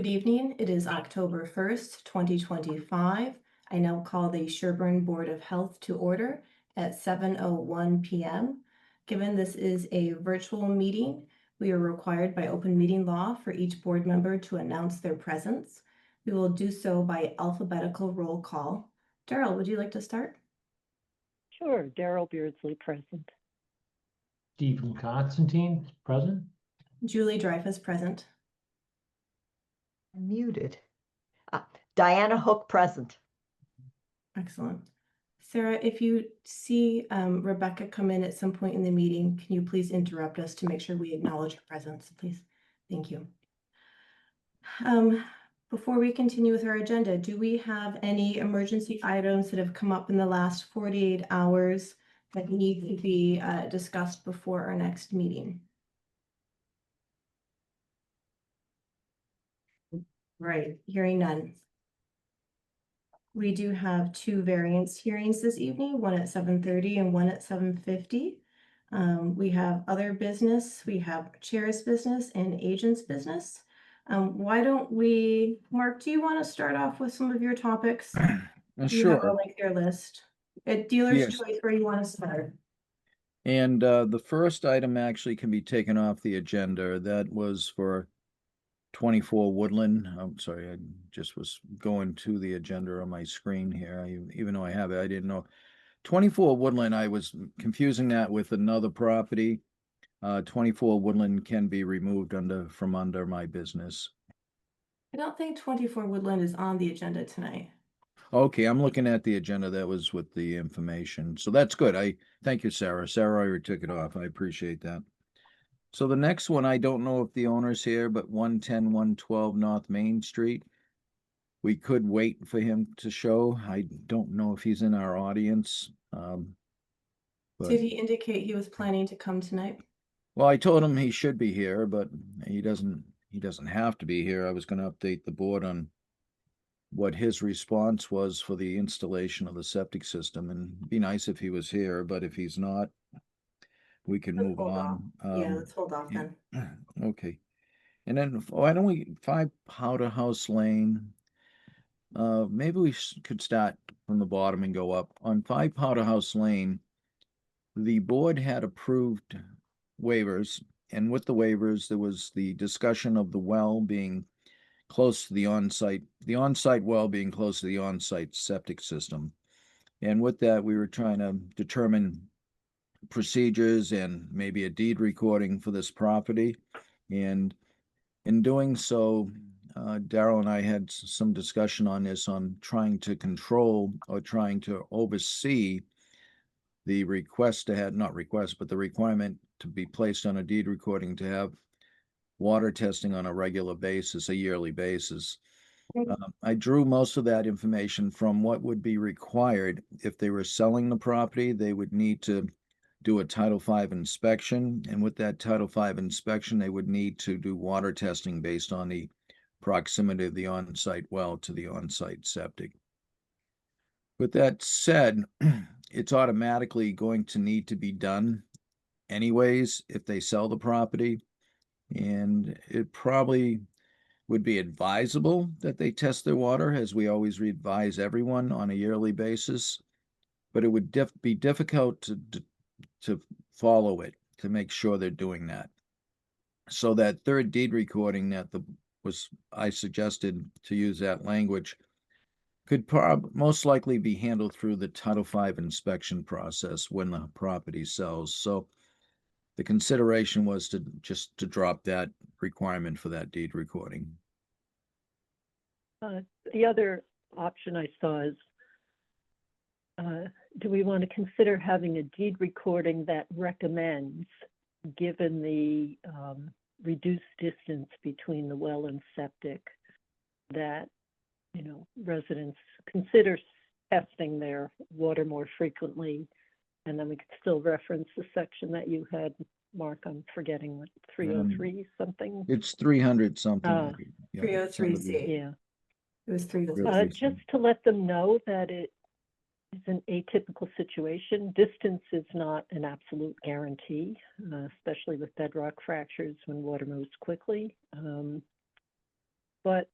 Good evening. It is October 1st, 2025. I now call the Sherborn Board of Health to order at 7:01 p.m. Given this is a virtual meeting, we are required by open meeting law for each board member to announce their presence. We will do so by alphabetical roll call. Daryl, would you like to start? Sure, Daryl Beardsley present. Stephen Constantine, present. Julie Dreyfus, present. Muted. Diana Hook, present. Excellent. Sarah, if you see Rebecca come in at some point in the meeting, can you please interrupt us to make sure we acknowledge her presence, please? Thank you. Before we continue with our agenda, do we have any emergency items that have come up in the last 48 hours that need to be discussed before our next meeting? Right, hearing none. We do have two variance hearings this evening, one at 7:30 and one at 7:50. We have other business, we have chair's business and agent's business. Why don't we, Mark, do you want to start off with some of your topics? You have a Sure. lengthier list. At dealer's Yes. choice, where you want to start. And the first item actually can be taken off the agenda. That was for 24 Woodland. I'm sorry, I just was going to the agenda on my screen here. Even though I have it, I didn't know. 24 Woodland, I was confusing that with another property. 24 Woodland can be removed from under my business. I don't think 24 Woodland is on the agenda tonight. Okay, I'm looking at the agenda that was with the information. So that's good. Thank you, Sarah. Sarah already took it off. I appreciate that. So the next one, I don't know if the owner's here, but 110, 112 North Main Street. We could wait for him to show. I don't know if he's in our audience. Did he indicate he was planning to come tonight? Well, I told him he should be here, but he doesn't have to be here. I was going to update the board on what his response was for the installation of the septic system, and it'd be nice if he was here, but if he's not, we can move on. Yeah, let's hold off then. Okay. And then why don't we 5 Powder House Lane? Maybe we could start from the bottom and go up. On 5 Powder House Lane, the board had approved waivers, and with the waivers, there was the discussion of the well being close to the on-site well being close to the on-site septic system. And with that, we were trying to determine procedures and maybe a deed recording for this property. And in doing so, Daryl and I had some discussion on this, on trying to control or trying to oversee the request to have, not request, but the requirement to be placed on a deed recording to have water testing on a regular basis, a yearly basis. I drew most of that information from what would be required if they were selling the property. They would need to do a Title V inspection, and with that Title V inspection, they would need to do water testing based on the proximity of the on-site well to the on-site septic. With that said, it's automatically going to need to be done anyways if they sell the property, and it probably would be advisable that they test their water, as we always advise everyone on a yearly basis, but it would be difficult to follow it, to make sure they're doing that. So that third deed recording that I suggested to use that language could most likely be handled through the Title V inspection process when the property sells. So the consideration was to drop that requirement for that deed recording. The other option I saw is, do we want to consider having a deed recording that recommends, given the reduced distance between the well and septic, that residents consider testing their water more frequently? And then we could still reference the section that you had, Mark. I'm forgetting what, 303 something. It's 300 something. 303C. Yeah. It was 303. Just to let them know that it is an atypical situation. Distance is not an absolute guarantee, especially with bedrock fractures when water moves quickly. But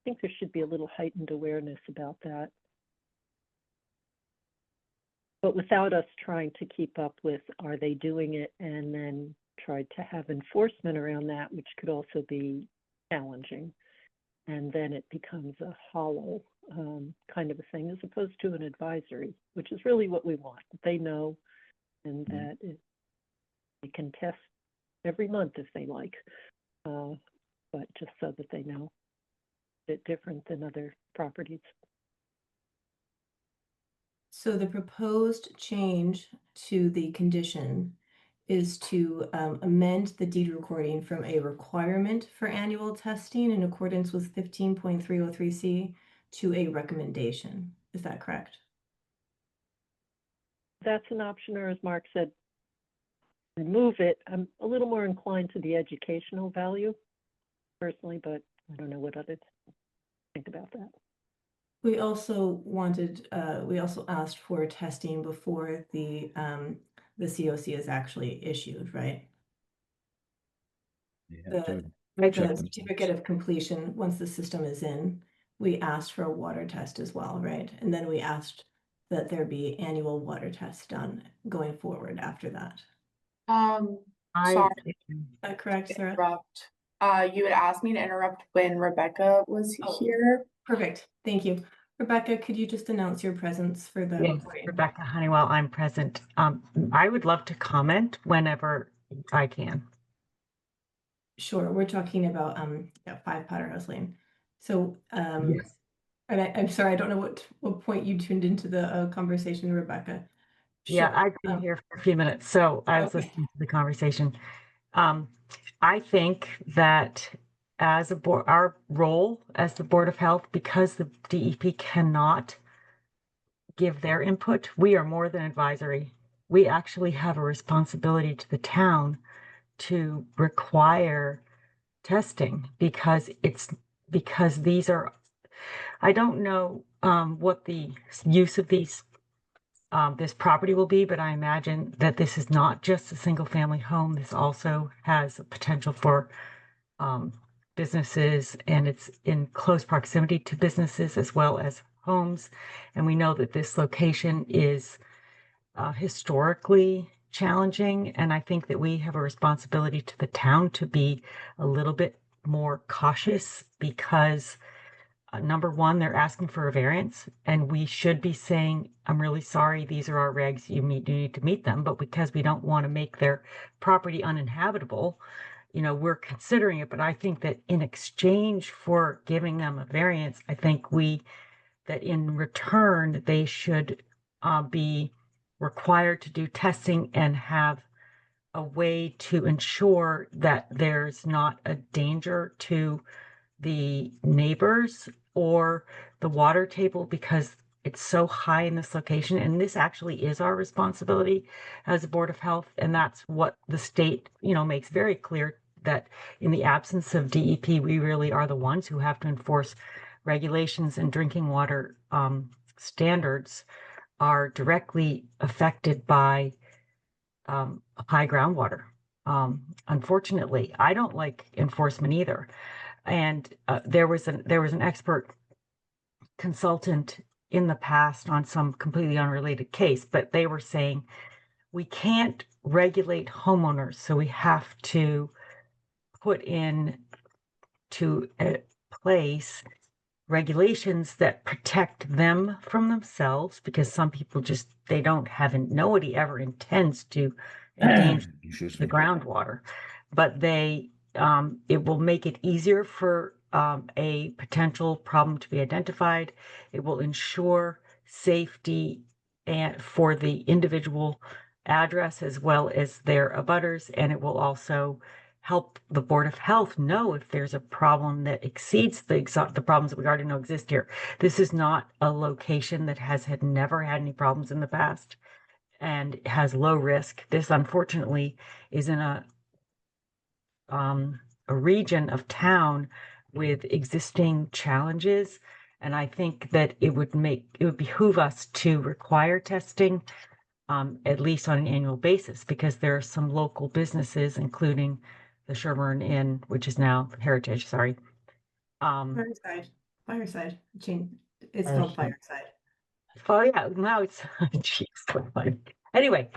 think there should be a little heightened awareness about that. But without us trying to keep up with, are they doing it, and then try to have enforcement around that, which could also be challenging. And then it becomes a hollow kind of a thing, as opposed to an advisory, which is really what we want. They know, and that they can test every month if they like, but just so that they know, a bit different than other properties. So the proposed change to the condition is to amend the deed recording from a requirement for annual testing in accordance with 15.303C to a recommendation. Is that correct? That's an option, or as Mark said, remove it. I'm a little more inclined to the educational value personally, but I don't know what others think about that. We also we also asked for testing before the COC is actually issued, right? You have to The check the certificate of completion, once the system is in, we asked for a water test as well, right? And then we asked that there be annual water tests done going forward after that. Sorry Is that correct, to Sarah? interrupt. You had asked me to interrupt when Rebecca was Oh. here. Perfect, thank you. Rebecca, could you just announce your presence for the Yes, recording? Rebecca Honeywell, I'm present. I would love to comment whenever I can. Sure, we're talking about 5 Potterhouse Lane. So and I'm sorry, I don't know what point you tuned into the conversation, Rebecca. Yeah, Sure. I've been here for a few minutes, so I was Okay. listening to the conversation. I think that as a board, our role as the Board of Health, because the DEP cannot give their input, we are more than advisory. We actually have a responsibility to the town to require testing because these are, I don't know what the use of this property will be, but I imagine that this is not just a single family home. This also has a potential for businesses, and it's in close proximity to businesses as well as homes. And we know that this location is historically challenging, and I think that we have a responsibility to the town to be a little bit more cautious because number one, they're asking for a variance, and we should be saying, I'm really sorry, these are our regs, you need to meet them, but because we don't want to make their property uninhabitable, we're considering it. But I think that in exchange for giving them a variance, I think that in return, they should be required to do testing and have a way to ensure that there's not a danger to the neighbors or the water table, because it's so high in this location. And this actually is our responsibility as a Board of Health. And that's what the state, makes very clear, that in the absence of DEP, we really are the ones who have to enforce regulations, and drinking water standards are directly affected by high groundwater. Unfortunately, I don't like enforcement either. And there was an expert consultant in the past on some completely unrelated case, but they were saying we can't regulate homeowners, so we have to put in to a place regulations that protect them from themselves, because some people just, nobody ever intends to endanger Excuse the me. groundwater, but it will make it easier for a potential problem to be identified. It will ensure safety and for the individual address as well as their abutters, and it will also help the Board of Health know if there's a problem that exceeds the problems that we already know exist here. This is not a location that had never had any problems in the past and has low risk. This, unfortunately, is in a region of town with existing challenges. And I think that it would behoove us to require testing at least on an annual basis, because there are some local businesses, including the Sherborn Inn, which is now Heritage, sorry. Riverside. Fireside. Change. It's called Fireside. Fireside. Oh yeah, now it's jeez, what fun. Anyway,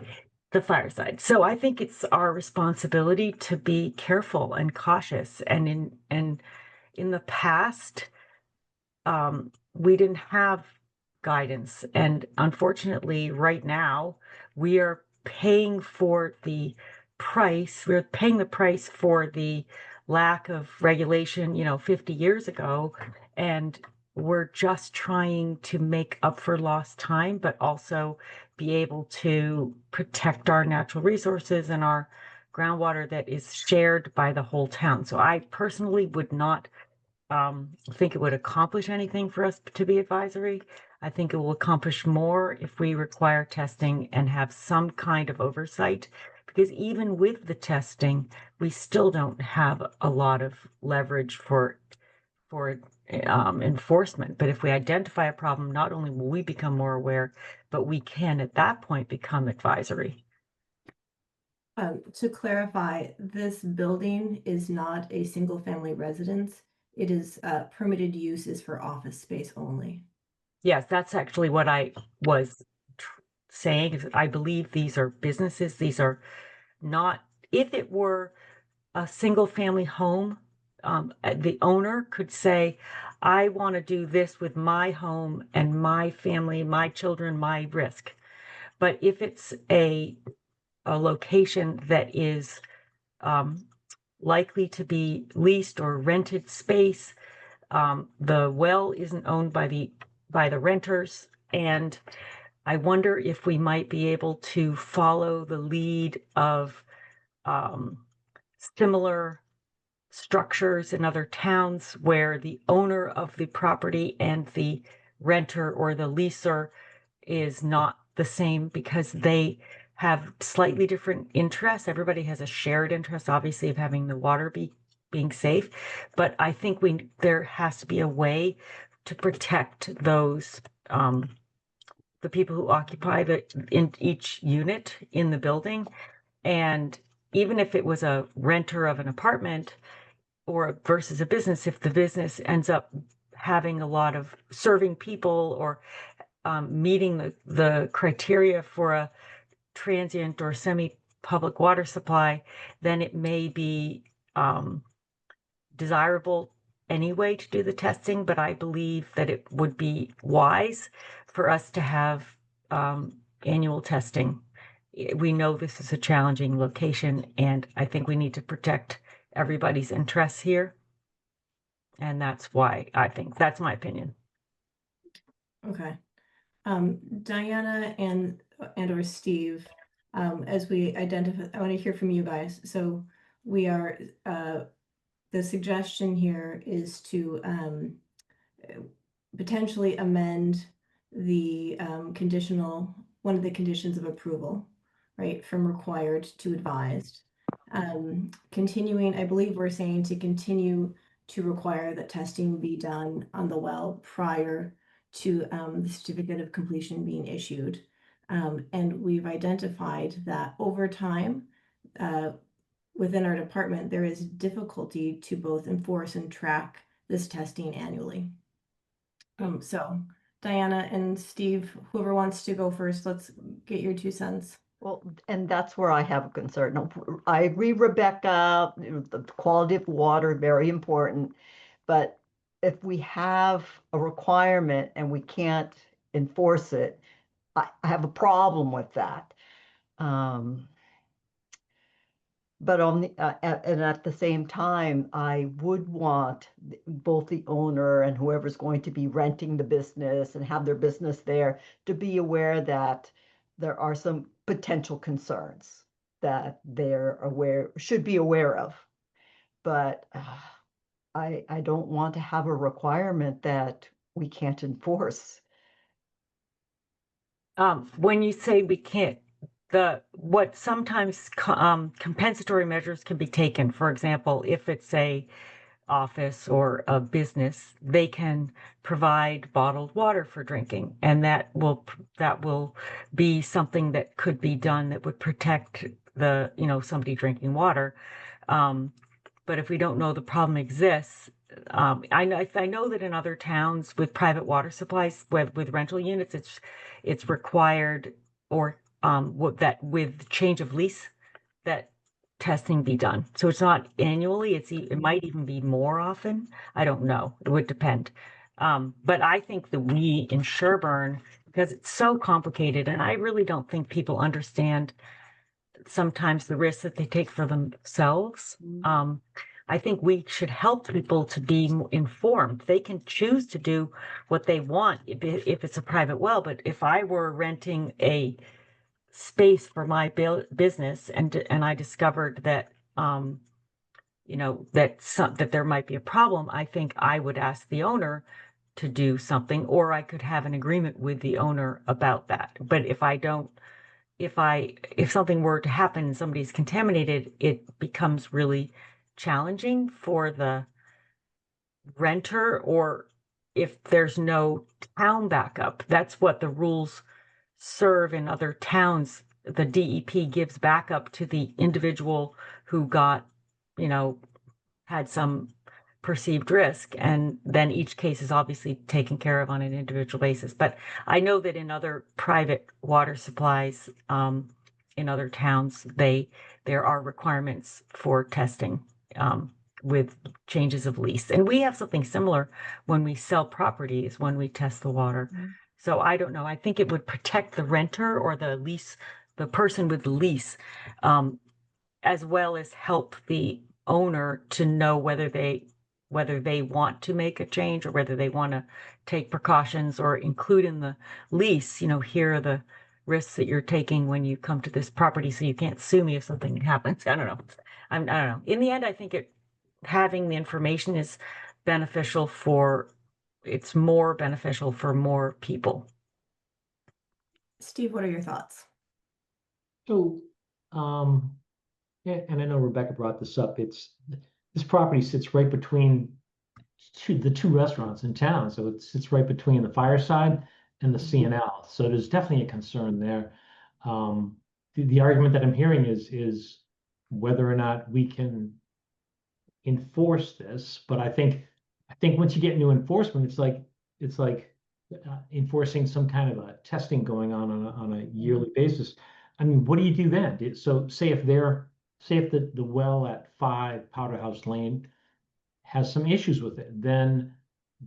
the fireside. So I think it's our responsibility to be careful and cautious. And in the past, we didn't have guidance, and unfortunately, right now, we are paying for the price. We're paying the price for the lack of regulation, 50 years ago, and we're just trying to make up for lost time, but also be able to protect our natural resources and our groundwater that is shared by the whole town. So I personally would not think it would accomplish anything for us to be advisory. I think it will accomplish more if we require testing and have some kind of oversight, because even with the testing, we still don't have a lot of leverage for enforcement. But if we identify a problem, not only will we become more aware, but we can at that point become advisory. To clarify, this building is not a single-family residence. It is permitted use is for office space only. Yes, that's actually what I was saying. Is I believe these are businesses. These are not, if it were a single family home, the owner could say, I want to do this with my home and my family, my children, my risk. But if it's a location that is likely to be leased or rented space, the well isn't owned by the renters, and I wonder if we might be able to follow the lead of similar structures in other towns where the owner of the property and the renter or the leaser is not the same, because they have slightly different interests. Everybody has a shared interest, obviously, of having the water being safe. But I think there has to be a way to protect those the people who occupy in each unit in the building. And even if it was a renter of an apartment or versus a business, if the business ends up having a lot of serving people or meeting the criteria for a transient or semi-public water supply, then it may be desirable anyway to do the testing. But I believe that it would be wise for us to have annual testing. We know this is a challenging location, and I think we need to protect everybody's interests here. And that's why I think that's my opinion. Okay. Diana and or Steve, as we identify, I want to hear from you guys. So we are, the suggestion here is to potentially amend the one of the conditions of approval, right, from required to advised. Continuing, I believe we're saying to continue to require that testing be done on the well prior to the certificate of completion being issued. And we've identified that over time, within our department, there is difficulty to both enforce and track this testing annually. So Diana and Steve, whoever wants to go first, let's get your 2 cents. Well, and that's where I have a concern. No, I agree, Rebecca, the quality of water, very important. But if we have a requirement and we can't enforce it, I have a problem with that. But on the and at the same time, I would want both the owner and whoever's going to be renting the business and have their business there to be aware that there are some potential concerns that should be aware of. But I don't want to have a requirement that we can't enforce. When you say we can't, what sometimes compensatory measures can be taken. For example, if it's a office or a business, they can provide bottled water for drinking, and that will be something that could be done that would protect somebody drinking water. But if we don't know the problem exists, I know that in other towns with private water supplies, with rental units, it's required or that with change of lease, that testing be done. So it's not annually, it might even be more often. I don't know. It would depend. But I think that we in Sherborn, because it's so complicated, and I really don't think people understand sometimes the risks that they take for themselves. I think we should help people to be informed. They can choose to do what they want if it's a private well, but if I were renting a space for my business and I discovered that that there might be a problem, I think I would ask the owner to do something, or I could have an agreement with the owner about that. But if I don't, if something were to happen and somebody's contaminated, it becomes really challenging for the renter, or if there's no town backup. That's what the rules serve in other towns. The DEP gives backup to the individual who got, had some perceived risk, and then each case is obviously taken care of on an individual basis. But I know that in other private water supplies, in other towns, there are requirements for testing with changes of lease. And we have something similar when we sell properties, when we test the water. So I don't know. I think it would protect the renter or the person with the lease, as well as help the owner to know whether they want to make a change or whether they want to take precautions or include in the lease, here are the risks that you're taking when you come to this property, so you can't sue me if something happens. I don't know. I don't know. In the end, I think having the information is beneficial it's more beneficial for more people. Steve, what are your thoughts? So, yeah, and I know Rebecca brought this up. This property sits right between the two restaurants in town. So it sits right between the Fireside and the CNL. So there's definitely a concern there. The argument that I'm hearing is whether or not we can enforce this. But I think once you get into enforcement, it's like enforcing some kind of a testing going on a yearly basis. I mean, what do you do then? So say if the well at 5 Powder House Lane has some issues with it, then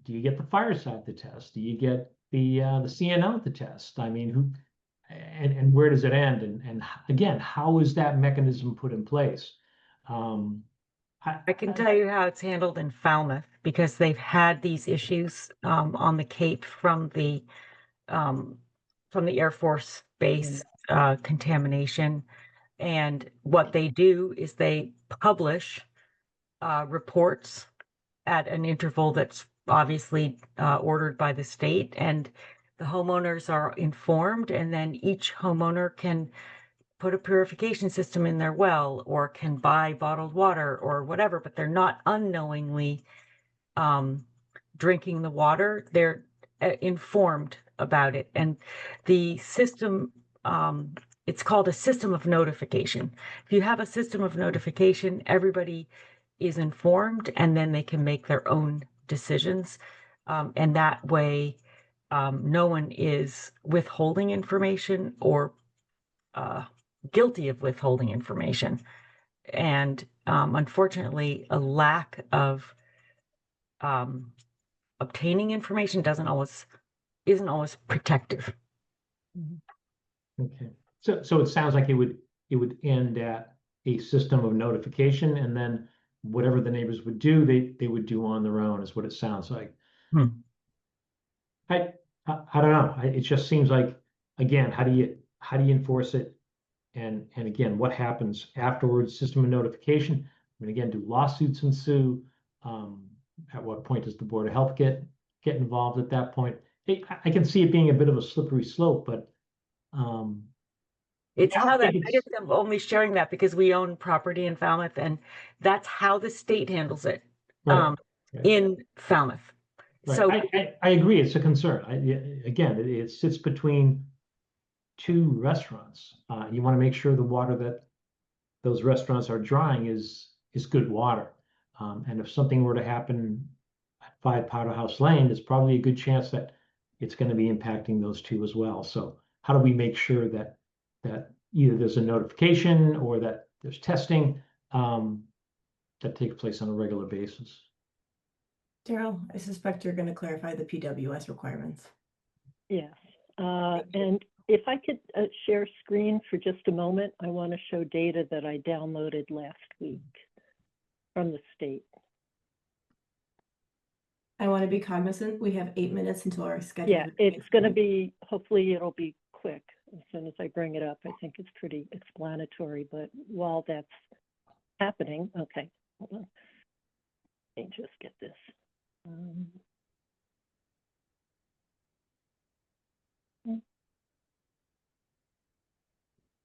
do you get the Fireside to test? Do you get the CNL to test? I mean, and where does it end? And again, how is that mechanism put in place? I can tell you how it's handled in Falmouth, because they've had these issues on the Cape from the Air Force Base contamination. And what they do is they publish reports at an interval that's obviously ordered by the state, and the homeowners are informed, and then each homeowner can put a purification system in their well or can buy bottled water or whatever, but they're not unknowingly drinking the water. They're informed about it. And the system, it's called a system of notification. If you have a system of notification, everybody is informed, and then they can make their own decisions. And that way, no one is withholding information or guilty of withholding information. And unfortunately, a lack of obtaining information isn't always protective. Okay. So it sounds like it would end at a system of notification, and then whatever the neighbors would do, they would do on their own, is what it sounds like. I don't know. It just seems like, again, how do you enforce it? And again, what happens afterwards? System of notification. I mean, again, do lawsuits ensue? At what point does the Board of Health get involved at that point? I can see it being a bit of a slippery slope, but it's how that, I guess I'm only sharing that because we own property in Falmouth, and that's how the state handles it in Falmouth. Right. So I agree, it's a concern. Again, it sits between two restaurants. You want to make sure the water that those restaurants are drawing is good water. And if something were to happen 5 Powder House Lane, there's probably a good chance that it's going to be impacting those two as well. So how do we make sure that either there's a notification or that there's testing that takes place on a regular basis? Daryl, I suspect you're going to clarify the PWS requirements. Yes. And if I could share screen for just a moment, I want to show data that I downloaded last week from the state. I want to be cognizant, we have 8 minutes until our schedule. Yeah, it's going to be, hopefully it'll be quick as soon as I bring it up. I think it's pretty explanatory, but while that's happening, okay, hold on. Let me just get this.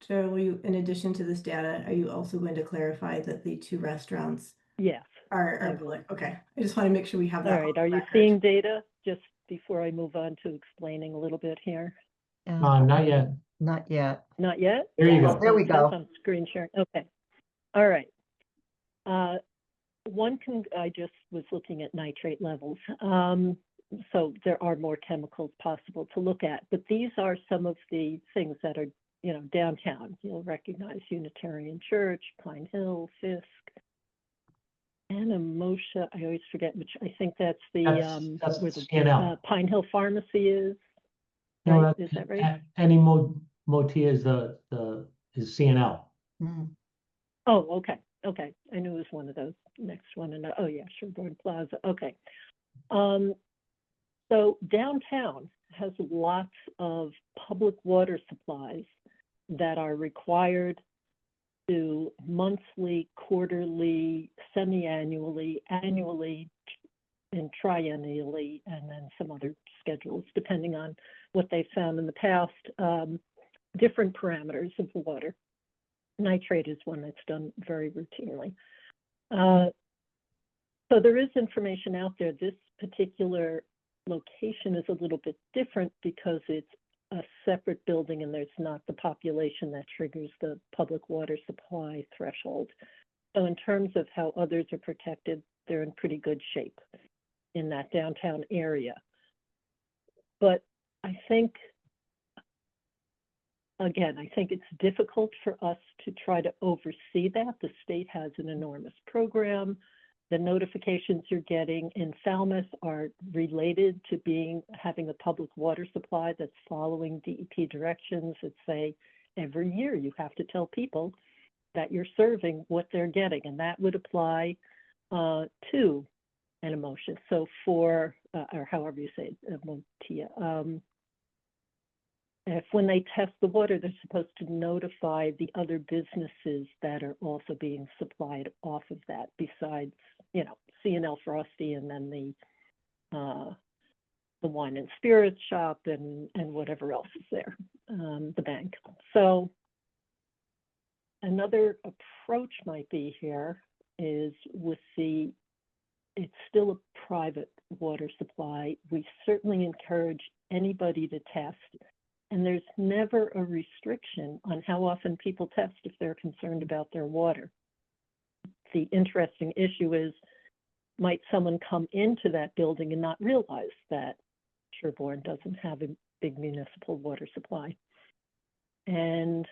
So you, in addition to this data, are you also going to clarify that the 2 restaurants Yes. are public? Okay, I just want to make sure we have that. All right, are you seeing data just before I move on to explaining a little bit here? Not yet. Not yet. Not yet? There you Oh, go. there we It says go. I'm screen sharing. Okay. All right. I just was looking at nitrate levels. So there are more chemicals possible to look at, but these are some of the things that are, downtown. You'll recognize Unitarian Church, Pine Hill, Fisk, Anamosha. I always forget which. I think that's the That's where CNL. Pine Hill Pharmacy is. No, Right? Is that right? Motia is CNL. Mm. Oh, okay. Okay. I knew it was one of those. Next one. And oh yeah, Sherborn Plaza. Okay. So downtown has lots of public water supplies that are required to monthly, quarterly, semi-annually, annually, and triennially, and then some other schedules, depending on what they found in the past, different parameters of the water. Nitrate is one that's done very routinely. So there is information out there. This particular location is a little bit different because it's a separate building and there's not the population that triggers the public water supply threshold. So in terms of how others are protected, they're in pretty good shape in that downtown area. But I think, again, I think it's difficult for us to try to oversee that. The state has an enormous program. The notifications you're getting in Falmouth are related to having a public water supply that's following DEP directions that say every year you have to tell people that you're serving what they're getting, and that would apply to Anamosha. So for, or however you say it, Motia, if when they test the water, they're supposed to notify the other businesses that are also being supplied off of that, besides, CNL Frosty and then the wine and spirits shop and whatever else is there, the bank. So another approach might be here is it's still a private water supply. We certainly encourage anybody to test. And there's never a restriction on how often people test if they're concerned about their water. The interesting issue is, might someone come into that building and not realize that Sherborn doesn't have a big municipal water supply? And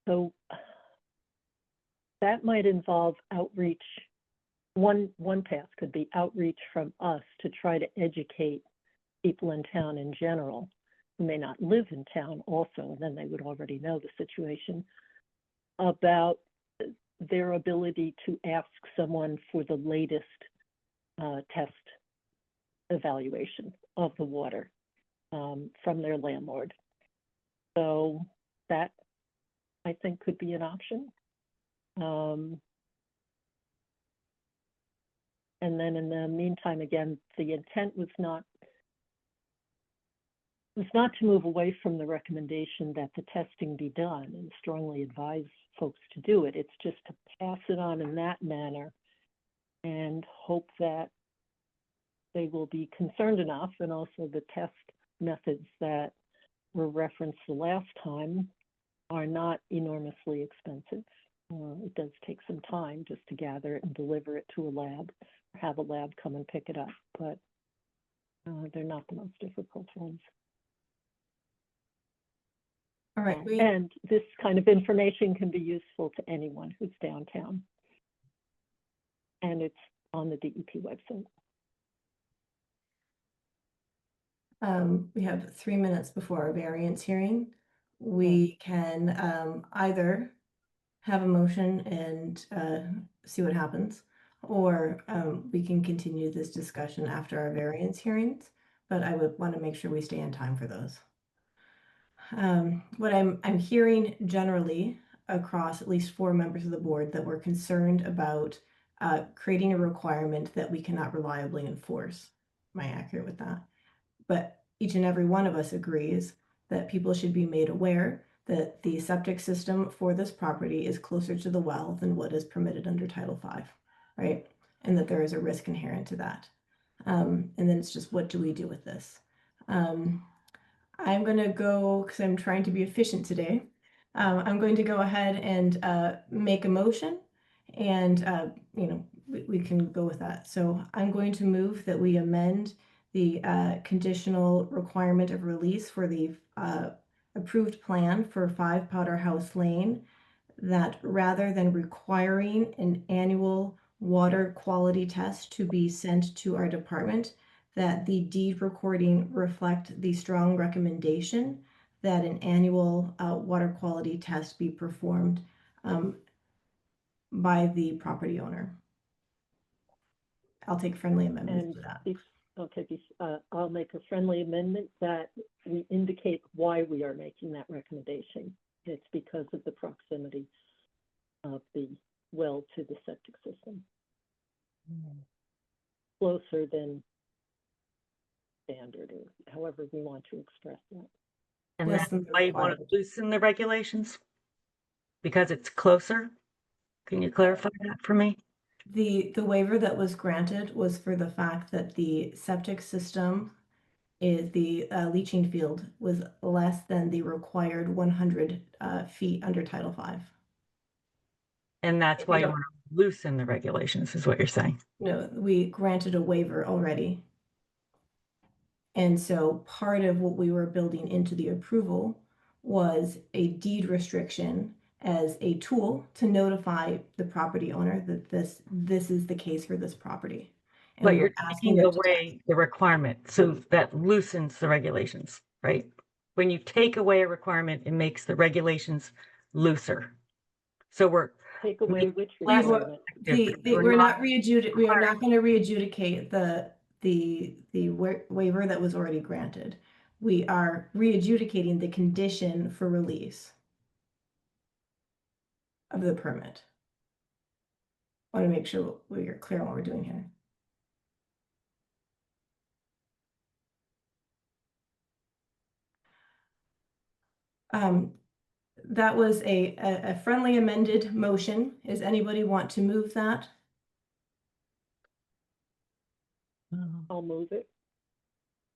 so that might involve outreach. One path could be outreach from us to try to educate people in town in general who may not live in town also, and then they would already know the situation, about their ability to ask someone for the latest test evaluation of the water from their landlord. So that, I think, could be an option. And then in the meantime, again, the intent was not to move away from the recommendation that the testing be done and strongly advise folks to do it. It's just to pass it on in that manner and hope that they will be concerned enough, and also the test methods that were referenced the last time are not enormously expensive. It does take some time just to gather it and deliver it to a lab, or have a lab come and pick it up, but they're not the most difficult ones. All right, And this kind of information can be useful to anyone who's downtown. And it's on the DEP website. We have 3 minutes before our variance hearing. We can either have a motion and see what happens, or we can continue this discussion after our variance hearings, but I would want to make sure we stay in time for those. What I'm hearing generally across at least 4 members of the board that we're concerned about creating a requirement that we cannot reliably enforce. Am I accurate with that? But each and every one of us agrees that people should be made aware that the septic system for this property is closer to the well than what is permitted under Title V, right? And that there is a risk inherent to that. And then it's just, what do we do with this? I'm going to go, because I'm trying to be efficient today, I'm going to go ahead and make a motion, and we can go with that. So I'm going to move that we amend the conditional requirement of release for the approved plan for 5 Powder House Lane, that rather than requiring an annual water quality test to be sent to our department, that the deed recording reflect the strong recommendation that an annual water quality test be performed by the property owner. I'll take friendly amendments to that. I'll make a friendly amendment that we indicate why we are making that recommendation. It's because of the proximity of the well to the septic system. Closer than standard, or however we want to express that. And Less that's than the why you want to required. loosen the regulations? Because it's closer? Can you clarify that for me? The waiver that was granted was for the fact that the septic system is the leaching field was less than the required 100 feet under Title V. And that's why you want to loosen the regulations, is what you're saying. No, we granted a waiver already. And so part of what we were building into the approval was a deed restriction as a tool to notify the property owner that this is the case for this property. And But we were you're asking taking them to away the requirement, so that loosens the regulations, right? When you take away a requirement, it makes the regulations looser. So we're Take away which We were, requirement? we're not we are not going to re-adjudicate the waiver that was already granted. We are re-adjudicating the condition for release of the permit. I want to make sure we're clear on what we're doing here. That was a friendly amended motion. Does anybody want to move that? I'll move it.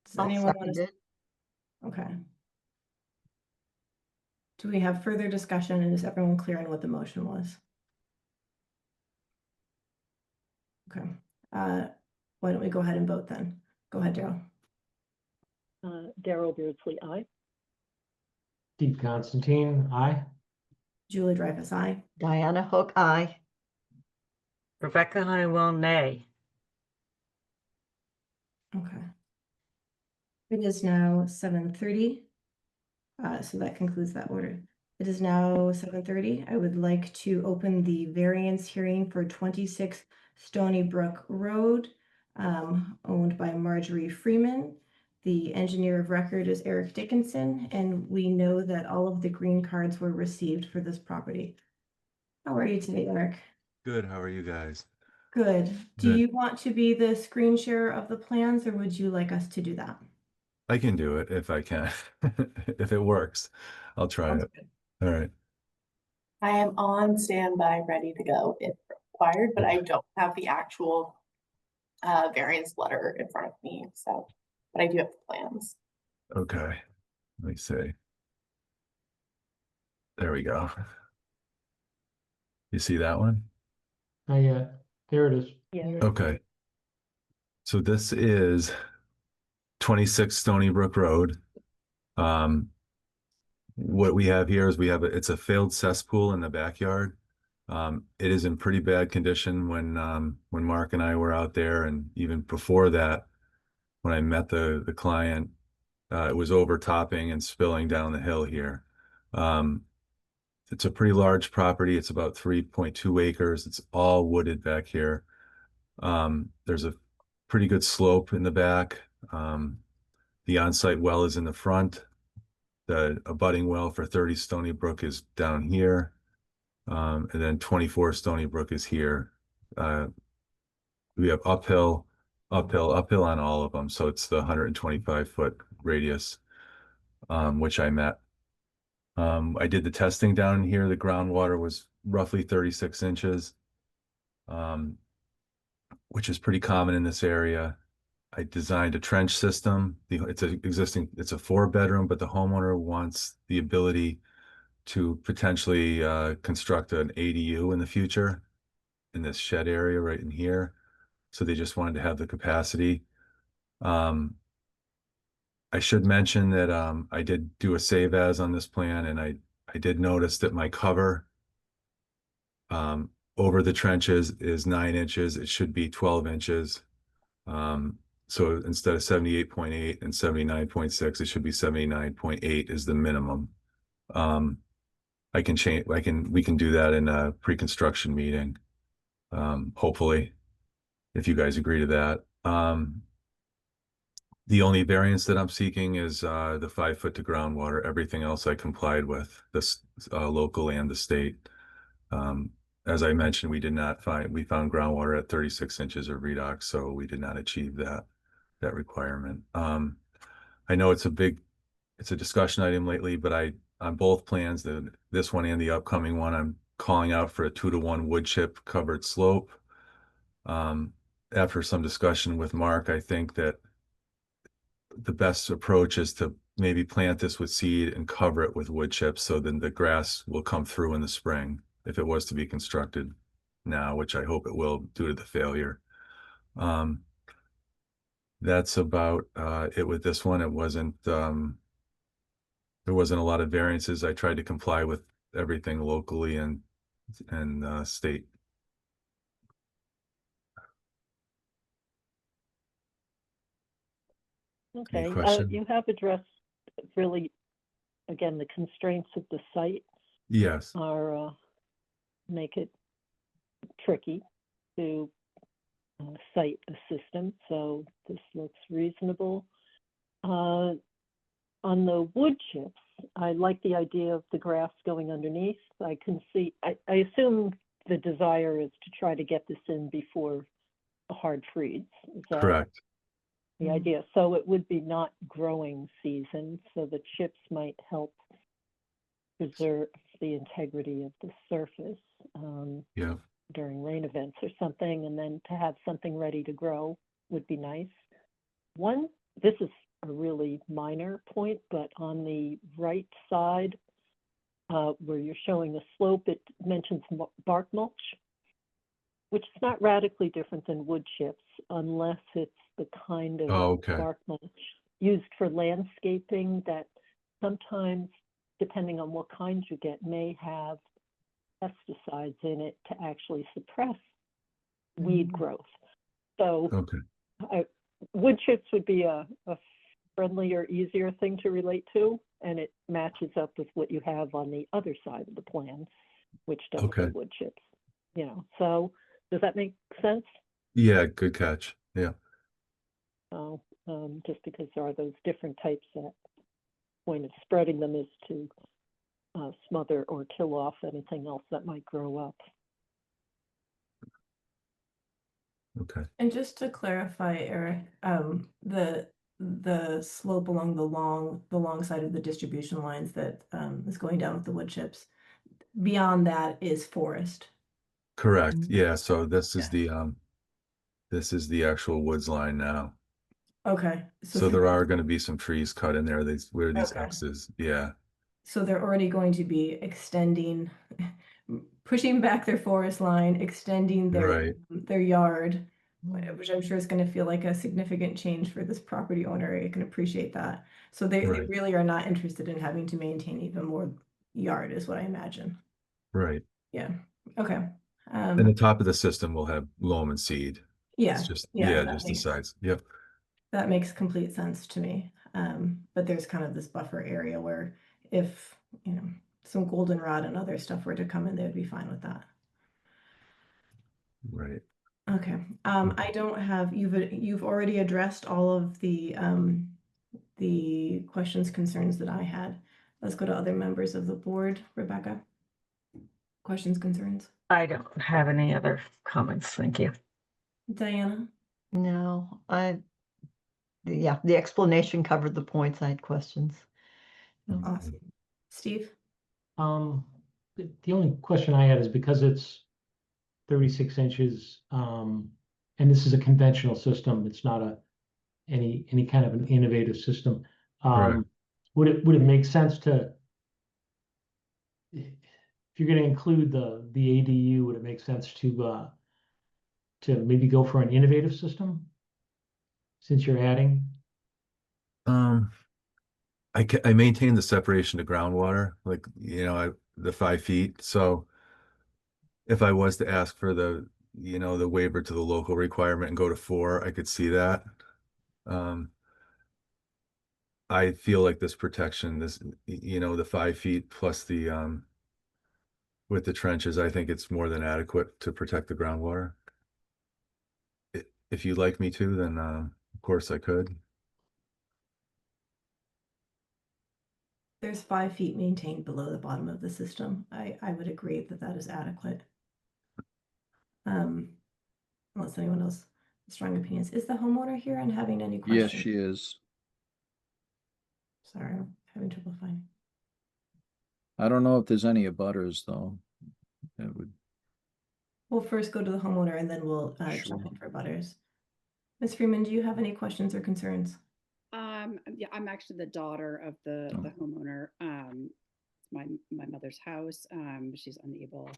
Does I'll anyone want second to? it. Okay. Do we have further discussion, and is everyone clear on what the motion was? Okay. Why don't we go ahead and vote then? Go ahead, Daryl. Daryl Beardsley, aye. Steve Constantine, aye. Julie Dreyfus, aye. Diana Hook, aye. Rebecca Honeywell, nay. Okay. It is now 7:30. So that concludes that order. It is now 7:30. I would like to open the variance hearing for 26 Stony Brook Road, owned by Marjorie Freeman. The engineer of record is Eric Dickinson, and we know that all of the green cards were received for this property. How are you today, Eric? Good. How are you guys? Good. Do Good. you want to be the screen sharer of the plans, or would you like us to do that? I can do it if I can. If it works, I'll try Sounds it. good. All right. I am on standby, ready to go if required, but I don't have the actual variance letter in front of me, so, but I do have the plans. Okay. Let me see. There we go. You see that one? There it is. Yeah. Okay. So this is 26 Stony Brook Road. What we have here is it's a failed cesspool in the backyard. It is in pretty bad condition when Mark and I were out there, and even before that, when I met the client, it was overtopping and spilling down the hill here. It's a pretty large property. It's about 3.2 acres. It's all wooded back here. There's a pretty good slope in the back. The on-site well is in the front. The abutting well for 30 Stony Brook is down here. And then 24 Stony Brook is here. We have uphill on all of them. So it's the 125-foot radius, which I met. I did the testing down here. The groundwater was roughly 36 inches, which is pretty common in this area. I designed a trench system. It's a 4-bedroom, but the homeowner wants the ability to potentially construct an ADU in the future in this shed area right in here. So they just wanted to have the capacity. I should mention that I did do a save as on this plan, and I did notice that my cover over the trenches is 9 inches. It should be 12 inches. So instead of 78.8 and 79.6, it should be 79.8 is the minimum. We can do that in a pre-construction meeting. Hopefully, if you guys agree to that. The only variance that I'm seeking is the 5 foot to groundwater. Everything else I complied with, this local and the state. As I mentioned, we found groundwater at 36 inches of redox, so we did not achieve that requirement. I know it's a discussion item lately, but on both plans, this one and the upcoming one, I'm calling out for a 2-to-1 wood chip covered slope. After some discussion with Mark, I think that the best approach is to maybe plant this with seed and cover it with wood chips, so then the grass will come through in the spring if it was to be constructed now, which I hope it will due to the failure. That's about it with this one. It wasn't there wasn't a lot of variances. I tried to comply with everything locally and state. Any Okay, question? you have addressed really, again, the constraints of the site Yes. are make it tricky to site a system, so this looks reasonable. On the wood chips, I like the idea of the grass going underneath. I can see, I assume the desire is to try to get this in before a hard freeze. Is that Correct. the idea? So it would be not growing season, so the chips might help preserve the integrity of the surface Yeah. during rain events or something, and then to have something ready to grow would be nice. This is a really minor point, but on the right side, where you're showing the slope, it mentions bark mulch, which is not radically different than wood chips, unless it's the kind of okay. bark mulch used for landscaping that sometimes, depending on what kind you get, may have pesticides in it to actually suppress weed growth. So Okay. Wood chips would be a friendlier, easier thing to relate to, and it matches up with what you have on the other side of the plan, which does Okay. the wood chips. So does that make sense? Yeah, good catch. Yeah. So just because there are those different types, that point of spreading them is to smother or kill off anything else that might grow up. Okay. And just to clarify, Eric, the slope along the long side of the distribution lines that is going down with the wood chips, beyond that is forest. Correct. Yeah. So this is the actual woods line now. Okay. So there are going to be some trees cut in there. These Okay. X's. Yeah. So they're already going to be extending pushing back their forest line, extending Right. their yard, which I'm sure is going to feel like a significant change for this property owner. I can appreciate that. So they Right. really are not interested in having to maintain even more yard, is what I imagine. Right. Yeah. Okay. And the top of the system will have loam and seed. Yeah. It's just, Yeah, yeah, that just the makes sides. Yep. that makes complete sense to me. But there's kind of this buffer area where if, you know, some goldenrod and other stuff were to come in, they would be fine with that. Right. Okay. I don't have, you've already addressed all of the questions, concerns that I had. Let's go to other members of the board. Rebecca? Questions, concerns? I don't have any other comments. Thank you. Diana? No, yeah, the explanation covered the points. I had questions. No. Awesome. Steve? The only question I had is because it's 36 inches, and this is a conventional system, it's not any kind of an innovative system. Right. Would it make sense to, if you're gonna include the ADU, would it make sense to maybe go for an innovative system? Since you're adding? Um, I maintain the separation to groundwater, like, the 5 feet. So if I was to ask for the waiver to the local requirement and go to 4, I could see that. Um, I feel like this protection, the 5 feet plus with the trenches, I think it's more than adequate to protect the groundwater. If you'd like me to, then, of course I could. There's 5 feet maintained below the bottom of the system. I would agree that that is adequate. Unless anyone else has strong opinions. Is the homeowner here and having any Yes, questions? she is. Sorry, I'm having trouble finding. I don't know if there's any abutters though. That would, We'll first go to the homeowner and then we'll check Sure. in for butters. Ms. Freeman, do you have any questions or concerns? Yeah, I'm actually the daughter of the Oh. homeowner. It's my mother's house. She's unable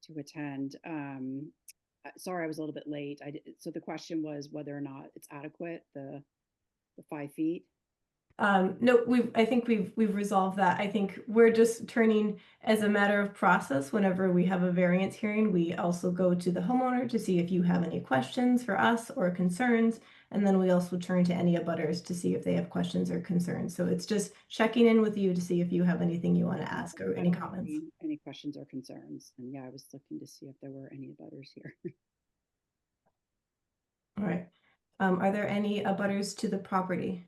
to attend. Sorry, I was a little bit late. So the question was whether or not it's adequate, the 5 feet. No, I think we've resolved that. I think we're just turning as a matter of process. Whenever we have a variance hearing, we also go to the homeowner to see if you have any questions for us or concerns. And then we also turn to any abutters to see if they have questions or concerns. So it's just checking in with you to see if you have anything you want to ask or any comments. Any questions or concerns? And yeah, I was looking to see if there were any abutters here. All right. Are there any abutters to the property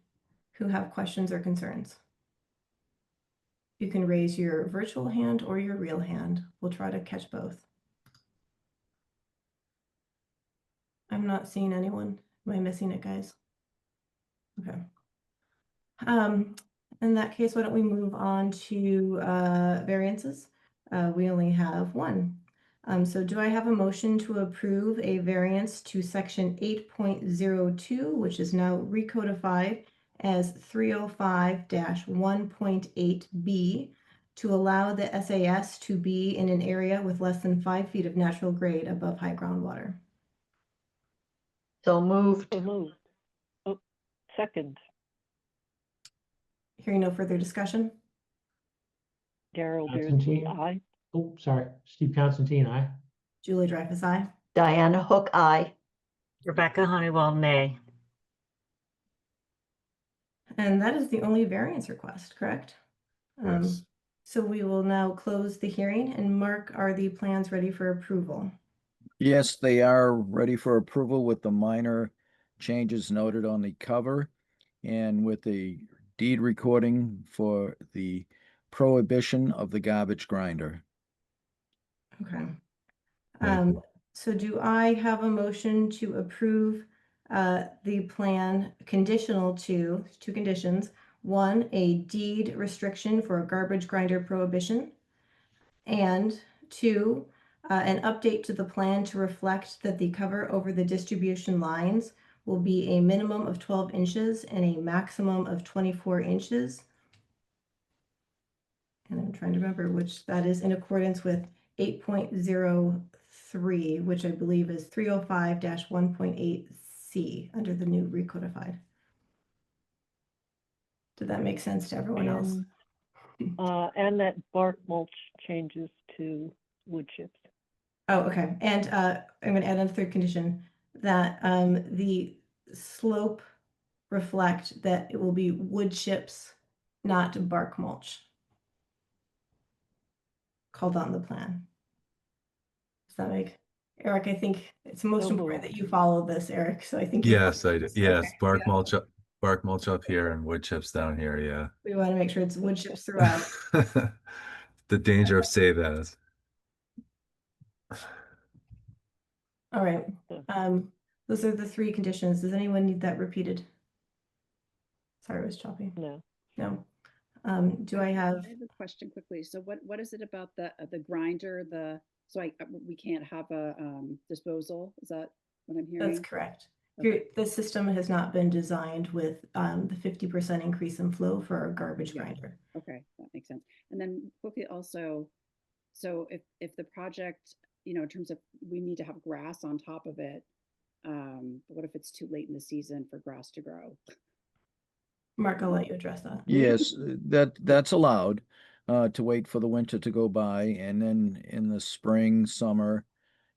who have questions or concerns? You can raise your virtual hand or your real hand. We'll try to catch both. I'm not seeing anyone. Am I missing it, guys? Okay. In that case, why don't we move on to variances? We only have one. So do I have a motion to approve a variance to section 8.02, which is now recodified as 305-1.8B, to allow the SAS to be in an area with less than 5 feet of natural grade above high groundwater? So moved. So moved. Oh, second, Hearing no further discussion? Darrell Constantine? Beardsley, aye. Oh, sorry, Steve Constantine, aye. Julie Dreyfus, aye. Diana Hook, aye. Rebecca Honeywell, nay. And that is the only variance request, correct? Yes. So we will now close the hearing, and Mark, are the plans ready for approval? yes, they are ready for approval with the minor changes noted on the cover and with the deed recording for the prohibition of the garbage grinder. Okay. Thank you. So do I have a motion to approve the plan conditional to two conditions? One, a deed restriction for a garbage grinder prohibition. And two, an update to the plan to reflect that the cover over the distribution lines will be a minimum of 12 inches and a maximum of 24 inches. And I'm trying to remember which that is in accordance with 8.03, which I believe is 305-1.8C under the new recodified. Did that make sense to everyone else? And that bark mulch changes to wood chips. Oh, okay. And I'm going to add a third condition that the slope reflect that it will be wood chips, not bark mulch. Called on the plan. Does that make, Eric, I think it's most So important moved. that you follow this, Eric, so I think. Yes, I do. Okay, Yes, yeah. bark mulch up here and wood chips down here. Yeah. We want to make sure it's wood chips throughout. The danger of save as. All right. Yeah. Those are the three conditions. Does anyone need that repeated? Sorry, it was choppy. No. No. Do I have? I have a question quickly. So what is it about the grinder, we can't have a disposal? Is that what I'm hearing? That's correct. Okay. The system has not been designed with the 50% increase in flow for our garbage Yeah. grinder. Okay, that makes sense. And then quickly also, so if the project, in terms of we need to have grass on top of it, what if it's too late in the season for grass to grow? Mark, I'll let you address that. Yes, that's allowed to wait for the winter to go by, and then in the spring, summer,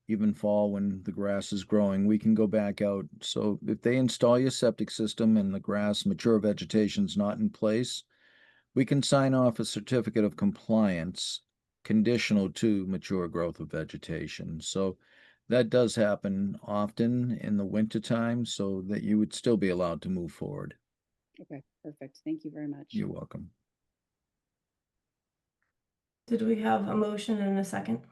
even fall when the grass is growing, we can go back out. So if they install your septic system and the grass, mature vegetation's not in place, we can sign off a certificate of compliance conditional to mature growth of vegetation. So that does happen often in the winter time, so that you would still be allowed to move forward. Okay, perfect. Thank you very much. You're welcome. Did we have a motion and a second?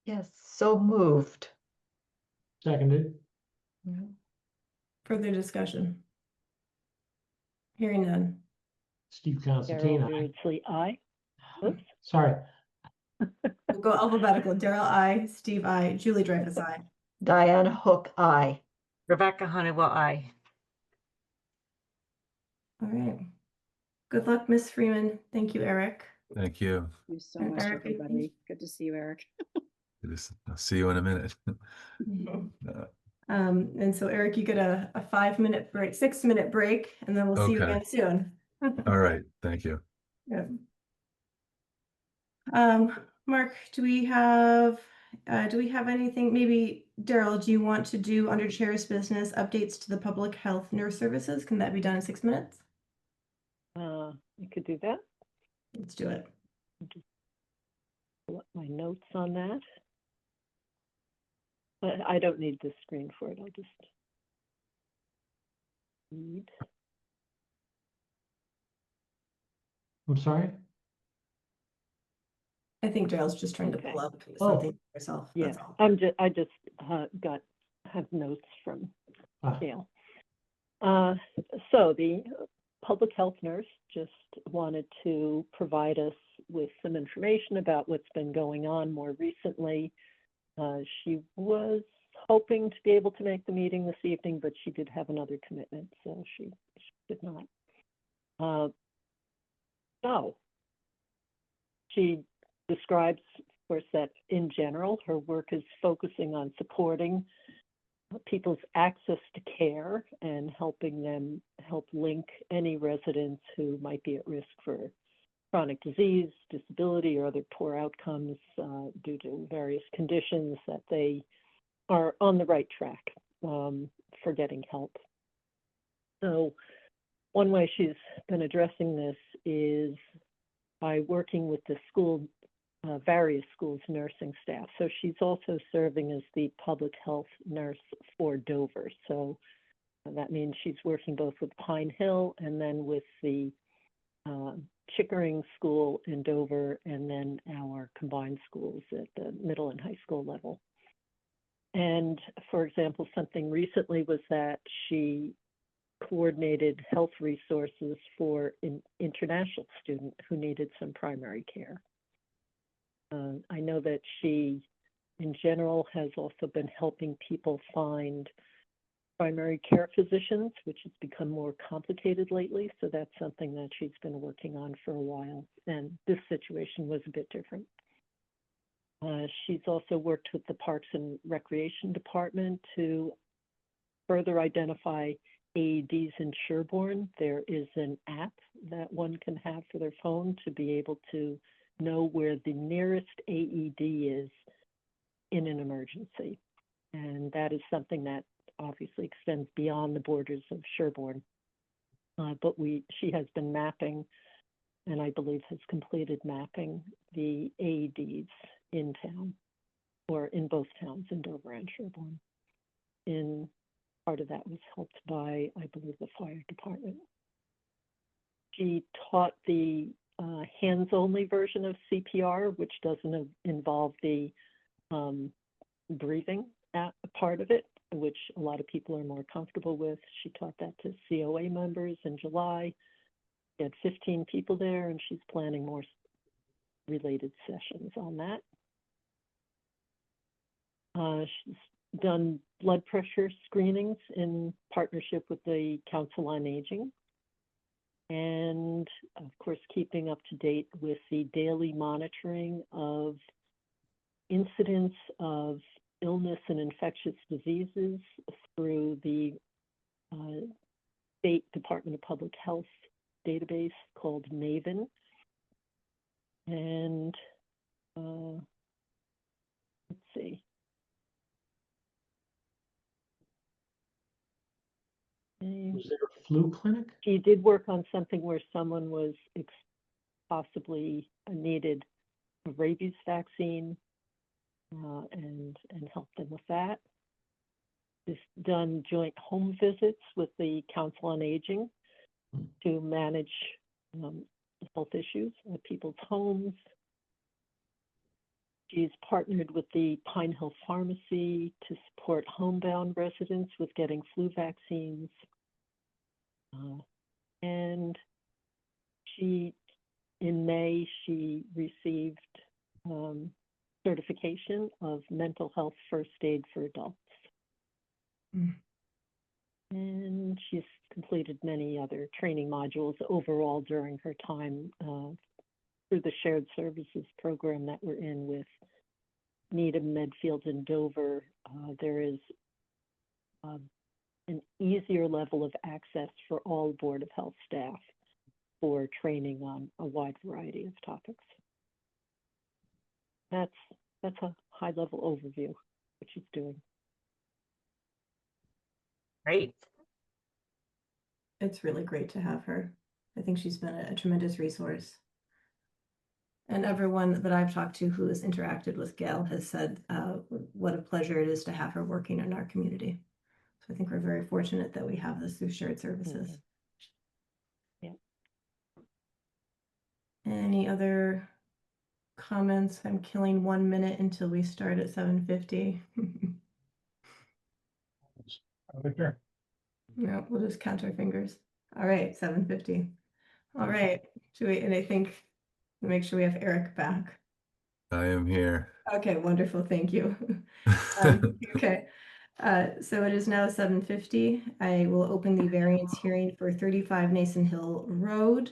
Yes, so moved. Seconded. Further discussion? Hearing none. Steve Carol Constantine, aye. Beardsley, aye. Oops. Sorry. We'll go alphabetical. Daryl, I. Steve, I. Julie Dreyfus, I. Diana Hook, aye. Rebecca Honeywell, aye. All right. Good luck, Miss Freeman. Thank you, Eric. Thank you. Thank you so And much, Eric, I think- everybody. Good to see you, Eric. I'll see you in a minute. And so Eric, you get a 5-minute break, 6-minute break, and then we'll see you Okay. again soon. All right. Thank you. Yeah. Mark, do we have anything? Maybe Daryl, do you want to do under chair's business updates to the public health nurse services? Can that be done in 6 minutes? You could do that. Let's do it. Just pull up my notes on that. But I don't need this screen for it. I'll just read. I'm sorry? I think Daryl's just trying to Okay. pull up Oh. something for herself. Yeah, That's all. I just have notes from Ah. Gail. So the public health nurse just wanted to provide us with some information about what's been going on more recently. She was hoping to be able to make the meeting this evening, but she did have another commitment, so she did not. So she describes, of course, that in general, her work is focusing on supporting people's access to care and helping them help link any residents who might be at risk for chronic disease, disability, or other poor outcomes due to various conditions, that they are on the right track for getting help. So one way she's been addressing this is by working with the school, various schools' nursing staff. So she's also serving as the public health nurse for Dover. So that means she's working both with Pine Hill and then with the Chickering School in Dover, and then our combined schools at the middle and high school level. And for example, something recently was that she coordinated health resources for an international student who needed some primary care. I know that she, in general, has also been helping people find primary care physicians, which has become more complicated lately. So that's something that she's been working on for a while. And this situation was a bit different. She's also worked with the Parks and Recreation Department to further identify AEDs in Sherborn. There is an app that one can have for their phone to be able to know where the nearest AED is in an emergency. And that is something that obviously extends beyond the borders of Sherborn. But she has been mapping, and I believe has completed mapping the AEDs in town, or in both towns, in Dover and Sherborn. Part of that was helped by, I believe, the fire department. She taught the hands-only version of CPR, which doesn't involve the breathing part of it, which a lot of people are more comfortable with. She taught that to COA members in July. She had 15 people there, and she's planning more related sessions on that. She's done blood pressure screenings in partnership with the Council on Aging. And of course, keeping up to date with the daily monitoring of incidents of illness and infectious diseases through the State Department of Public Health database called MAVEN. And let's see. Was there a flu clinic? She did work on something where someone was possibly needed a rabies vaccine and helped them with that. She's done joint home visits with the Council on Aging to manage health issues at people's homes. She's partnered with the Pine Hill Pharmacy to support homebound residents with getting flu vaccines. And in May, she received certification of mental health first aid for adults. And she's completed many other training modules overall during her time through the shared services program that we're in with Needham, Medfield, and Dover. There is an easier level of access for all Board of Health staff for training on a wide variety of topics. That's a high-level overview of what she's doing. Great. It's really great to have her. I think she's been a tremendous resource. And everyone that I've talked to who has interacted with Gail has said what a pleasure it is to have her working in our community. So I think we're very fortunate that we have this through shared services. Yeah. Any other comments? I'm killing 1 minute until we start at 7:50. No, we'll just count our fingers. All right, 7:50. All right, and I think make sure we have Eric back. I am here. Okay, wonderful, thank you. Okay, so it is now 7:50. I will open the variance hearing for 35 Nason Hill Road.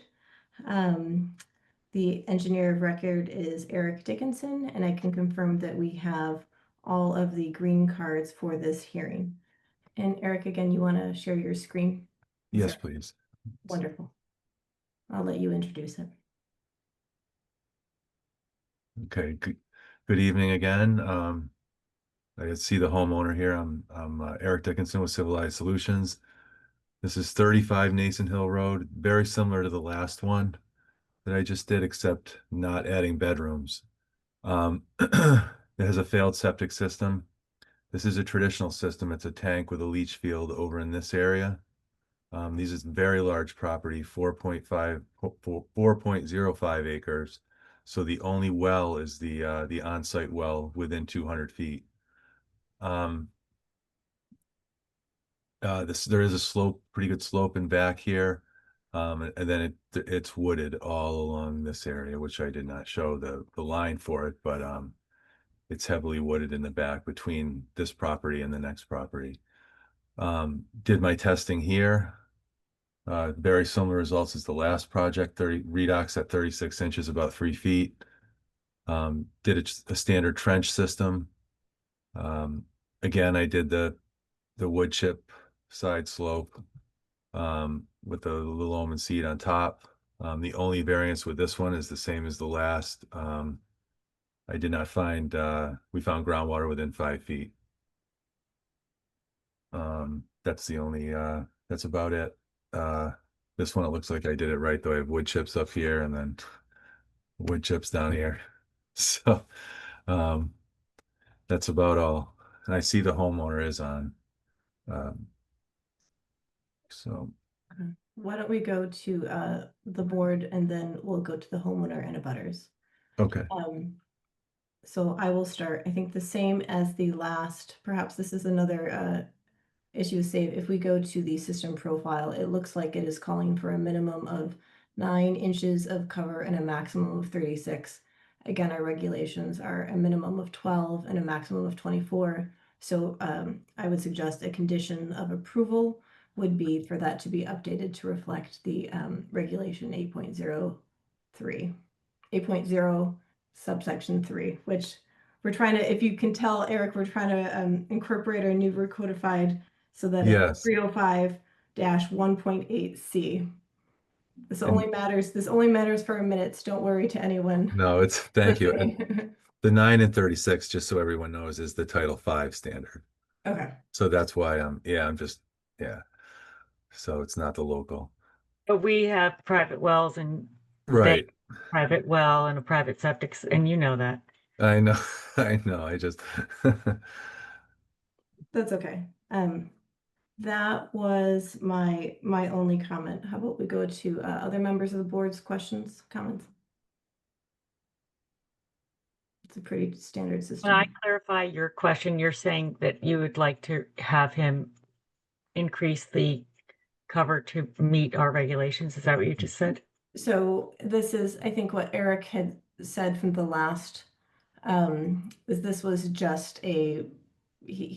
The engineer of record is Eric Dickinson, and I can confirm that we have all of the green cards for this hearing. And Eric, again, you want to share your screen? Yes, please. Wonderful. I'll let you introduce it. Okay, good evening again. I can see the homeowner here. I'm Eric Dickinson with Civilized Solutions. This is 35 Nason Hill Road, very similar to the last one that I just did, except not adding bedrooms. It has a failed septic system. This is a traditional system. It's a tank with a leach field over in this area. These is very large property, 4.05 acres. So the only well is the on-site well within 200 feet. There is a slope, pretty good slope in back here. And then it's wooded all along this area, which I did not show the line for it, but it's heavily wooded in the back between this property and the next property. Did my testing here. Very similar results as the last project, redox at 36 inches, about 3 feet. Did a standard trench system. Again, I did the wood chip side slope with the little almond seed on top. The only variance with this one is the same as the last. I did not find, we found groundwater within 5 feet. That's the only, that's about it. This one, it looks like I did it right, though. I have wood chips up here and then wood chips down here. So, that's about all. And I see the homeowner is on. So, Why don't we go to the board and then we'll go to the homeowner and abutters. okay. So I will start. I think the same as the last, perhaps this is another issue save. If we go to the system profile, it looks like it is calling for a minimum of 9 inches of cover and a maximum of 36. Again, our regulations are a minimum of 12 and a maximum of 24. So I would suggest a condition of approval would be for that to be updated to reflect the regulation 8.03, 8.0 subsection 3, which we're trying to, if you can tell, Eric, we're trying to incorporate our new recodified so that it's Yes. 305-1.8C. This And- only matters for minutes. Don't worry to anyone. No, it's, thank you. And listening. the 9 and 36, just so everyone knows, is the Title V standard. Okay. So that's why I'm just, yeah. So it's not the local. But we have private wells and Right. private well and a private septic, and you know that. I know. I know. I just, That's okay. That was my only comment. How about we go to other members of the board's questions, comments? It's a pretty standard system. Can I clarify your question? You're saying that you would like to have him increase the cover to meet our regulations. Is that what you just said? So this is, I think, what Eric had said from the last, is this was just he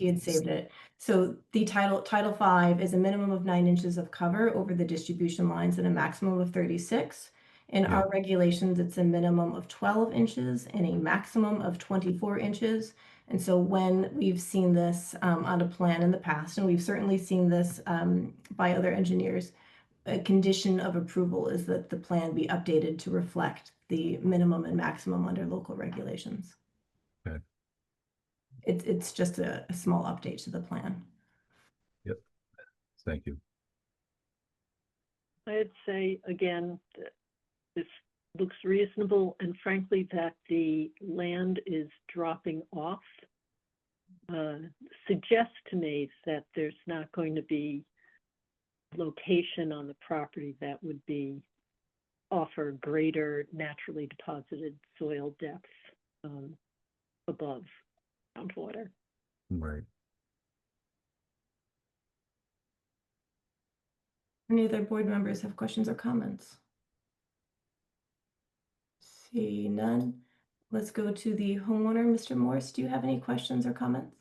had saved it. So the Title V is a minimum of 9 inches of cover over the distribution lines and a maximum of 36. In Yeah. our regulations, it's a minimum of 12 inches and a maximum of 24 inches. And so when we've seen this on a plan in the past, and we've certainly seen this by other engineers, a condition of approval is that the plan be updated to reflect the minimum and maximum under local regulations. Okay. It's just a small update to the plan. Yep. Thank you. I'd say again, that this looks reasonable, and frankly, that the land is dropping off suggests to me that there's not going to be location on the property that would offer greater naturally deposited soil depth above groundwater. Right. Any other board members have questions or comments? See none. Let's go to the homeowner. Mr. Morse, do you have any questions or comments?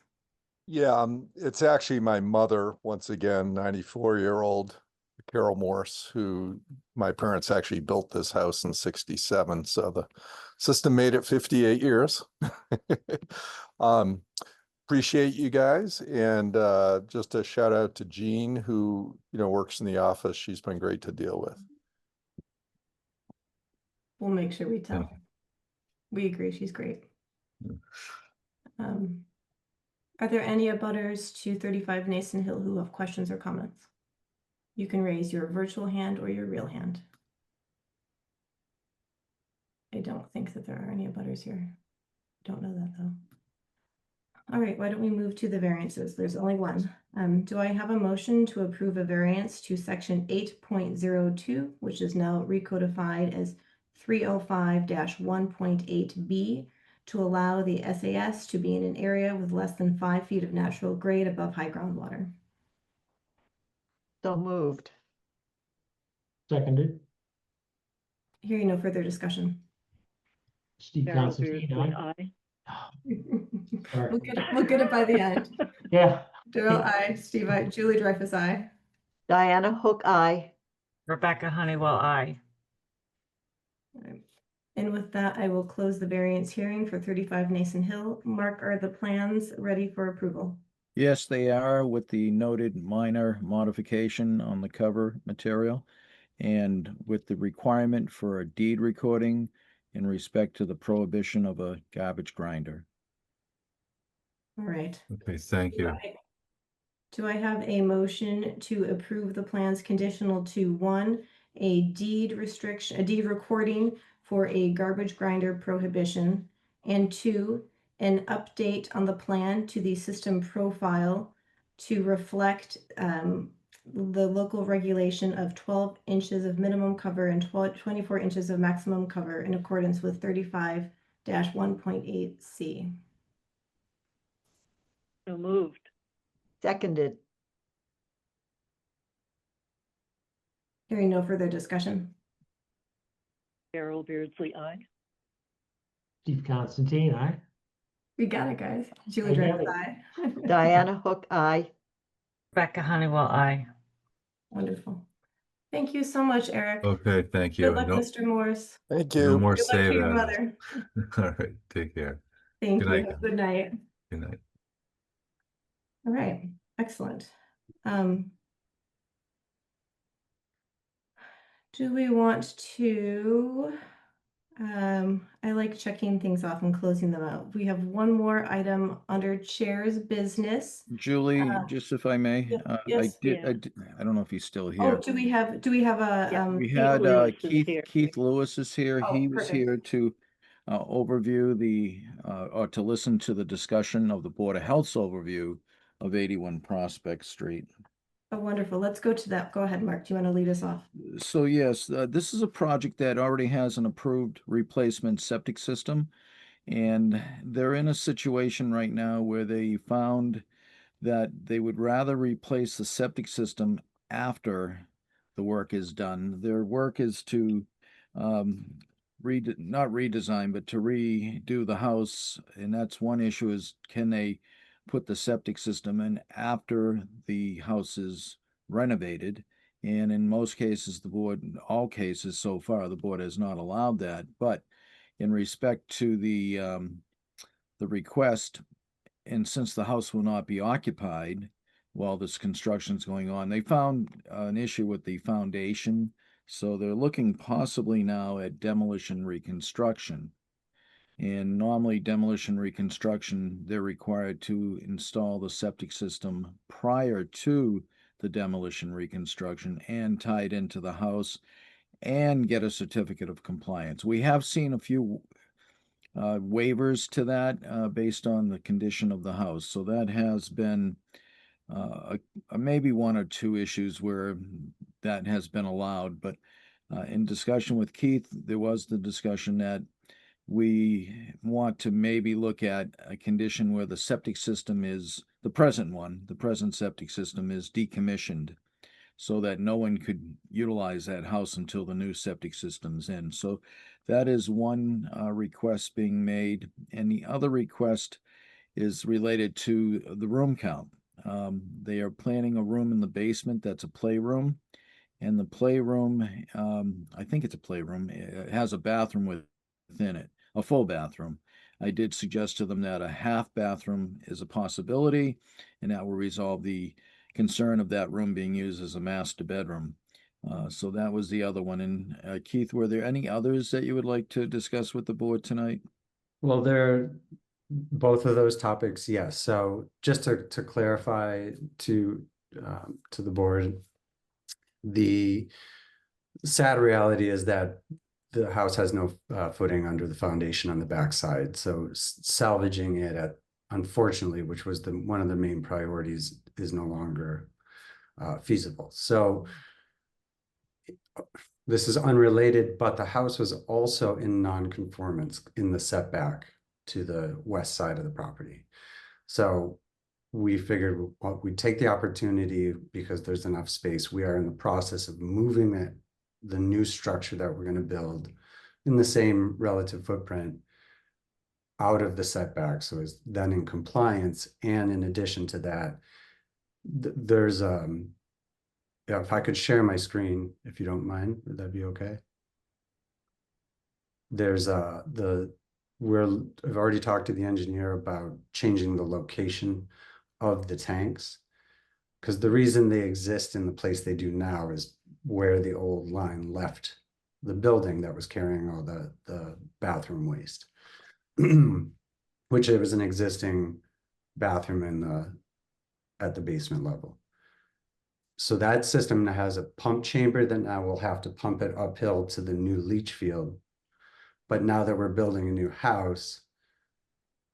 Yeah, it's actually my mother, once again, 94-year-old Carol Morse, who my parents actually built this house in 67. So the system made it 58 years. Appreciate you guys. And just a shout out to Jean, who, works in the office. She's been great to deal with. We'll make sure we tell. Thank you. We agree, she's great. Are there any abutters to 35 Nason Hill who have questions or comments? You can raise your virtual hand or your real hand. I don't think that there are any abutters here. Don't know that though. All right, why don't we move to the variances? There's only one. Do I have a motion to approve a variance to section 8.02, which is now recodified as 305-1.8B, to allow the SAS to be in an area with less than 5 feet of natural grade above high groundwater? So moved. Seconded. Hearing no further discussion. Steve Carol Constantine, Beardsley, aye. aye. Sorry. We'll get it by the end. Yeah. Daryl, aye. Steve, aye. Julie Dreyfus, aye. Diana Hook, aye. Rebecca Honeywell, aye. All right. And with that, I will close the variance hearing for 35 Nason Hill. Mark, are the plans ready for approval? Yes, they are, with the noted minor modification on the cover material and with the requirement for a deed recording in respect to the prohibition of a garbage grinder. All right. Okay, thank you. Do I have a motion to approve the plans conditional to one, a deed recording for a garbage grinder prohibition, and two, an update on the plan to the system profile to reflect the local regulation of 12 inches of minimum cover and 24 inches of maximum cover in accordance with 35-1.8C. So moved. Seconded. Hearing no further discussion. Carol Beardsley, aye. Steve Constantine, aye. We got it, guys. Julie I got Driver, it. aye. Diana Hook, aye. Rebecca Honeywell, aye. Wonderful. Thank you so much, Eric. Okay, thank you. Good luck, No, Mr. Morse. Thank no you. more Good luck to save your as. mother. All right, take care. Thank Good you. night. Have a good night. Good night. All right, excellent. Do we want to, I like checking things off and closing them out. We have one more item under chair's business. Julie, just if I may, Yes. I don't know if he's still Oh, here. do we have a, Yeah, We Keith had Lewis is Keith here. Lewis is here. Oh, He was perfect. here to overview or to listen to the discussion of the Board of Health's overview of 81 Prospect Street. Oh, wonderful. Let's go to that. Go ahead, Mark. Do you want to lead us off? So yes, this is a project that already has an approved replacement septic system, and they're in a situation right now where they found that they would rather replace the septic system after the work is done. Their work is to not redesign, but to redo the house. And that's one issue, is can they put the septic system in after the house is renovated? And in most cases, in all cases so far, the board has not allowed that. But in respect to the request, and since the house will not be occupied while this construction is going on, they found an issue with the foundation. So they're looking possibly now at demolition reconstruction. And normally demolition reconstruction, they're required to install the septic system prior to the demolition reconstruction and tie it into the house and get a certificate of compliance. We have seen a few waivers to that based on the condition of the house. So that has been maybe one or two issues where that has been allowed. But in discussion with Keith, there was the discussion that we want to maybe look at a condition where the septic system is the present septic system is decommissioned, so that no one could utilize that house until the new septic system's in. So that is one request being made. And the other request is related to the room count. They are planning a room in the basement that's a playroom. And the playroom, I think it's a playroom, it has a bathroom within it, a full bathroom. I did suggest to them that a half bathroom is a possibility, and that will resolve the concern of that room being used as a master bedroom. So that was the other one. And Keith, were there any others that you would like to discuss with the board tonight? Well, they're both of those topics, yes. So just to clarify to the board, the sad reality is that the house has no footing under the foundation on the backside. So salvaging it unfortunately, which was one of the main priorities, is no longer feasible. So this is unrelated, but the house was also in non-conformance in the setback to the west side of the property. So we figured we'd take the opportunity because there's enough space. We are in the process of moving the new structure that we're going to build in the same relative footprint out of the setback. So it's then in compliance. And in addition to that, there's if I could share my screen, if you don't mind, would that be okay? there's I've already talked to the engineer about changing the location of the tanks. Because the reason they exist in the place they do now is where the old line left the building that was carrying all the bathroom waste. Which there was an existing bathroom at the basement level. So that system has a pump chamber that now will have to pump it uphill to the new leach field. But now that we're building a new house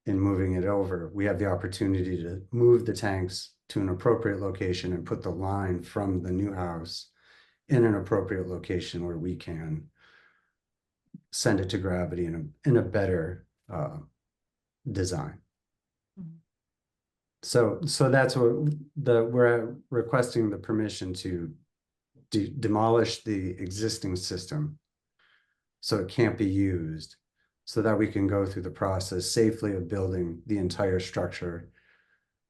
and moving it over, we have the opportunity to move the tanks to an appropriate location and put the line from the new house in an appropriate location where we can send it to gravity in a better design. So that's what we're requesting the permission to demolish the existing system so it can't be used, so that we can go through the process safely of building the entire structure,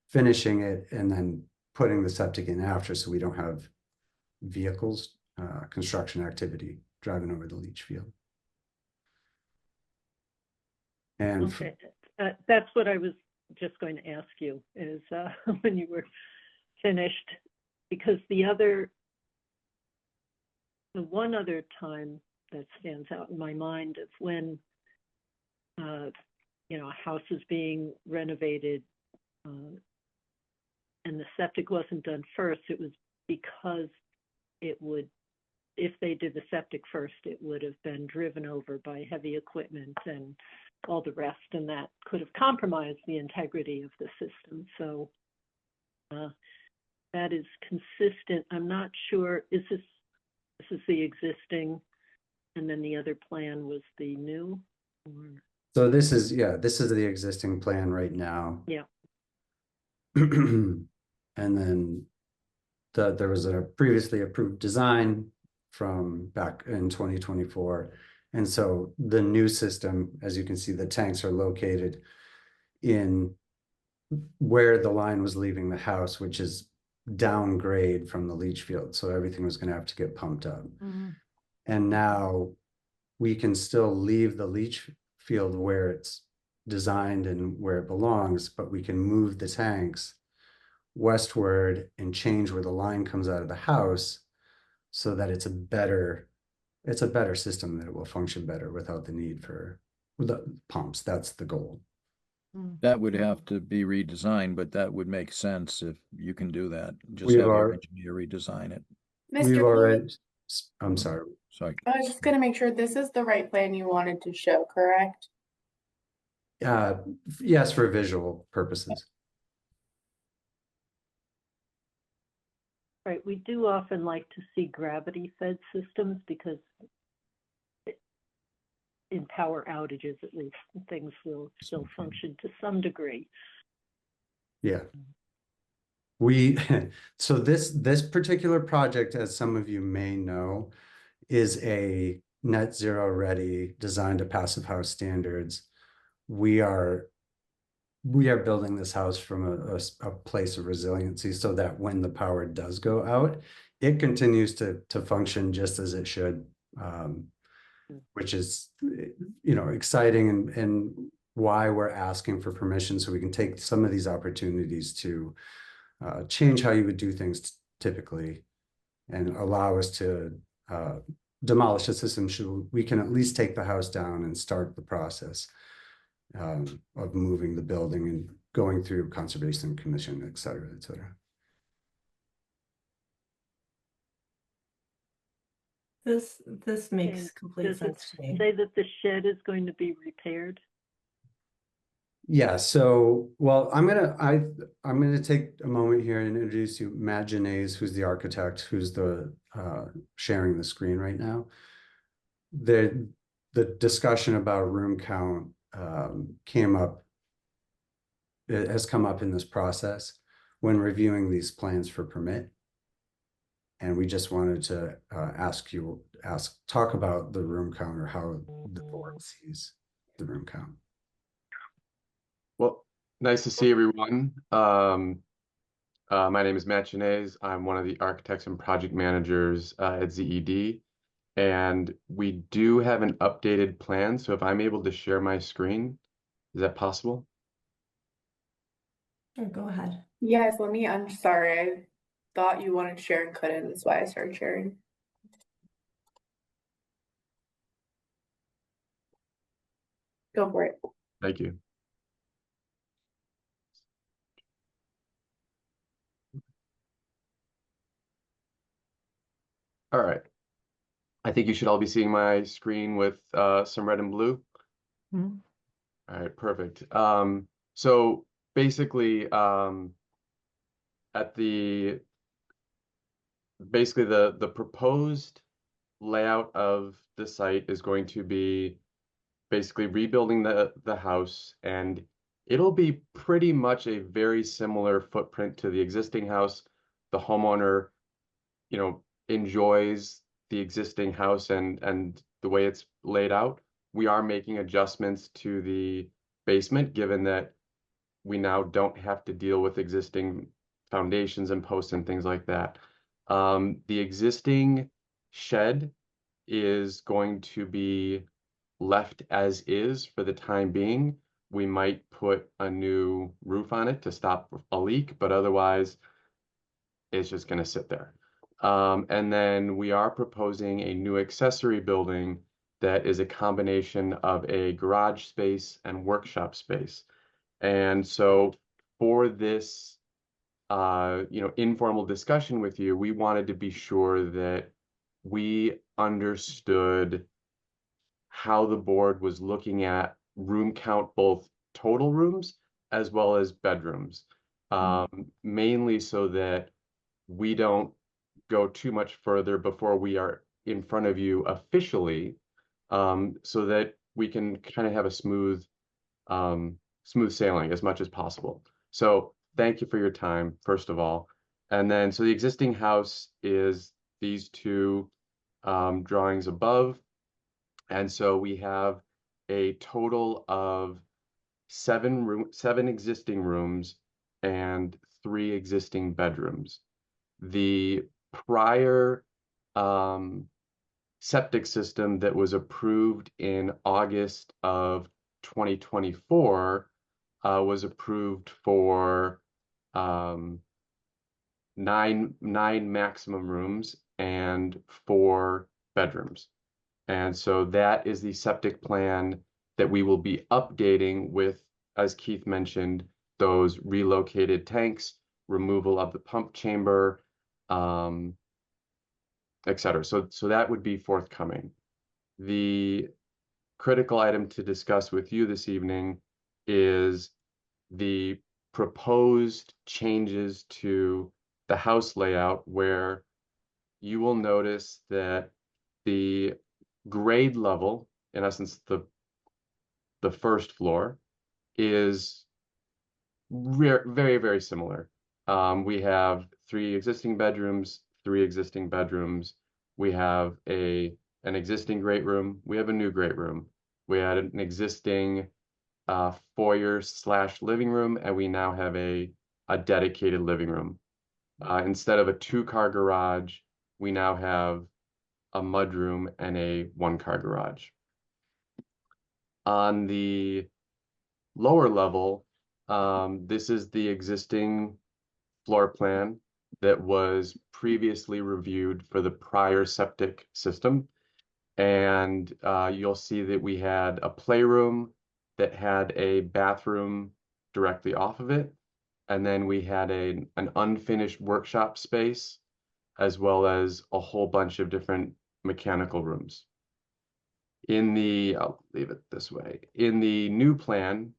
finishing it, and then putting the septic in after, so we don't have vehicles, construction activity driving over the leach field. And Okay, that's what I was just going to ask you, is when you were finished, because the one other time that stands out in my mind is when a house is being renovated and the septic wasn't done first. It was because if they did the septic first, it would have been driven over by heavy equipment and all the rest, and that could have compromised the integrity of the system. So that is consistent. I'm not sure, this is the existing, and then the other plan was the new? Or... So this is the existing plan right now. Yeah. And then there was a previously approved design from back in 2024. And so the new system, as you can see, the tanks are located in where the line was leaving the house, which is downgrade from the leach field. So everything was going to have to get pumped up. Mm-hmm. And now we can still leave the leach field where it's designed and where it belongs, but we can move the tanks westward and change where the line comes out of the house so that it's a better system, that it will function better without the need for the pumps. That's the goal. That would have to be redesigned, but that would make sense if you can do that. Just We've have your already- engineer redesign it. We've Mr. already, I'm sorry. Sorry. I was just gonna make sure this is the right plan you wanted to show, correct? Yes, for visual purposes. Right, we do often like to see gravity-fed systems because in power outages, at least, things will still function to some degree. Yeah. So this particular project, as some of you may know, is a net zero ready, designed to passive house standards. We are building this house from a place of resiliency so that when the power does go out, it continues to function just as it should, which is, exciting and why we're asking for permission, so we can take some of these opportunities to change how you would do things typically and allow us to demolish the system so we can at least take the house down and start the process of moving the building and going through Conservation Commission, et cetera, et cetera. This makes And complete does it sense to me. say that the shed is going to be repaired? Yeah, so, well, I'm gonna take a moment here and introduce you, Matt Genays, who's the architect, who's the sharing the screen right now. The discussion about room count has come up in this process when reviewing these plans for permit. And we just wanted to talk about the room count, or how the board sees the room count. Well, nice to see everyone. My name is Matt Genays. I'm one of the architects and project managers at ZED. And we do have an updated plan, so if I'm able to share my screen, is that possible? Sure, go ahead. Yes, I'm sorry, I thought you wanted to share and couldn't, that's why I started sharing. Go for it. Thank you. All right. I think you should all be seeing my screen with some red and blue. Mhm. All right, perfect. So basically, at basically the proposed layout of the site is going to be basically rebuilding the house, and it'll be pretty much a very similar footprint to the existing house. The homeowner, enjoys the existing house and the way it's laid out. We are making adjustments to the basement, given that we now don't have to deal with existing foundations and posts and things like that. The existing shed is going to be left as is for the time being. We might put a new roof on it to stop a leak, but otherwise it's just going to sit there. And then we are proposing a new accessory building that is a combination of a garage space and workshop space. And so for this, informal discussion with you, we wanted to be sure that we understood how the board was looking at room count, both total rooms as well as bedrooms, mainly so that we don't go too much further before we are in front of you officially, so that we can kind of have a smooth sailing as much as possible. So thank you for your time, first of all. And then, so the existing house is these two drawings above. And so we have a total of seven existing rooms and 3 existing bedrooms. The prior septic system that was approved in August of 2024 was approved for um, nine maximum rooms and 4 bedrooms. And so that is the septic plan that we will be updating with, as Keith mentioned, those relocated tanks, removal of the pump chamber, et cetera. So that would be forthcoming. The critical item to discuss with you this evening is the proposed changes to the house layout, where you will notice that the grade level, in essence, the first floor, is very, very similar. We have 3 existing bedrooms, 3 existing bedrooms. We have an existing great room. We have a new great room. We had an existing foyer / living room, and we now have a dedicated living room. Instead of a 2-car garage, we now have a mudroom and a 1-car garage. On the lower level, this is the existing floor plan that was previously reviewed for the prior septic system. And you'll see that we had a playroom that had a bathroom directly off of it. And then we had an unfinished workshop space, as well as a whole bunch of different mechanical rooms. I'll leave it this way. In the new plan,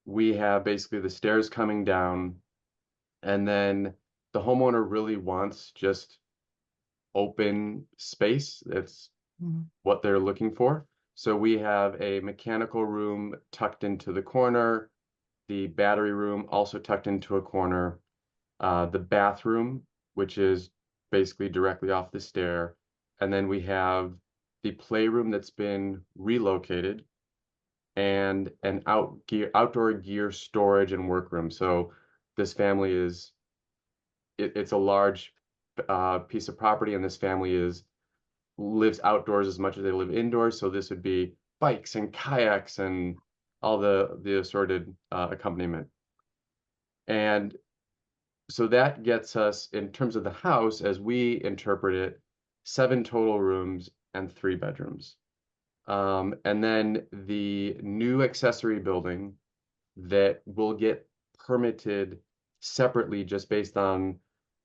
we have basically the stairs coming down, and then the homeowner really wants just open space. That's what they're looking for. So we have a mechanical room tucked into the corner, the battery room also tucked into a corner, the bathroom, which is basically directly off the stair, and then we have the playroom that's been relocated, and an outdoor gear storage and workroom. So this family it's a large piece of property, and this family is lives outdoors as much as they live indoors. So this would be bikes and kayaks and all the assorted accompaniment. And so that gets us, in terms of the house, as we interpret it, 7 total rooms and 3 bedrooms. And then the new accessory building that will get permitted separately just based on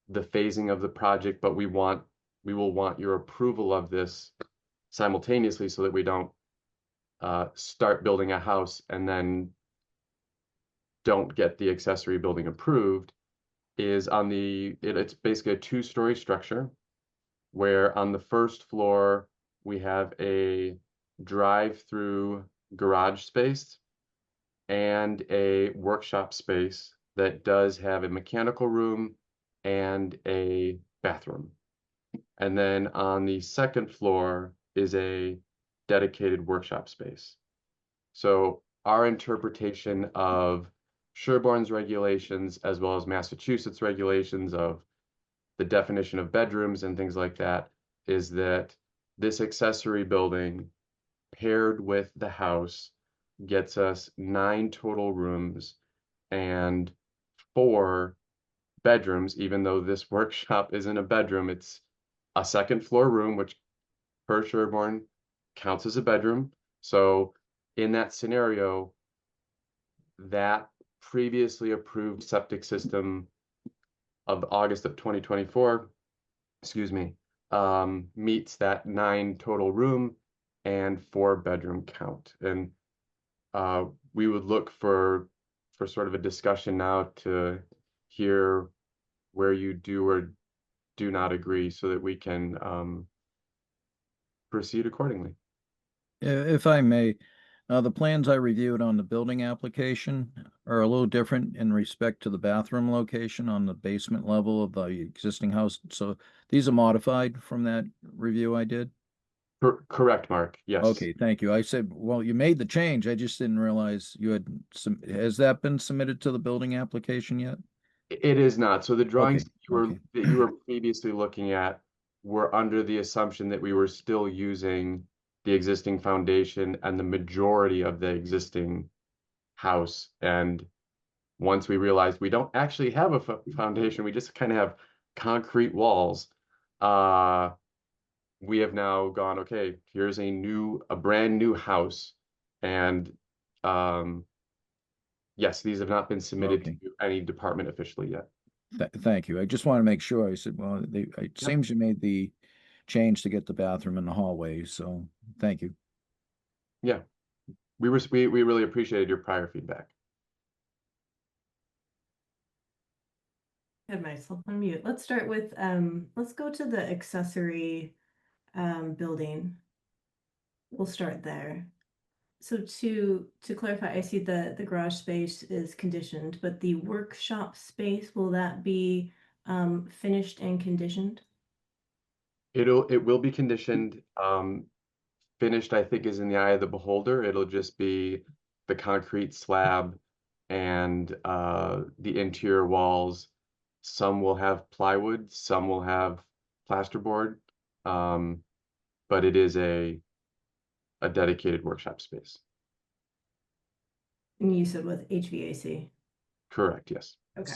the phasing of the project, but we will want your approval of this simultaneously so that we don't start building a house and then don't get the accessory building approved, is on it's basically a 2-story structure where on the first floor we have a drive-through garage space and a workshop space that does have a mechanical room and a bathroom. And then on the second floor is a dedicated workshop space. So our interpretation of Sherborn's regulations, as well as Massachusetts regulations of the definition of bedrooms and things like that, is that this accessory building paired with the house gets us 9 total rooms and 4 bedrooms, even though this workshop isn't a bedroom. It's a second floor room, which per Sherborn counts as a bedroom. So in that scenario, that previously approved septic system of August of 2024, excuse me, meets that 9 total room and 4 bedroom count. And we would look for sort of a discussion now to hear where you do or do not agree so that we can proceed accordingly. If I may, the plans I reviewed on the building application are a little different in respect to the bathroom location on the basement level of the existing house. So these are modified from that review I did? Correct, Mark. Yes. Okay, thank you. I said, well, you made the change. I just didn't realize you had has that been submitted to the building application yet? It is not. So the drawings Okay. that you were previously looking at were under the assumption that we were still using the existing foundation and the majority of the existing house. And once we realized we don't actually have a foundation, we just kind of have concrete walls. We have now gone, okay, here's a brand new house. And yes, these have not been submitted Okay. to any department officially yet. Thank you. I just want to make sure. I said, well, it seems you made the change to get the bathroom in the hallway, so thank you. Yeah, we really appreciated your prior feedback. I had myself on mute. Let's start with, let's go to the accessory building. We'll start there. So to clarify, I see the garage space is conditioned, but the workshop space, will that be finished and conditioned? It will be conditioned. Finished, I think, is in the eye of the beholder. It'll just be the concrete slab and the interior walls. Some will have plywood, some will have plasterboard, but it is a dedicated workshop space. And you said with HVAC? Correct, yes. Okay.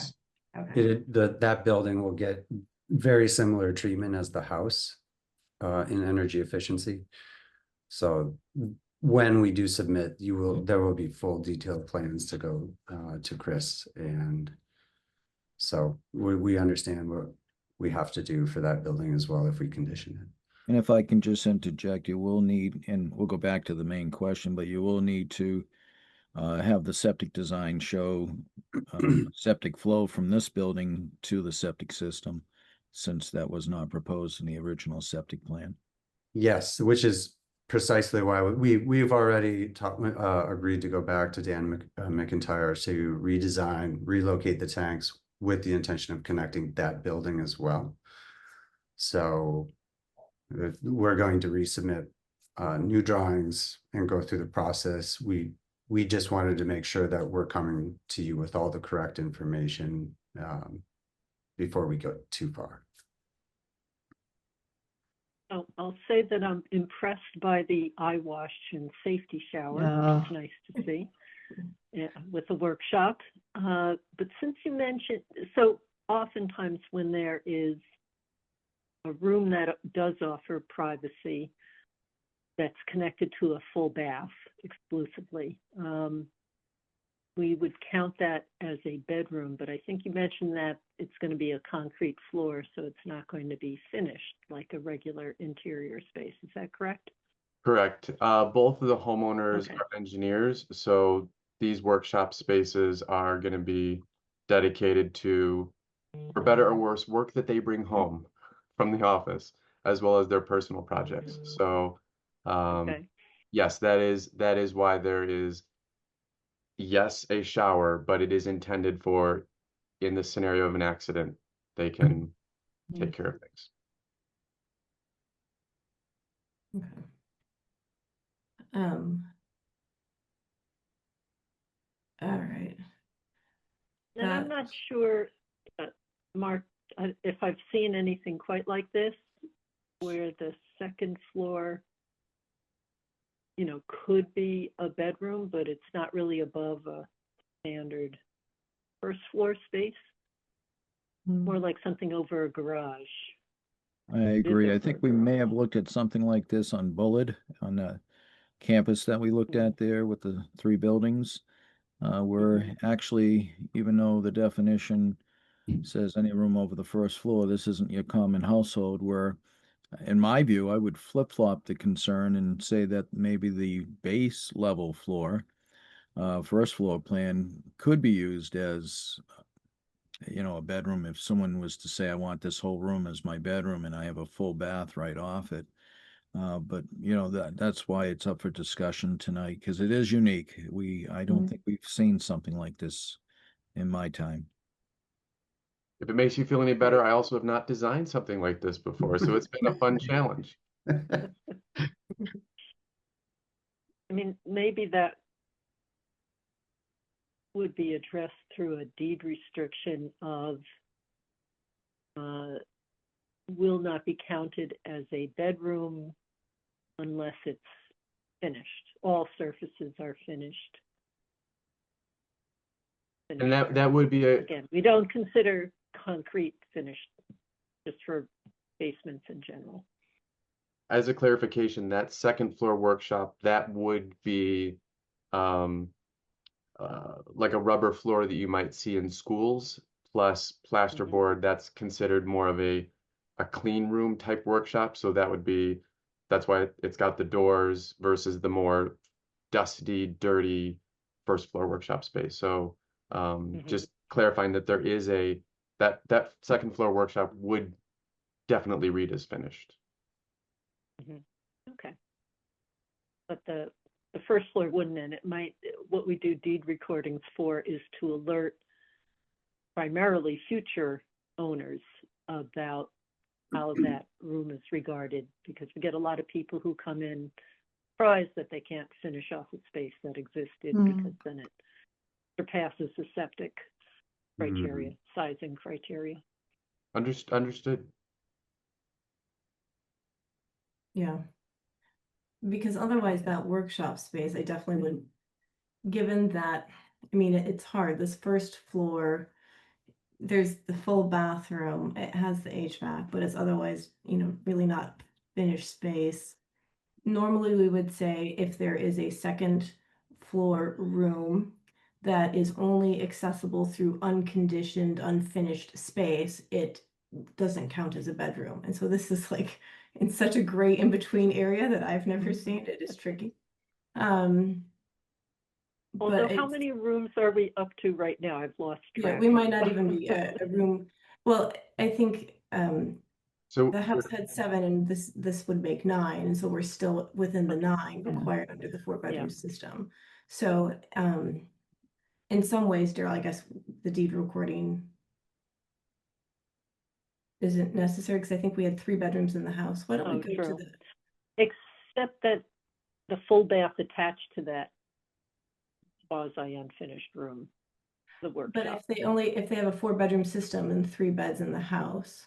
Okay. That building will get very similar treatment as the house in energy efficiency. So when we do submit, there will be full detailed plans to go to Chris, and so we understand what we have to do for that building as well if we condition it. And if I can just interject, you will need, and we'll go back to the main question, but you will need to have the septic design show septic flow from this building to the septic system, since that was not proposed in the original septic plan. Yes, which is precisely why we've already agreed to go back to Dan McIntyre to relocate the tanks with the intention of connecting that building as well. So we're going to resubmit new drawings and go through the process. We just wanted to make sure that we're coming to you with all the correct information before we go too far. I'll say that I'm impressed by the eye wash and safety shower. Yeah. It's nice to see, yeah, with the workshop. But since you mentioned, so oftentimes when there is a room that does offer privacy that's connected to a full bath exclusively, we would count that as a bedroom, but I think you mentioned that it's going to be a concrete floor, so it's not going to be finished like a regular interior space. Is that correct? Correct. Both of the homeowners Okay. are engineers, so these workshop spaces are going to be dedicated to, for better or worse, work that they bring home from the office, as well as their personal projects. So, Okay. yes, that is why there is, yes, a shower, but it is intended for, in the scenario of an accident, they can take care of things. Okay. All right. And I'm not sure, Mark, if I've seen anything quite like this, where the second floor, could be a bedroom, but it's not really above a standard first floor space, more like something over a garage. I agree. I think we may have looked at something like this on Bullard, on the campus that we looked at there with the 3 buildings. Where actually, even though the definition says any room over the first floor, this isn't your common household, where, in my view, I would flip-flop the concern and say that maybe the base level floor, first floor plan could be used as, a bedroom. If someone was to say, I want this whole room as my bedroom and I have a full bath right off it. But that's why it's up for discussion tonight, because it is unique. I don't think we've seen something like this in my time. If it makes you feel any better, I also have not designed something like this before, so it's been a fun challenge. I mean, maybe that would be addressed through a deed restriction of will not be counted as a bedroom unless it's finished. All surfaces are finished. And that would be Again, we don't consider concrete finished, just for basements in general. As a clarification, that second floor workshop, that would be like a rubber floor that you might see in schools, plus plasterboard. That's considered more of a clean room type workshop. So that's why it's got the doors versus the more dusty, dirty first floor workshop space. So just clarifying that there is that second floor workshop would definitely read as finished. Okay. But the first floor wouldn't, and it might, what we do deed recordings for is to alert primarily future owners about how that room is regarded, because we get a lot of people who come in surprised that they can't finish off a space that existed because then it surpasses the septic criteria, sizing criteria. Understood. Yeah. Because otherwise that workshop space, I definitely would, given that, I mean, it's hard. This first floor, there's the full bathroom, it has the HVAC, but it's otherwise, really not finished space. Normally, we would say if there is a second floor room that is only accessible through unconditioned, unfinished space, it doesn't count as a bedroom. And so this is like in such a gray in-between area that I've never seen. It is tricky. Although, how many rooms are we up to right now? I've lost track. Yeah, we might not even be a room. Well, I think so the house had 7 and this would make 9. And so we're still within the 9 required under the 4-bedroom system. So in some ways, Daryl, I guess the deed recording isn't necessary because I think we had 3 bedrooms in the house. Why don't we go to the... Except that the full bath attached to that quasi unfinished room, the workshop. But if they have a 4-bedroom system and 3 beds in the house.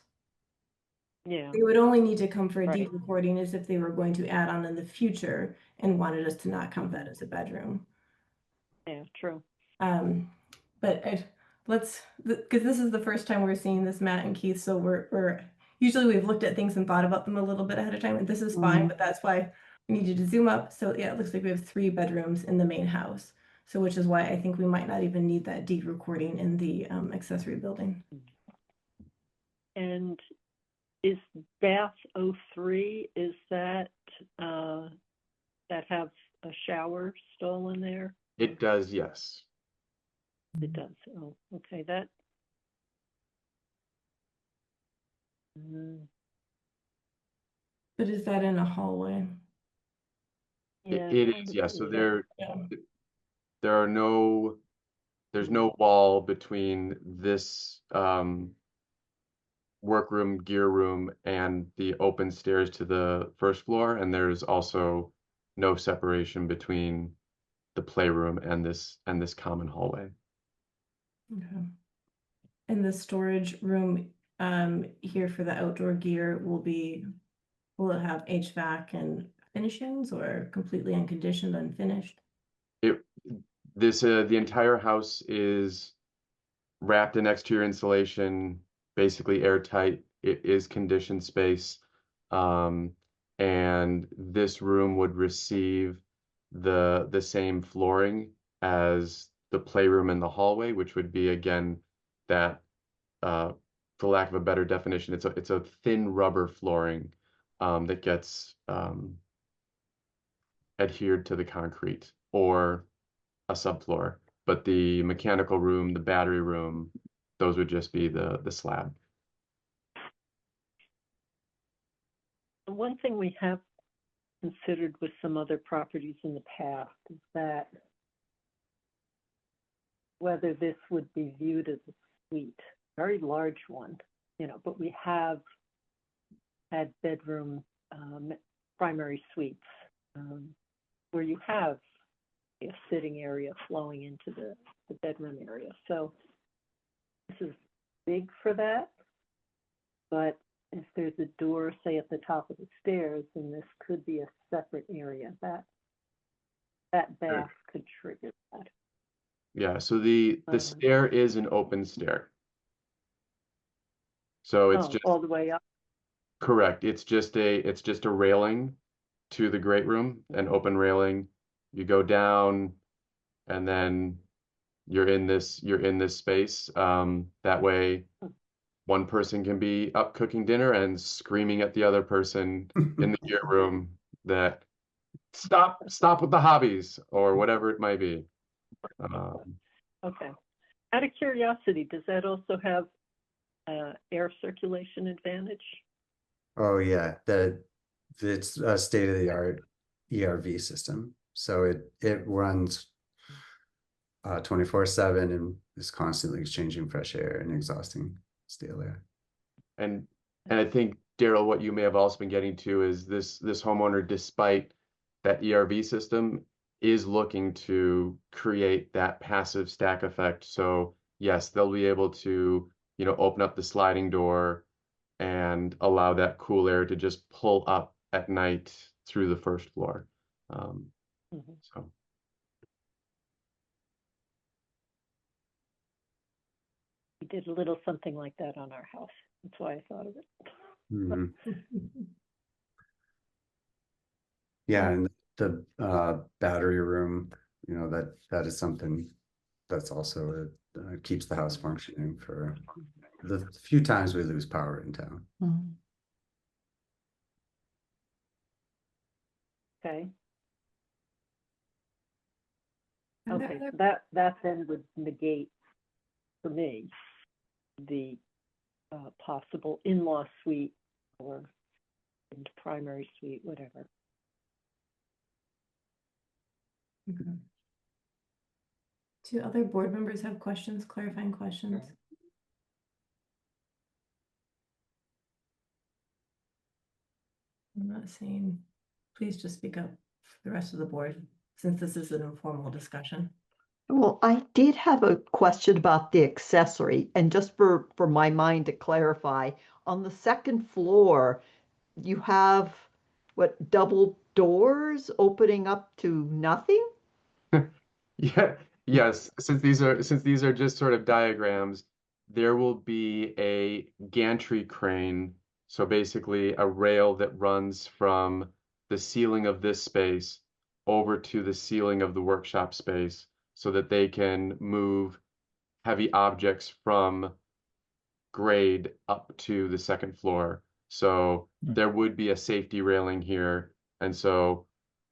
Yeah, They would only need to come for a deed Right. recording as if they were going to add on in the future and wanted us to not count that as a bedroom. yeah, true. But let's, because this is the first time we're seeing this, Matt and Keith, so we're usually we've looked at things and thought about them a little bit ahead of time, and this is fine, but that's why we need you to zoom up. So yeah, it looks like we have 3 bedrooms in the main house. So which is why I think we might not even need that deed recording in the accessory building. And is bath 03, is that, that have a shower stall in there? It does, yes. It does. Oh, okay, that. Mm, But is that in a hallway? Yeah. It kind is, of yes. So weird. there are no, there's no wall between this workroom, gear room, and the open stairs to the first floor. And there's also no separation between the playroom and this common hallway. Okay. And the storage room here for the outdoor gear will it have HVAC and finishings or completely unconditioned, unfinished? The entire house is wrapped in exterior insulation, basically airtight. It is conditioned space. And this room would receive the same flooring as the playroom and the hallway, which would be again that for lack of a better definition, it's a thin rubber flooring that gets adhered to the concrete or a subfloor. But the mechanical room, the battery room, those would just be the slab. One thing we have considered with some other properties in the past is that whether this would be viewed as a suite, very large one, but we have had bedroom primary suites where you have a sitting area flowing into the bedroom area. So this is big for that, but if there's a door, say at the top of the stairs, then this could be a separate area. That bath could trigger that. Yeah, so the stair is an open stair. So it's just all the way up. correct. It's just a railing to the great room, an open railing. You go down and then you're in this space. That way one person can be up cooking dinner and screaming at the other person in the gear room that stop with the hobbies or whatever it might be. Okay. Out of curiosity, does that also have air circulation advantage? Oh yeah, it's a state-of-the-art ERV system. So it runs 24/7 and is constantly exchanging fresh air and exhausting stale air. And I think, Daryl, what you may have also been getting to is this homeowner, despite that ERV system, is looking to create that passive stack effect. So yes, they'll be able to, open up the sliding door and allow that cool air to just pull up at night through the first floor. So. We did a little something like that on our house. That's why I thought of it. Mm-hmm. Yeah, and the battery room, that is something that's also keeps the house functioning for the few times we lose power in town. Okay. Okay, that then would negate, for me, the possible in-law suite or primary suite, whatever. Okay. Do other board members have questions, clarifying questions? I'm not saying, please just speak up for the rest of the board, since this is an informal discussion. Well, I did have a question about the accessory, and just for my mind to clarify, on the second floor, you have what, double doors opening up to nothing? Yeah, yes, since these are just sort of diagrams, there will be a gantry crane. So basically a rail that runs from the ceiling of this space over to the ceiling of the workshop space so that they can move heavy objects from grade up to the second floor. So there would be a safety railing here. And so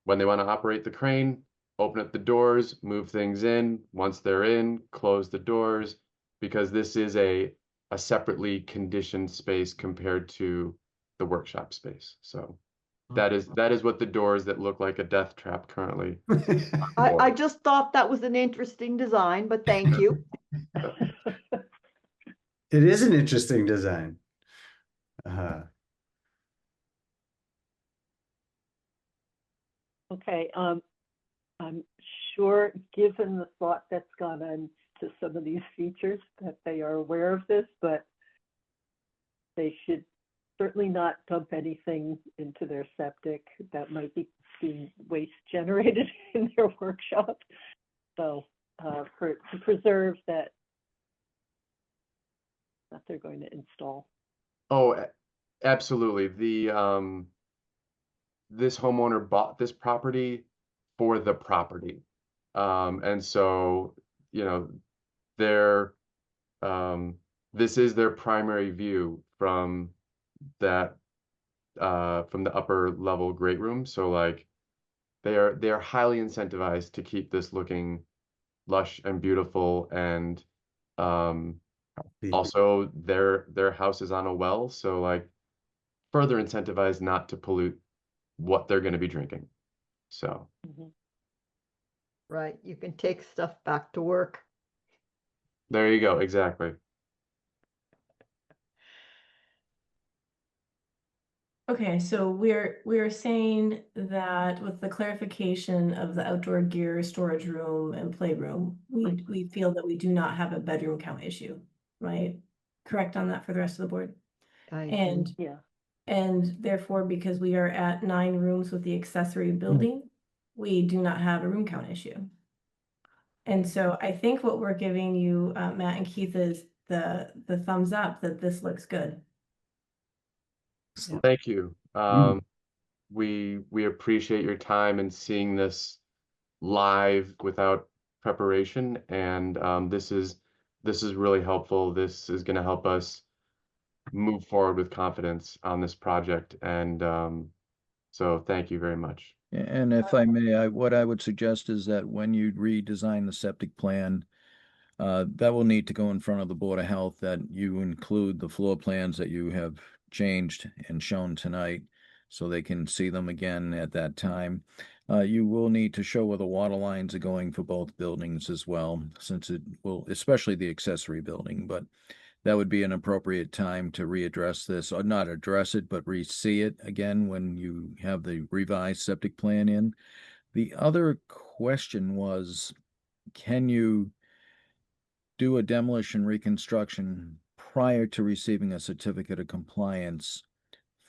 when they want to operate the crane, open up the doors, move things in. Once they're in, close the doors, because this is a separately conditioned space compared to the workshop space. So that is what the doors that look like a death trap currently. I just thought that was an interesting design, but thank you. It is an interesting design. Okay, I'm sure, given the thought that's gone into some of these features, that they are aware of this, but they should certainly not dump anything into their septic that might be being waste generated in their workshop. So to preserve that they're going to install. Oh, absolutely. This homeowner bought this property for the property. And so, you know, their this is their primary view from that from the upper level great room. So like they are highly incentivized to keep this looking lush and beautiful, and also their house is on a well, so like further incentivized not to pollute what they're going to be drinking. So Right, you can take stuff back to work. there you go, exactly. Okay, so we're saying that with the clarification of the outdoor gear storage room and playroom, we feel that we do not have a bedroom count issue, right? Correct on that for the rest of the board? And yeah, and therefore, because we are at 9 rooms with the accessory building, we do not have a room count issue. And so I think what we're giving you, Matt and Keith, is the thumbs up that this looks good. Thank you. We appreciate your time and seeing this live without preparation, and this is really helpful. This is going to help us move forward with confidence on this project, and so thank you very much. And if I may, what I would suggest is that when you redesign the septic plan, that will need to go in front of the Board of Health, that you include the floor plans that you have changed and shown tonight, so they can see them again at that time. You will need to show where the water lines are going for both buildings as well, since it will, especially the accessory building, but that would be an appropriate time to readdress this, or not address it, but re-see it again when you have the revised septic plan in. The other question was, can you do a demolition reconstruction prior to receiving a certificate of compliance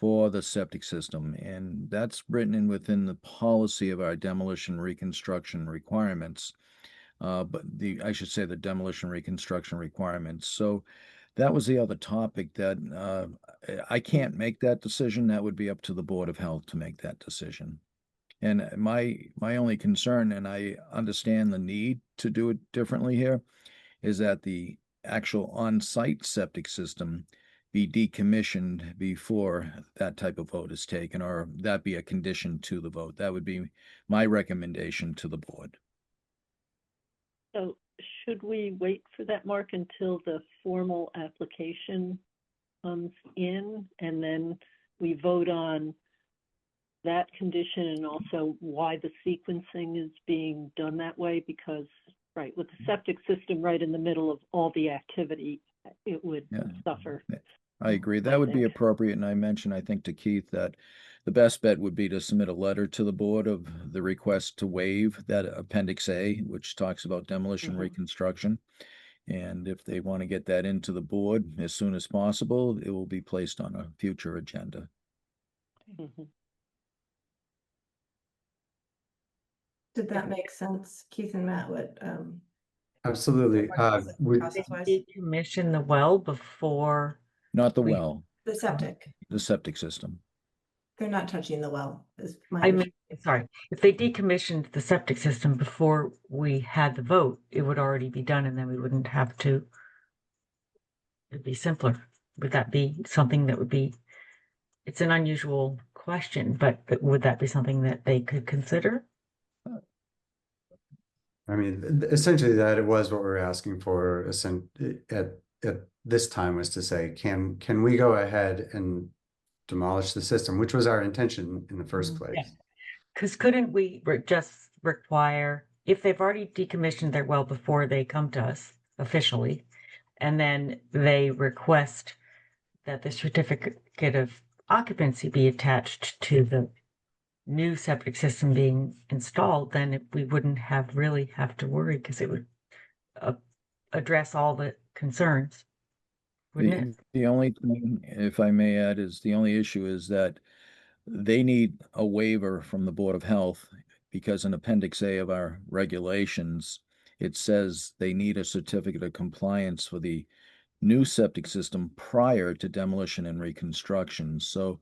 for the septic system? And that's written in within the policy of our demolition reconstruction requirements. But I should say the demolition reconstruction requirements. So that was the other topic that I can't make that decision. That would be up to the Board of Health to make that decision. And my only concern, and I understand the need to do it differently here, is that the actual on-site septic system be decommissioned before that type of vote is taken, or that be a condition to the vote. That would be my recommendation to the board. so should we wait for that, Mark, until the formal application comes in and then we vote on that condition and also why the sequencing is being done that way? Because, right, with the septic system right in the middle of all the activity, it would suffer. I agree. That would be appropriate. And I mentioned, I think, to Keith that the best bet would be to submit a letter to the board of the request to waive that Appendix A, which talks about demolition reconstruction. And if they want to get that into the board as soon as possible, it will be placed on a future agenda. Mhm. Did that make sense, Keith and Matt? What, Absolutely. Would, process-wise? Decommission the well before, Not the We- well, The septic, the septic system. they're not touching the well, is my I mean, understanding. sorry, if they decommissioned the septic system before we had the vote, it would already be done and then we wouldn't have to. It'd be simpler. Would that be something that would be, it's an unusual question, but would that be something that they could consider? I mean, essentially that it was what we were asking for at this time, was to say, can we go ahead and demolish the system, which was our intention in the first Yeah. place. Because couldn't we just require, if they've already decommissioned their well before they come to us officially, and then they request that the certificate of occupancy be attached to the new septic system being installed, then we wouldn't really have to worry because it would address all the concerns, wouldn't it? The only thing, if I may add, is the only issue is that they need a waiver from the Board of Health because in Appendix A of our regulations, it says they need a certificate of compliance for the new septic system prior to demolition and reconstruction. So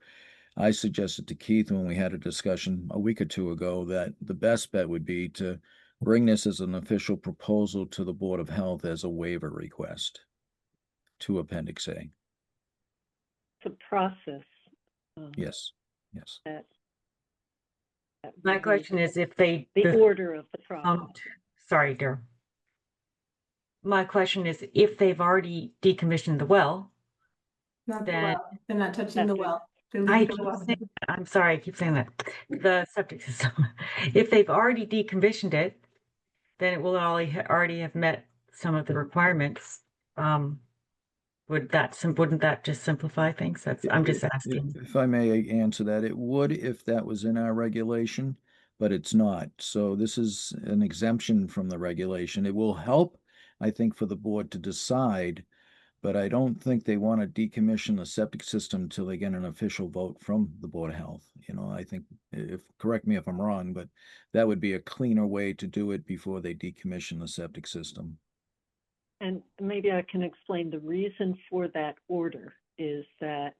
I suggested to Keith when we had a discussion a week or two ago that the best bet would be to bring this as an official proposal to the Board of Health as a waiver request to Appendix A. It's a process. Yes, yes. That My we question need is if they, the order of the process. sorry, Daryl. My question is if they've already decommissioned the well, Not the then well, they're not touching the Septic. well. They're I leaving the keep well. saying, I'm sorry, I keep saying that. The septic system. If they've already decommissioned it, then it will already have met some of the requirements. Wouldn't that just simplify things? I'm just asking. If I may answer that, it would if that was in our regulation, but it's not. So this is an exemption from the regulation. It will help, I think, for the board to decide, but I don't think they want to decommission the septic system until they get an official vote from the Board of Health. You know, I think, correct me if I'm wrong, but that would be a cleaner way to do it before they decommission the septic system. And maybe I can explain the reason for that order is that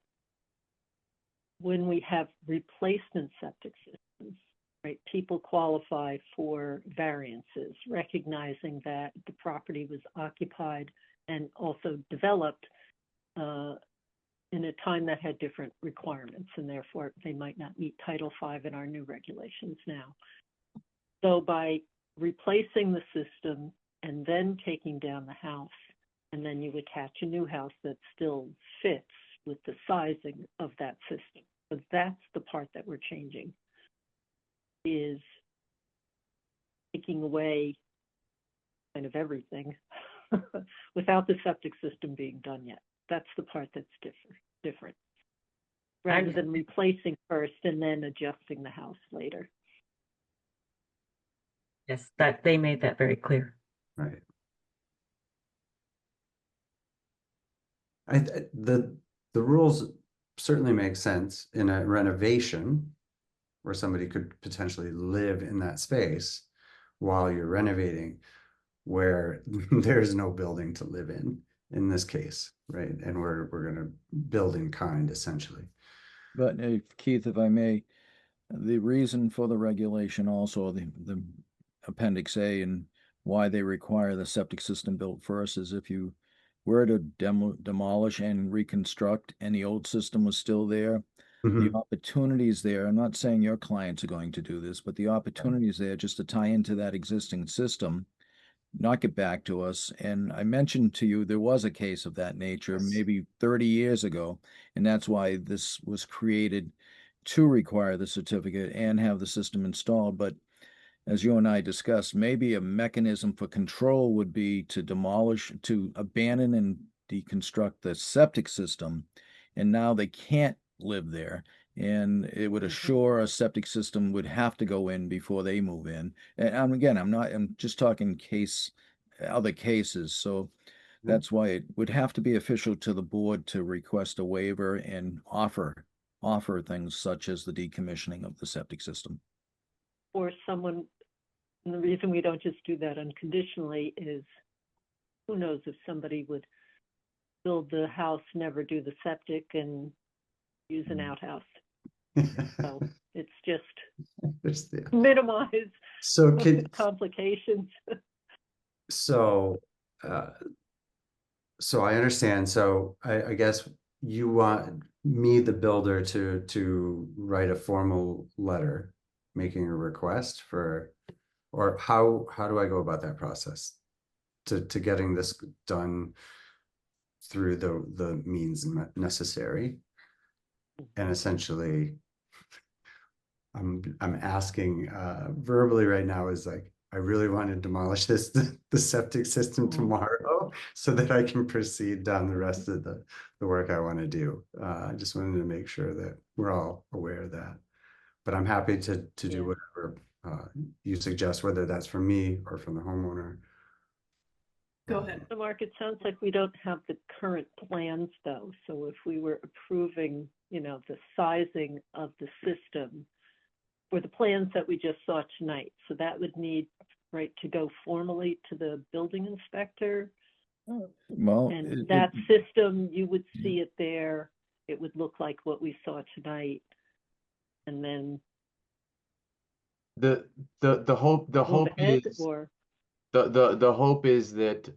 when we have replacement septic systems, right, people qualify for variances, recognizing that the property was occupied and also developed in a time that had different requirements, and therefore they might not meet Title V in our new regulations now. So by replacing the system and then taking down the house, and then you attach a new house that still fits with the sizing of that system. So that's the part that we're changing, is taking away kind of everything without the septic system being done yet. That's the part that's different. Rather than replacing first and then adjusting the house later. Yes, that they made that very clear. Right. The rules certainly make sense in a renovation where somebody could potentially live in that space while you're renovating, where there's no building to live in this case, right? And we're going to build in kind, essentially. But Keith, if I may, the reason for the regulation also, the Appendix A and why they require the septic system built first is if you were to demolish and reconstruct and the old system was still there, the opportunities there, I'm not saying your clients are going to do this, but the opportunities there just to tie into that existing system, not get back to us. And I mentioned to you, there was a case of that nature maybe 30 years ago, and that's why this was created to require the certificate and have the system installed. But as you and I discussed, maybe a mechanism for control would be to abandon and deconstruct the septic system. And now they can't live there. And it would assure a septic system would have to go in before they move in. And again, I'm just talking other cases. So That's why it would have to be official to the board to request a waiver and offer things such as the decommissioning of the septic system. Or someone, and the reason we don't just do that unconditionally is, who knows if somebody would build the house, never do the septic, and use an outhouse. So it's just Understand. minimize So can, complications. so, so I understand. So I guess you want me, the builder, to write a formal letter making a request for, or how do I go about that process to getting this done through the means necessary? And essentially, I'm asking verbally right now is like, I really want to demolish the septic system tomorrow so that I can proceed down the rest of the work I want to do. I just wanted to make sure that we're all aware of that. But I'm happy to do whatever you suggest, whether that's from me or from the homeowner. Go ahead. So Mark, it sounds like we don't have the current plans though. So if we were approving, you know, the sizing of the system or the plans that we just saw tonight, so that would need, right, to go formally to the building inspector. Well, And that system, you would see it there. It would look like what we saw tonight. And then The hope move ahead, is or the hope is that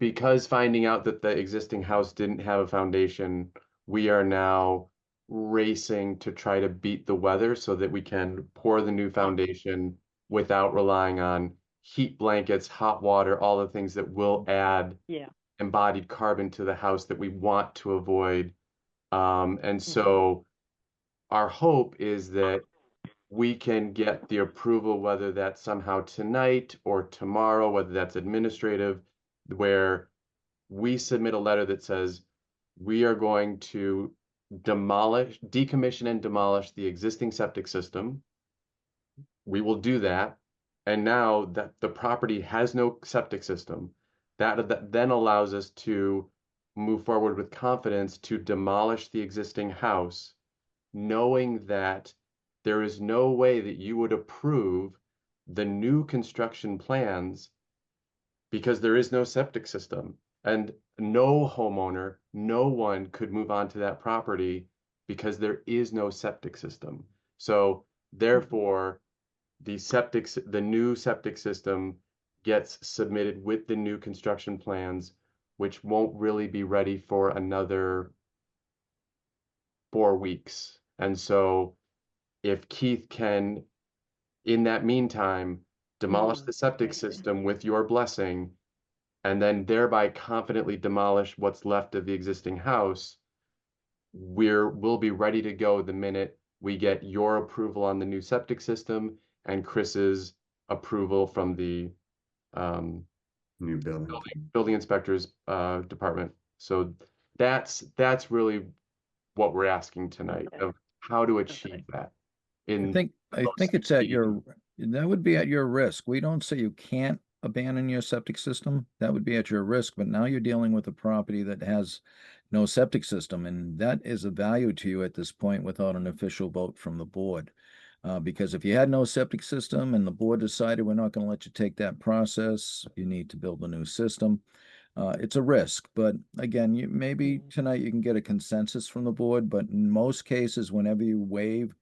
because finding out that the existing house didn't have a foundation, we are now racing to try to beat the weather so that we can pour the new foundation without relying on heat blankets, hot water, all the things that will add yeah, embodied carbon to the house that we want to avoid. And so our hope is that we can get the approval, whether that's somehow tonight or tomorrow, whether that's administrative, where we submit a letter that says we are going to decommission and demolish the existing septic system. We will do that. And now that the property has no septic system, that then allows us to move forward with confidence to demolish the existing house, knowing that there is no way that you would approve the new construction plans because there is no septic system. And no homeowner, no one could move on to that property because there is no septic system. So therefore, the new septic system gets submitted with the new construction plans, which won't really be ready for another 4 weeks. And so if Keith can, in that meantime, demolish the septic system with your blessing, and then thereby confidently demolish what's left of the existing house, we'll be ready to go the minute we get your approval on the new septic system and Chris's approval from the New building inspector's department. So that's really what we're asking tonight, of how to achieve that. I think it's that would be at your risk. We don't say you can't abandon your septic system. That would be at your risk, but now you're dealing with a property that has no septic system, and that is a value to you at this point without an official vote from the board. Because if you had no septic system and the board decided we're not going to let you take that process, you need to build a new system. It's a risk, but again, maybe tonight you can get a consensus from the board, but in most cases, whenever you waive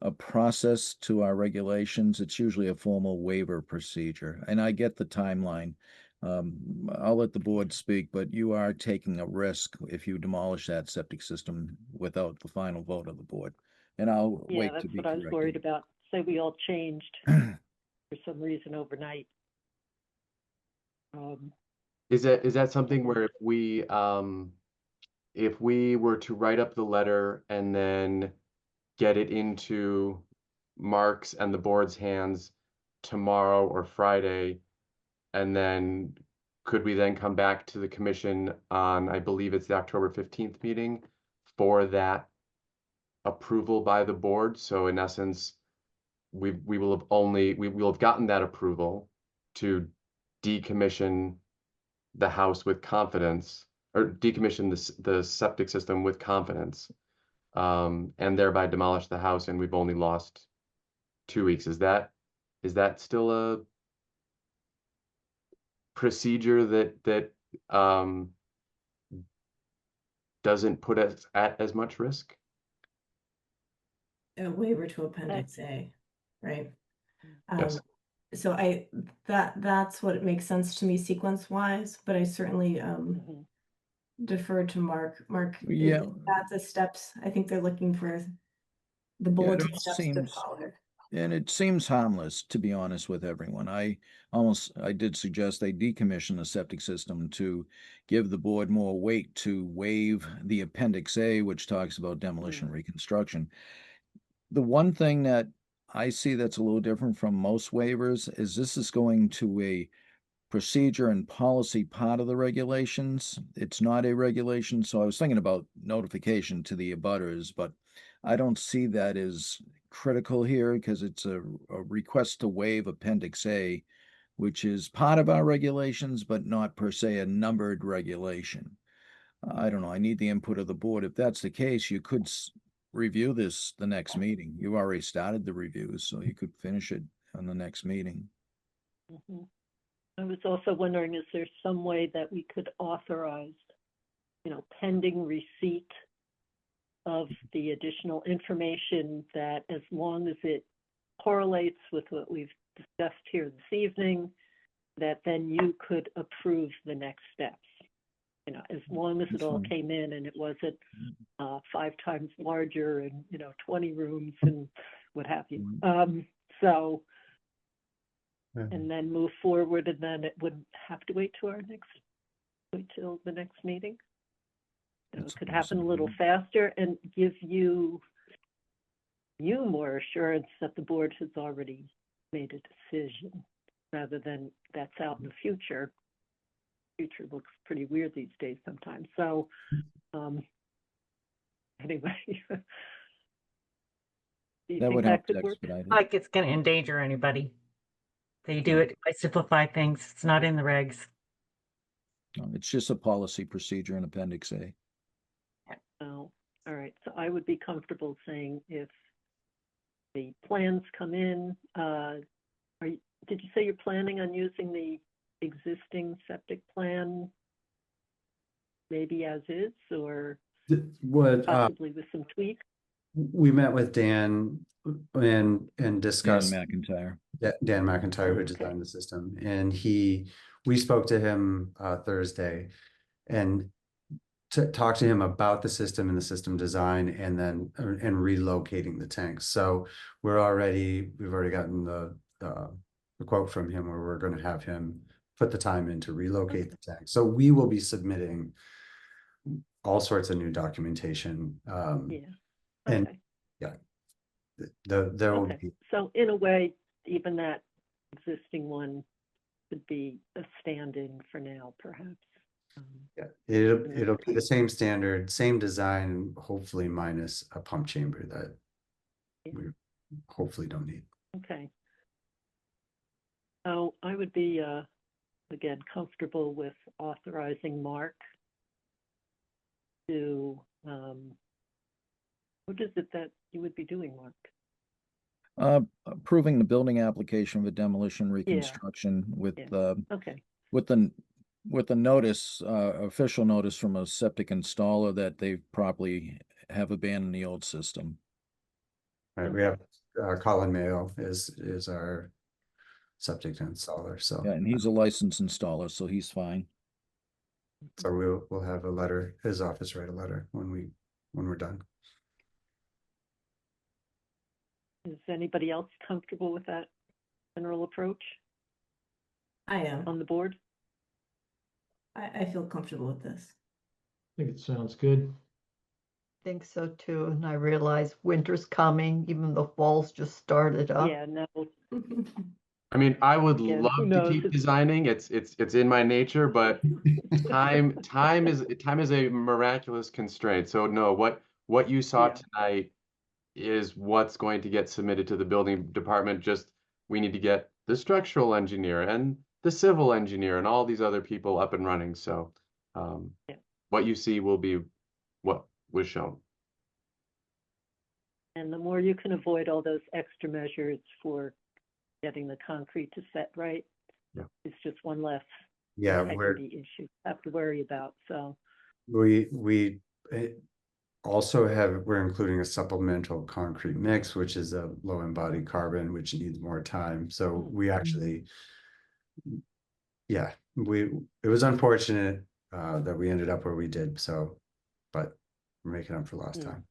a process to our regulations, it's usually a formal waiver procedure. And I get the timeline. I'll let the board speak, but you are taking a risk if you demolish that septic system without the final vote of the board. And I'll wait to be that's what I was worried corrected. about. Say we all changed for some reason overnight. Is that something where if we were to write up the letter and then get it into Mark's and the board's hands tomorrow or Friday, and then could we then come back to the commission on, I believe it's the October 15th meeting, for that approval by the board? So in essence, we will have gotten that approval to decommission the house with confidence, or decommission the septic system with confidence, and thereby demolish the house, and we've only lost 2 weeks. Is that still a procedure that doesn't put us at as much risk? A waiver to Appendix A, right? Yes. So that's what makes sense to me sequence wise, but I certainly Mhm. defer to Mark. Mark, Yeah. that's the steps. I think they're looking for the Yeah, it bulleted all steps to seems, follow. and it seems harmless, to be honest with everyone. I did suggest they decommission the septic system to give the board more weight to waive the Appendix A, which talks about demolition reconstruction. The one thing that I see that's a little different from most waivers is this is going to a procedure and policy part of the regulations. It's not a regulation, so I was thinking about notification to the abutters, but I don't see that as critical here because it's a request to waive Appendix A, which is part of our regulations, but not per se a numbered regulation. I don't know. I need the input of the board. If that's the case, you could review this the next meeting. You already started the reviews, so you could finish it on the next meeting. Mhm. I was also wondering, is there some way that we could authorize, pending receipt of the additional information, that as long as it correlates with what we've discussed here this evening, that then you could approve the next steps? As long as it That's all fine. came in and it wasn't 5 times larger and, 20 rooms and what have you. So, and then move forward, and then it wouldn't have to wait till the next meeting. That's It could happen a little possible. faster and give you more assurance that the board has already made a decision, rather than that's out in the future. Future looks pretty weird these days sometimes. So, anyway, do you That think would that help could to work? expedite it. Like it's going to endanger anybody. They do it by simplify things. It's not in the regs. No, it's just a policy procedure in Appendix A. Oh, all right. So I would be comfortable saying, if the plans come in, did you say you're planning on using the existing septic plan maybe as is, or What, possibly with some tweaks? we met with Dan and Dan discussed McIntyre. Dan McIntyre, who Okay. designed the system, and we spoke to him Thursday and talked to him about the system and the system design, and then and relocating the tanks. So we've already gotten the quote from him where we're going to have him put the time in to relocate the tank. So we will be submitting all sorts of new documentation. Yeah. And Okay. yeah, there will Okay. be. So in a way, even that existing one could be a stand-in for now, perhaps. Yeah, it'll be the same standard, same design, hopefully minus a pump chamber that we hopefully don't need. Okay. So I would be, again, comfortable with authorizing Mark to, what is it that you would be doing, Mark? Approving the building application for demolition reconstruction with Yeah. Okay. with the notice, official notice from a septic installer that they properly have abandoned the old system. Right, we have Colin Mayo is our septic installer, so Yeah, and he's a licensed installer, so he's fine. we'll have a letter, his office write a letter when we're done. Is anybody else comfortable with that general approach I am. on the board? I feel comfortable with this. I think it sounds good. Think so too, and I realize winter's coming, even though fall's just started up. Yeah, no. I mean, I would Yeah, who love to knows? keep designing. It's in my nature, but time is a miraculous constraint. So no, what you saw Yeah. tonight is what's going to get submitted to the building department. Just we need to get the structural engineer and the civil engineer and all these other people up and running. So Yeah. what you see will be what was shown. And the more you can avoid all those extra measures for getting the concrete to set right, Yeah. it's just one less Yeah, integrity issue to have to worry about. So we also we're including a supplemental concrete mix, which is a low embodied carbon, which needs more time. So we actually, yeah, it was unfortunate that we ended up where we did. So, but we're making up for lost time.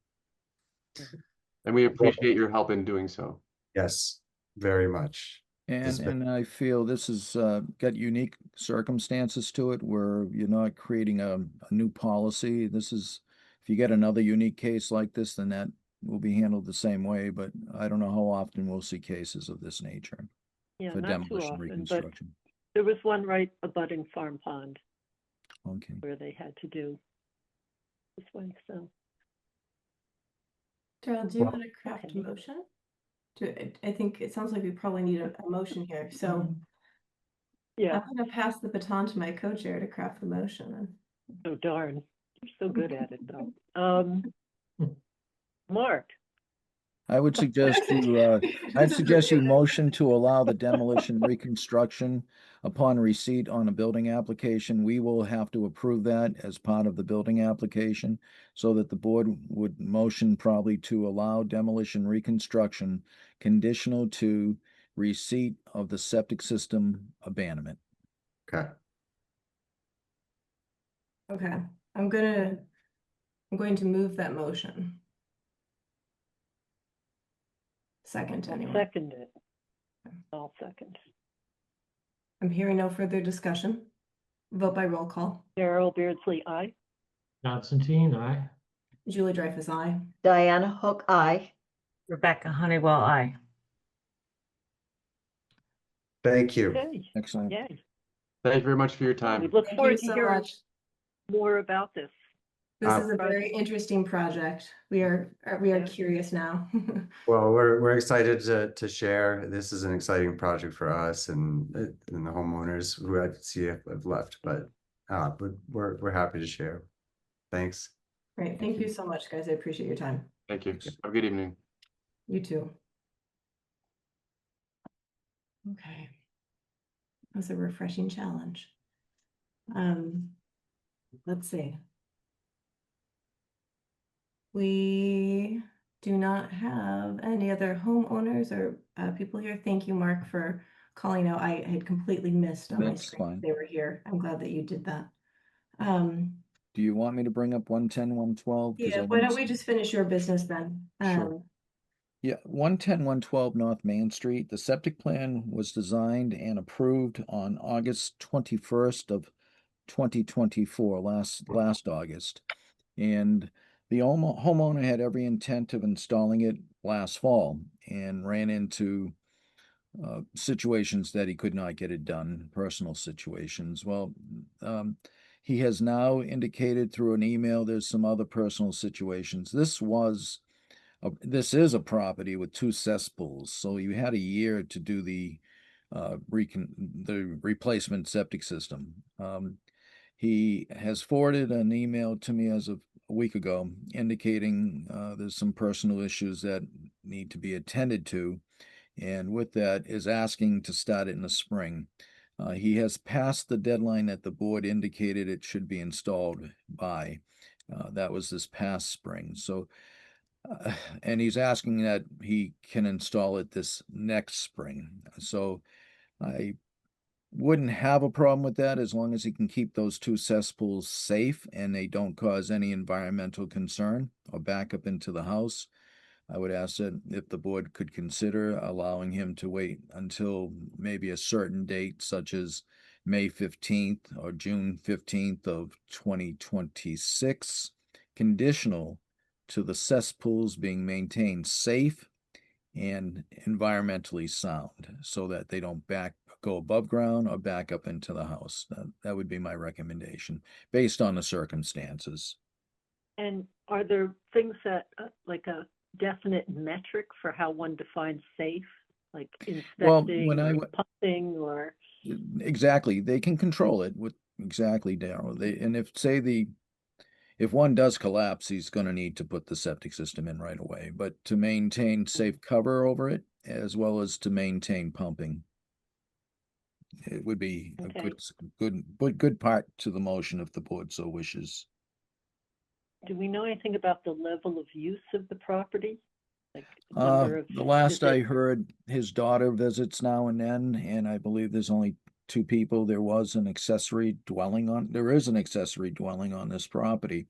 And we appreciate your help in doing so. Yes, very much. And I feel this has got unique circumstances to it where you're not creating a new policy. This is, if you get another unique case like this, then that will be handled the same way. But I don't know how often we'll see cases of this nature yeah, for not too demolition often, but reconstruction. there was one right abutting Farm Pond Okay. where they had to do this one. So Darrell, do you Well, want to craft okay. a motion? I think it sounds like we probably need a motion here, so yeah. I'm gonna pass the baton to my co-chair to craft the motion. Oh darn, you're so good at it though. Mark. I would suggest I'd suggest you motion to allow the demolition reconstruction upon receipt on a building application. We will have to approve that as part of the building application, so that the board would motion probably to allow demolition reconstruction conditional to receipt of the septic system abandonment. Okay. Okay, I'm going to move that motion. Second, anyone? Second it. I'll second. I'm hearing no further discussion. Vote by roll call. Darrell Beardsley, aye. Constantine, aye. Julie Dreyfus, aye. Diana Hook, aye. Rebecca Honeywell, aye. Thank you. Okay, Excellent. yay. Thank you very much for your We time. look Thank you forward to so hearing much. more about this. This is a very project. interesting project. We are Yeah. curious now. Well, we're excited to share. This is an exciting project for us and the homeowners who I see have left, but we're happy to share. Thanks. Great, thank you so much, guys. I appreciate your time. Thank you. Have a good evening. You too. Okay. That was a refreshing challenge. Let's see. We do not have any other homeowners or people here. Thank you, Mark, for calling out. I had completely missed on my That's screen. fine. They were here. I'm glad that you did that. Do you want me to bring up 110, 112? Yeah, why don't we just finish your business then? Sure. Yeah, 110, 112 North Main Street. The septic plan was designed and approved on August 21st of 2024, last August. And the homeowner had every intent of installing it last fall and ran into situations that he could not get it done, personal situations. Well, he has now indicated through an email there's some other personal situations. This is a property with 2 cesspools, so you had a year to do the replacement septic system. He has forwarded an email to me as of a week ago indicating there's some personal issues that need to be attended to, and with that is asking to start it in the spring. He has passed the deadline that the board indicated it should be installed by. That was this past spring. So and he's asking that he can install it this next spring. So I wouldn't have a problem with that as long as he can keep those 2 cesspools safe and they don't cause any environmental concern or back up into the house. I would ask that if the board could consider allowing him to wait until maybe a certain date, such as May 15th or June 15th of 2026, conditional to the cesspools being maintained safe and environmentally sound so that they don't go above ground or back up into the house. That would be my recommendation based on the circumstances. And are there things that, like a definite metric for how one defines safe, like Well, inspecting when I or pumping or? Exactly, they can control it with, exactly, Daryl. And if one does collapse, he's gonna need to put the septic system in right away, but to maintain safe cover over it, as well as to maintain pumping. It would be a Okay. good part to the motion if the board so wishes. Do we know anything about the level of use of the property? Like number of, The last is I it, heard, his daughter visits now and then, and I believe there's only two people. There is an accessory dwelling on this property.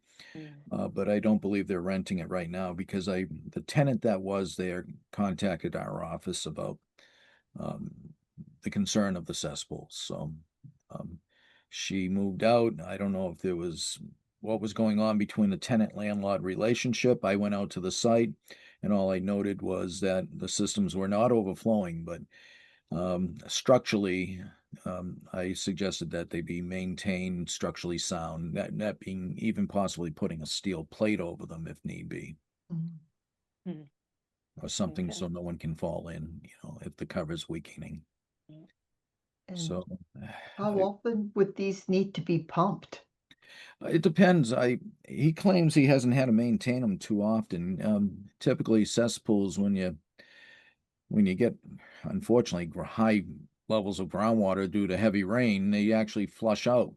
But I don't believe they're renting it right now because the tenant that was there contacted our office about um, the concern of the cesspools. So um, she moved out. I don't know if there was what was going on between the tenant landlord relationship. I went out to the site, and all I noted was that the systems were not overflowing, but structurally, I suggested that they be maintained structurally sound, that being even possibly putting a steel plate over them if need be, Hmm. or something Okay. so no one can fall in, if the cover's weakening. And So how often would these need to be pumped? it depends. He claims he hasn't had to maintain them too often. Typically cesspools, when you get, unfortunately, high levels of groundwater due to heavy rain, they actually flush out.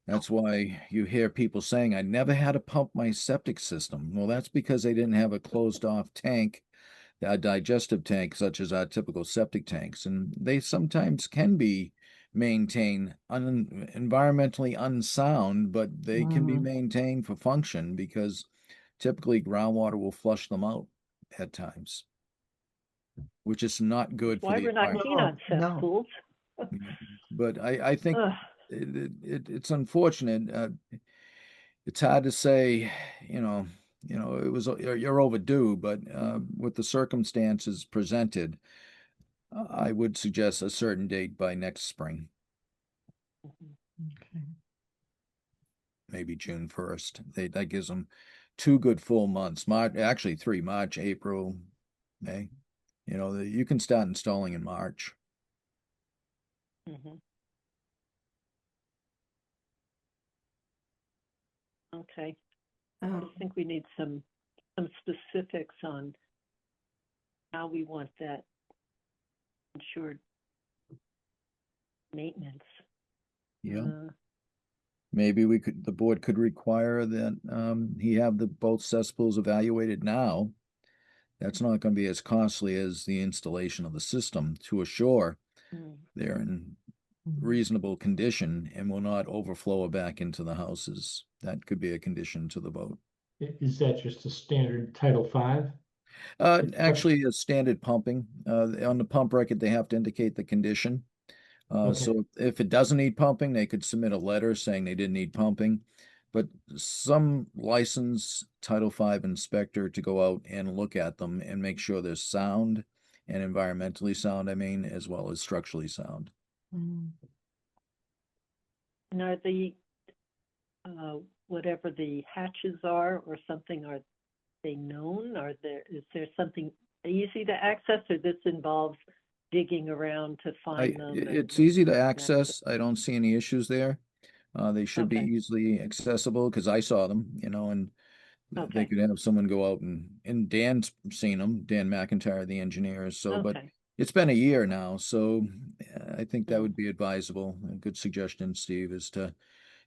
That's why you hear people saying, I never had to pump my septic system. Well, that's because they didn't have a closed off tank, a digestive tank, such as our typical septic tanks. And they sometimes can be maintained environmentally unsound, but they can be maintained for function because typically groundwater will flush them out at times, which is not good for why the we're not environment. keen on No. cesspools? But I think Ugh. it's unfortunate. It's hard to say, it was you're overdue, but with the circumstances presented, I would suggest a certain date by next spring, Okay. maybe June 1st. That gives them 2 good full months. March, actually 3, March, April, May. You can start installing in March. Mhm. Okay, I Um, just think we need some specifics on how we want that insured maintenance. Yeah. Uh, Maybe the board could require that he have both cesspools evaluated now. That's not going to be as costly as the installation of the system to assure mm, they're in reasonable condition and will not overflow back into the houses. That could be a condition to the vote. Is that just a standard Title V? Actually, a standard pumping. On the pump record, they have to indicate the condition. Okay. So if it doesn't need pumping, they could submit a letter saying they didn't need pumping. But some licensed Title V inspector to go out and look at them and make sure they're sound and environmentally sound, as well as structurally sound. and are the whatever the hatches are or something, are they known? Is there something easy to access, or this involves digging around to find them? It's easy to access. I don't see any issues there. They should be Okay. easily accessible because I saw them, and they Okay. could have someone go out and Dan's seen them, Dan McIntyre, the engineer. So, but Okay. it's been a year now, so I think that Mm. would be advisable. A good suggestion, Steve, is to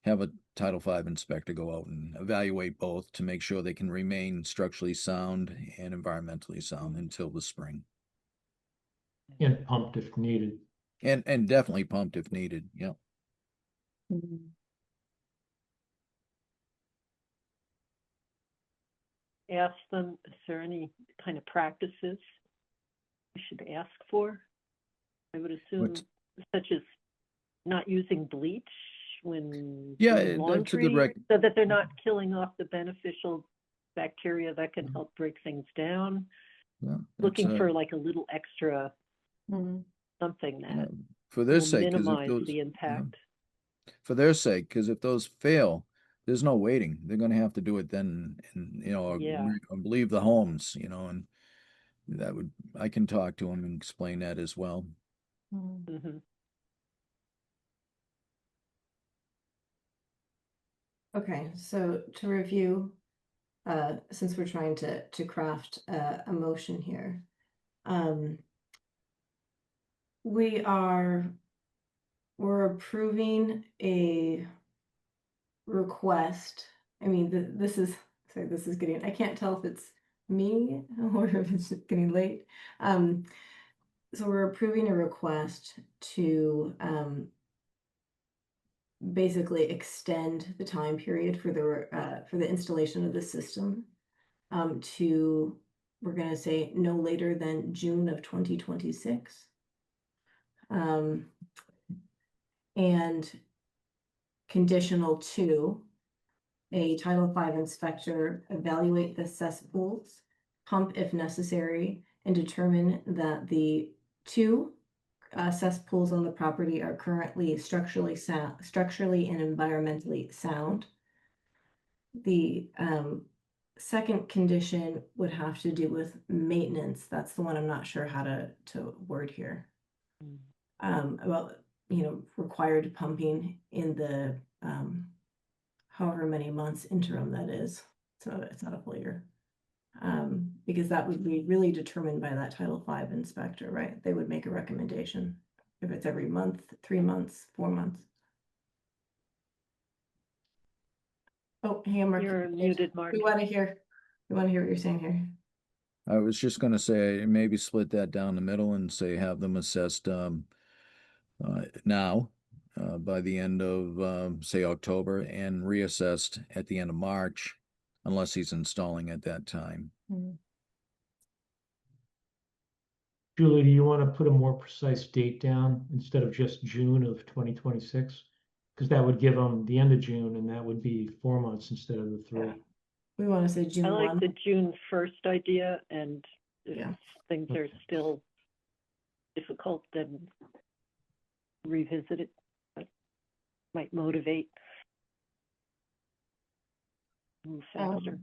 have a Title V inspector go out and evaluate both to make sure they can remain structurally sound and environmentally sound until the spring. And pumped if needed. And definitely pumped if needed. Yeah. Ask them, is there any kind of practices we should ask for? I would assume, such as not using bleach when Yeah, doing that's a good laundry, so that they're not killing off the beneficial bacteria that can help break things down. Yeah, Looking for like a little extra something that for their will sake, because if minimize those, the impact. for their sake, because if those fail, there's no waiting. They're going to have to do it then, and or Yeah. leave the homes, and I can talk to them and explain that as well. Mhm. Okay, so to review, since we're trying to craft a motion here, we're approving a request. I mean, this is, sorry, this is getting, I can't tell if it's me or if it's getting late. So we're approving a request to basically extend the time period for the installation of the system to, we're gonna say no later than June of 2026. And conditional to a Title V inspector evaluate the cesspools, pump if necessary, and determine that the two cesspools on the property are currently structurally and environmentally sound. The second condition would have to do with maintenance. That's the one I'm not sure how to word here. About, required pumping in the however many months interim that is. So it's not a full year. Because that would be really determined by that Title V inspector, right? They would make a recommendation if it's every month, 3 months, 4 months. Oh, hey, Mark. You're muted, Mark. We want to hear what you're saying here. I was just gonna say, maybe split that down the middle and say have them assessed now by the end of say October, and reassessed at the end of March, unless he's installing at that time. Julie, do you want to put a more precise date down instead of just June of 2026? Because that would give them the end of June, and that would be 4 months instead of the 3. Yeah. We want to say June I like 1. the June 1st idea, and if Yeah. things are still difficult, then revisit it. That might motivate. Move faster.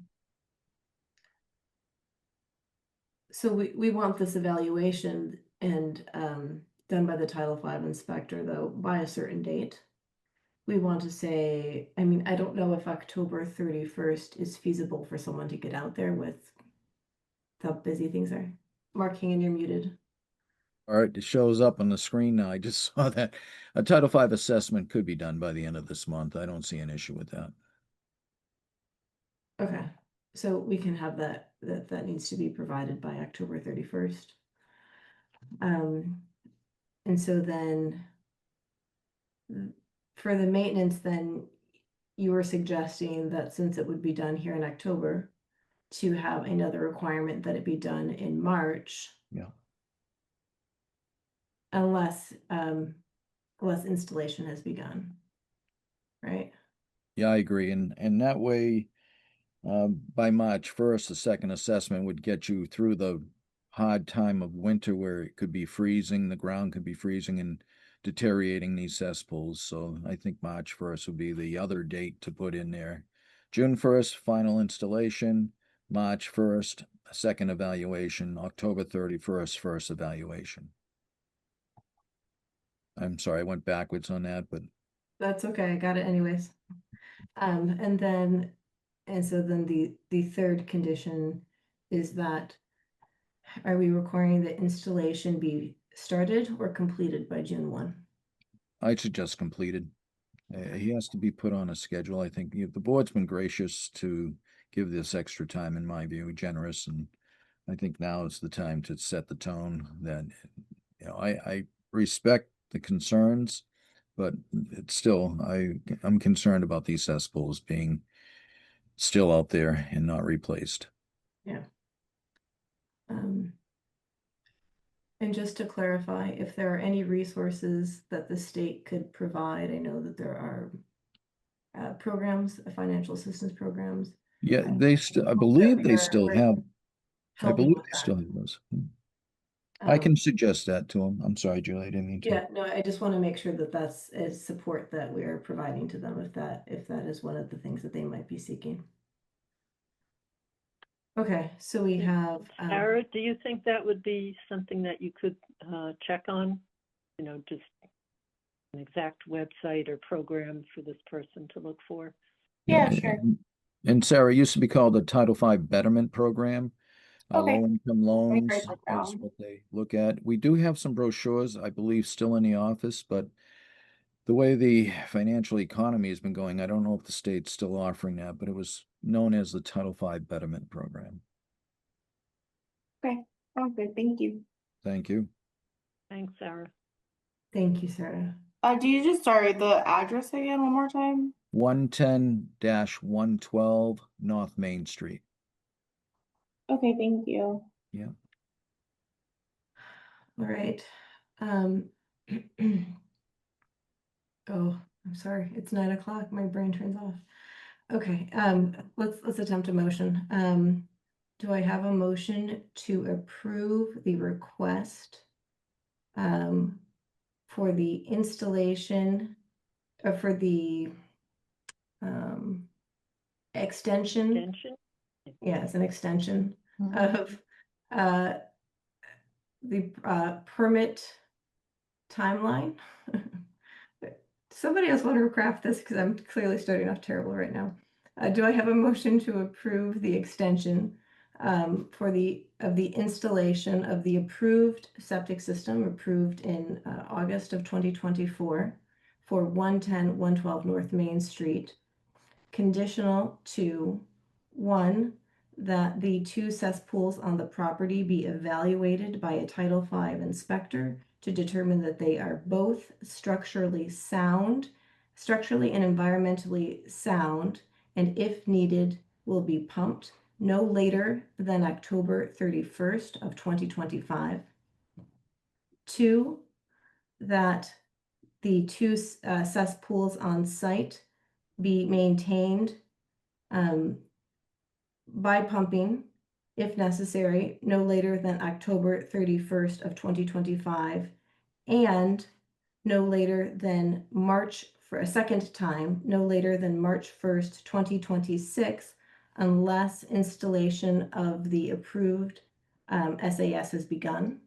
So we want this evaluation and done by the Title V inspector, though, by a certain date. We want to say, I mean, I don't know if October 31st is feasible for someone to get out there with how busy things are. Mark, hang on, you're muted. All right, it shows up on the screen now. I just saw that a Title V assessment could be done by the end of this month. I don't see an issue with that. Okay, so we can have that needs to be provided by October 31st. And so then for the maintenance, then you were suggesting that since it would be done here in October, to have another requirement that it be done in March. Yeah. Unless installation has begun, right? Yeah, I agree. And that way, by March 1st, the second assessment would get you through the hard time of winter where it could be freezing, the ground could be freezing and deteriorating these cesspools. So I think March 1st would be the other date to put in there. June 1st, final installation, March 1st, second evaluation, October 31st, first evaluation. I'm sorry, I went backwards on that, but That's okay, I got it anyways. And so then the third condition is that, are we requiring the installation be started or completed by June 1? I suggest completed. He has to be put on a schedule. I think the board's been gracious to give this extra time, in my view, generous, and I think now is the time to set the tone that, I respect the concerns, but it's still, I'm concerned about these cesspools being still out there and not replaced. Yeah. And just to clarify, if there are any resources that the state could provide, I know that there are programs, financial assistance programs. Yeah, I believe they still have, I helping believe with they that. still have those. I can suggest that to them. I'm sorry, Julie, I didn't mean to. Yeah, no, I just want to make sure that that's a support that we are providing to them if that is one of the things that they might be seeking. Okay, so we have Sarah, do you think that would be something that you could check on? Just an exact website or program for this person to look for? Yeah, sure. And Sarah, it used to be called the Title V Betterment Program. Okay. Low-income Let me loans write that is down. what they look at. We do have some brochures, I believe, still in the office, but the way the financial economy has been going, I don't know if the state's still offering that, but it was known as the Title V Betterment Program. Okay, sounds good. Thank you. Thank you. Thanks, Sarah. Thank you, Sarah. Do you just, sorry, the address again one more time? 110-112 North Main Street. Okay, thank you. Yeah. All right. Oh, I'm sorry. It's 9 o'clock. My brain turns off. Okay, let's attempt a motion. Do I have a motion to approve the request for the installation for the extension? Extension? Yes, an extension Mhm. of the permit timeline. Somebody else want to craft this because I'm clearly starting off terrible right now. Do I have a motion to approve the extension for the installation of the approved septic system approved in August of 2024 for 110-112 North Main Street, conditional to one, that the two cesspools on the property be evaluated by a Title V inspector to determine that they are both structurally and environmentally sound, and if needed, will be pumped no later than October 31st of 2025. Two, that the two cesspools on site be maintained by pumping, if necessary, no later than October 31st of 2025, and no later than March, for a second time, no later than March 1st, 2026, unless installation of the approved SAS has begun.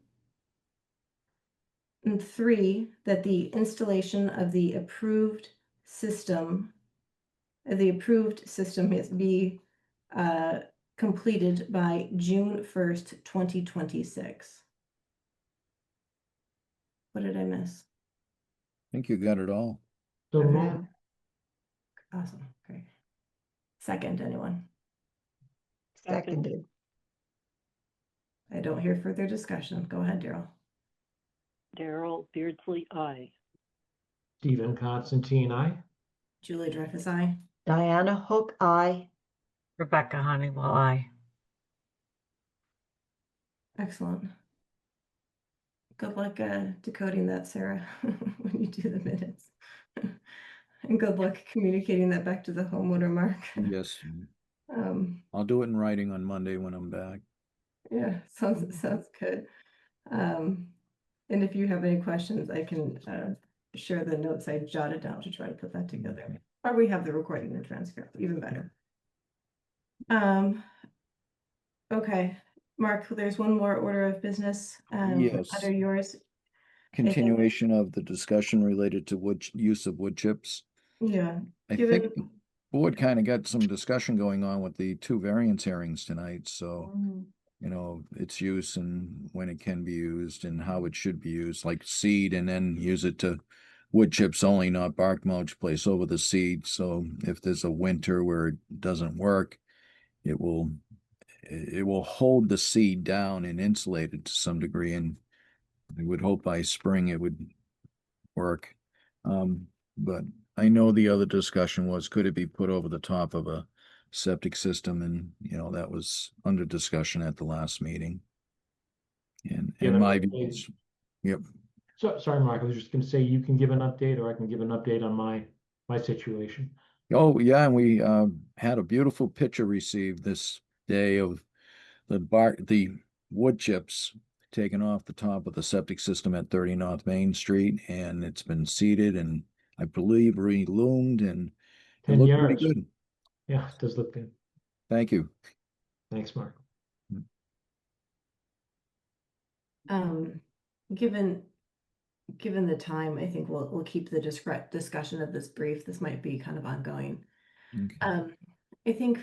And three, that the installation of the approved system is be completed by June 1st, 2026. What did I miss? I think you got it all. So Okay. moved. Awesome, great. Second, anyone? Seconded. I don't hear further discussion. Go ahead, Daryl. Daryl Beardsley, aye. Stephen Constantine, aye. Julie Dreyfus, aye. Diana Hook, aye. Rebecca Honeywell, aye. Excellent. Good luck decoding that, Sarah, when you do the minutes. And good luck communicating that back to the homeowner, Mark. Yes. Um, I'll do it in writing on Monday when I'm back. yeah, sounds good. And if you have any questions, I can share the notes I jotted down to try to put that together. Or we have the recording and transcript, even better. Okay, Mark, there's one more order of business. Yes. Under yours. Continuation of the discussion related to use of wood chips. Yeah. I think the board kind of got some discussion going on with the two variance hearings tonight, so you know, its use and when it can be used and how it should be used, like seed, and then use it to wood chips only, not bark mulch, place over the seed. So if there's a winter where it doesn't work, it will hold the seed down and insulate it to some degree, and I would hope by spring it would work. But I know the other discussion was, could it be put over the top of a septic system? And, you know, that was under discussion at the last meeting. And Give in an my update. views, yep. So, sorry, Mark, I was just gonna say you can give an update or I can give an update on my situation. Oh, yeah, and we had a beautiful picture received this day of the wood chips taken off the top of the septic system at 30 North Main Street, and it's been seeded and I believe reloomed, and it 10 looked pretty yards. good. Yeah, it does look good. Thank you. Thanks, Mark. Given the time, I think we'll keep the discussion of this brief. This might be kind of ongoing. Okay. I think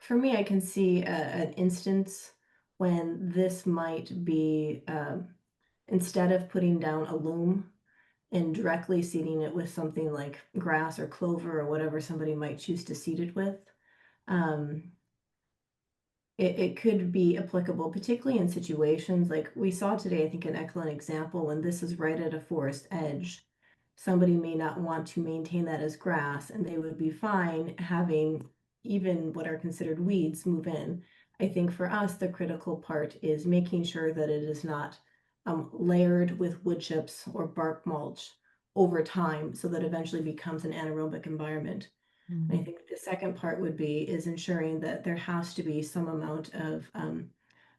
for me, I can see an instance when this might be, instead of putting down a loom and directly seeding it with something like grass or clover or whatever somebody might choose to seed it with. Um, it could be applicable, particularly in situations like we saw today, I think an excellent example when this is right at a forest edge. Somebody may not want to maintain that as grass and they would be fine having even what are considered weeds move in. I think for us, the critical part is making sure that it is not layered with wood chips or bark mulch over time so that eventually becomes an anaerobic environment. I think the second part would be is ensuring that there has to be some amount of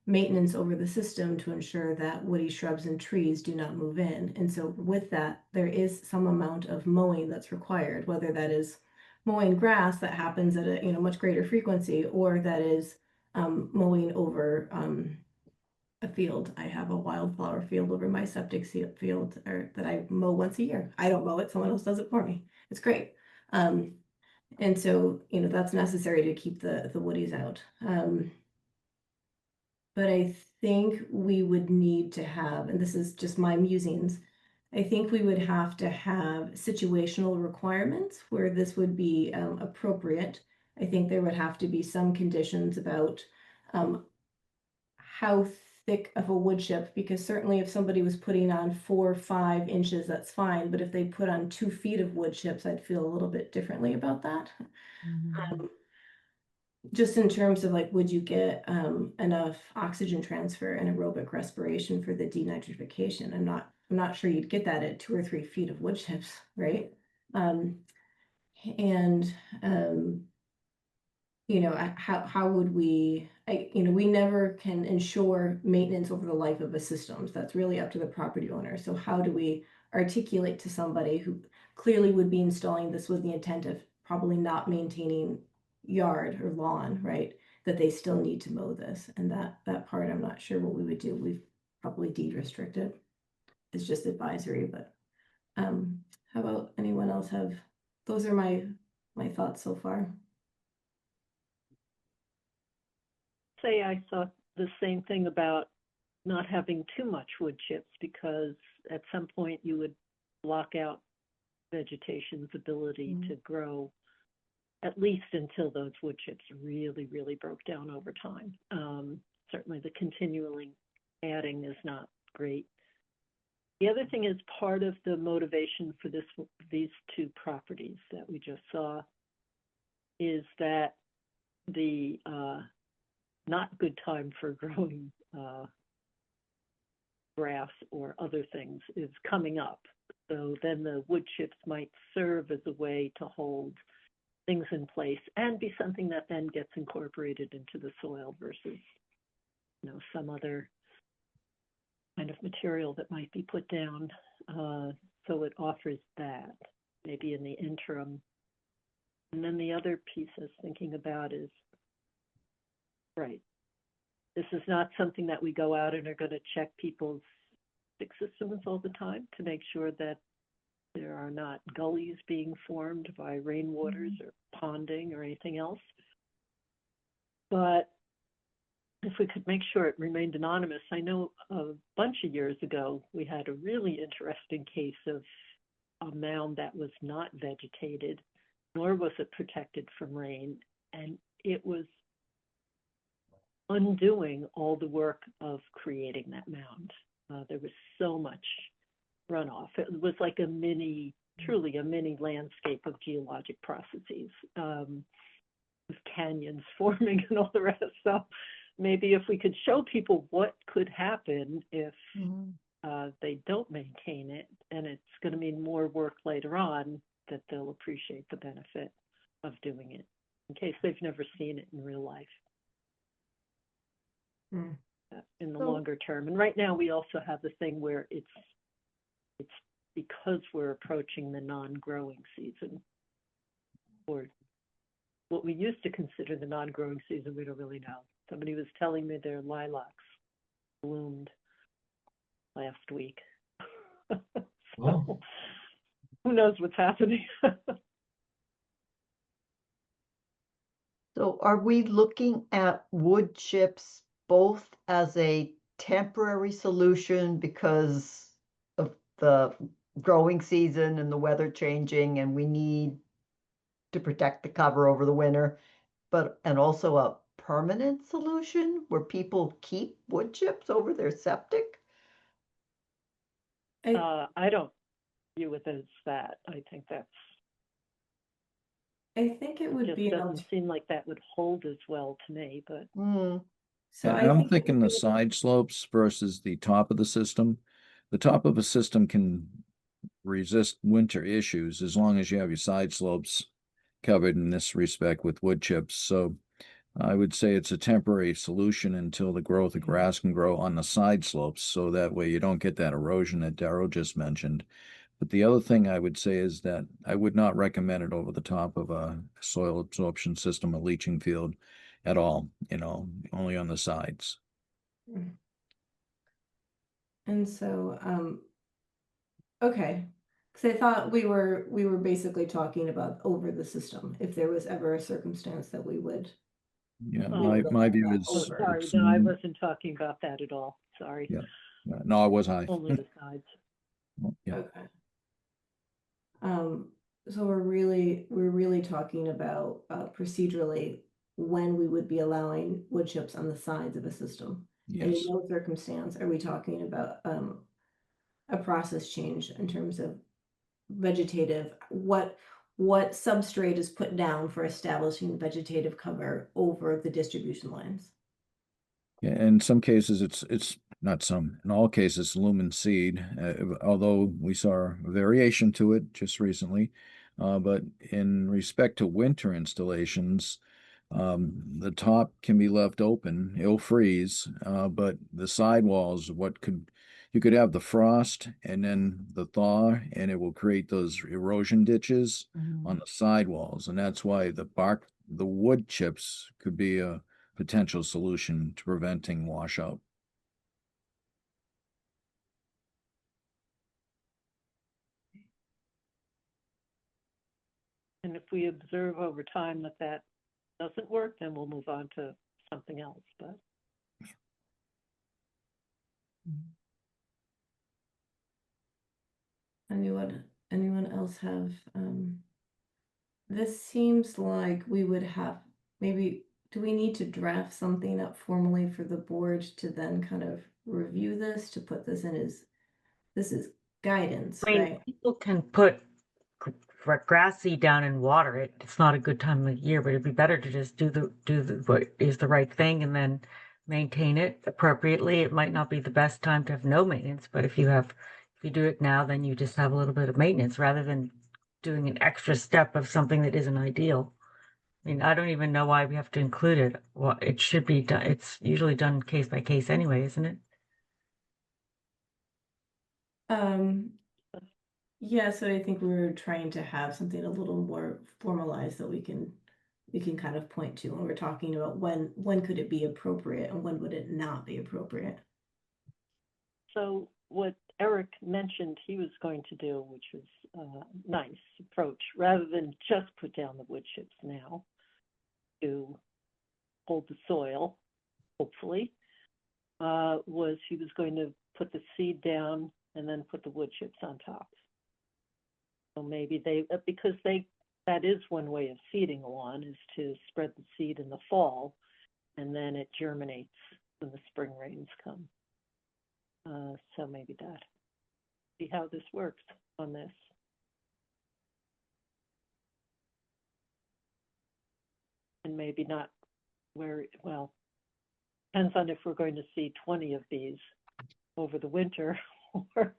maintenance over the system to ensure that woody shrubs and trees do not move in. And so with that, there is some amount of mowing that's required, whether that is mowing grass that happens at a much greater frequency, or that is mowing over a field. I have a wildflower field over my septic field, or that I mow once a year. I don't mow it, someone else does it for me. It's great. And so, that's necessary to keep the woodies out. But I think we would need to have, and this is just my musings, I think we would have to have situational requirements where this would be appropriate. I think there would have to be some conditions about how thick of a wood chip, because certainly if somebody was putting on 4 or 5 inches, that's fine. But if they put on 2 feet of wood chips, I'd feel a little bit differently about that. Just in terms of like, would you get enough oxygen transfer and aerobic respiration for the denitrification? I'm not sure you'd get that at 2 or 3 feet of wood chips, right? And how would we, we never can ensure maintenance over the life of a system. So that's really up to the property owner. So how do we articulate to somebody who clearly would be installing this with the intent of probably not maintaining yard or lawn, right? That they still need to mow this, and that part, I'm not sure what we would do. We've probably deed restricted. It's just advisory, but how about anyone else have, those are my thoughts so far. Say I thought the same thing about not having too much wood chips, because at some point you would block out vegetation's ability to grow, at least until those wood chips really, really broke down over time. Certainly the continually adding is not great. The other thing is, part of the motivation for these 2 properties that we just saw is that the not good time for growing grass or other things is coming up. So then the wood chips might serve as a way to hold things in place and be something that then gets incorporated into the soil versus, some other kind of material that might be put down. So it offers that maybe in the interim. And then the other piece I was thinking about is, right, this is not something that we go out and are going to check people's septic systems all the time to make sure that there are not gullies being formed by rainwaters or ponding or anything else. But if we could make sure it remained anonymous, I know a bunch of years ago, we had a really interesting case of a mound that was not vegetated, nor was it protected from rain. And it was undoing all the work of creating that mound. There was so much runoff. It was like truly a mini landscape of geologic processes, with canyons forming and all the rest. So maybe if we could show people what could happen if they don't maintain it, and it's going to mean more work later on, that they'll appreciate the benefit of doing it in case they've never seen it in real life. In the longer term. And right now we also have the thing where it's because we're approaching the non-growing season, or what we used to consider the non-growing season. We don't really know. Somebody was telling me their lilacs bloomed last week. So, who knows what's happening? So are we looking at wood chips both as a temporary solution because of the growing season and the weather changing and we need to protect the cover over the winter, and also a permanent solution where people keep wood chips over their septic? I don't view it as that. I think I think it would just be an doesn't seem like that would hold as well to me, but So And I I'm think it thinking would the be- side slopes versus the top of the system. The top of a system can resist winter issues as long as you have your side slopes covered in this respect with wood chips. So I would say it's a temporary solution until the growth of grass can grow on the side slopes. So that way you don't get that erosion that Darrell just mentioned. But the other thing I would say is that I would not recommend it over the top of a soil absorption system, a leaching field at all, only on the sides. And so, okay, because I thought we were basically talking about over the system, if there was ever a circumstance that we would. Yeah, Oh, my view is oh, sorry, it's, no, I wasn't talking about that at all. Sorry. yeah. No, I was high. Only the sides. Yeah. Okay. So we're really talking about procedurally when we would be allowing wood chips on the sides of a system. And in Yes. no circumstance are we talking about a process change in terms of vegetative, what substrate is put down for establishing vegetative cover over the distribution lines. Yeah, in some cases, it's not some. In all cases, lumen seed. Although we saw a variation to it just recently, but in respect to winter installations, the top can be left open; it'll freeze. But the sidewalls, you could have the frost and then the thaw, and it will create those erosion ditches on the sidewalls, and that's why the wood chips could be a potential solution to preventing washout. And if we observe over time that that doesn't work, then we'll move on to something else, but. Anyone else have, this seems like we would have, maybe, do we need to draft something up formally for the board to then kind of review this, to put this in as, this is guidance, I mean, right? people can put grass seed down and water it. It's not a good time of year, but it'd be better to just do the what is the right thing and then maintain it appropriately. It might not be the best time to have no maintenance, but if you do it now, then you just have a little bit of maintenance rather than doing an extra step of something that isn't ideal. I mean, I don't even know why we have to include it. Well, it should be done. It's usually done case by case anyway, isn't it? Yeah, so I think we were trying to have something a little more formalized that we can kind of point to when we're talking about when could it be appropriate and when would it not be appropriate. So what Eric mentioned he was going to do, which was a nice approach, rather than just put down the wood chips now to hold the soil, hopefully, was he was going to put the seed down and then put the wood chips on top. So maybe because that is one way of seeding a lawn, is to spread the seed in the fall and then it germinates when the spring rains come. So maybe that. See how this works on this. And maybe not well, depends on if we're going to see 20 of these over the winter or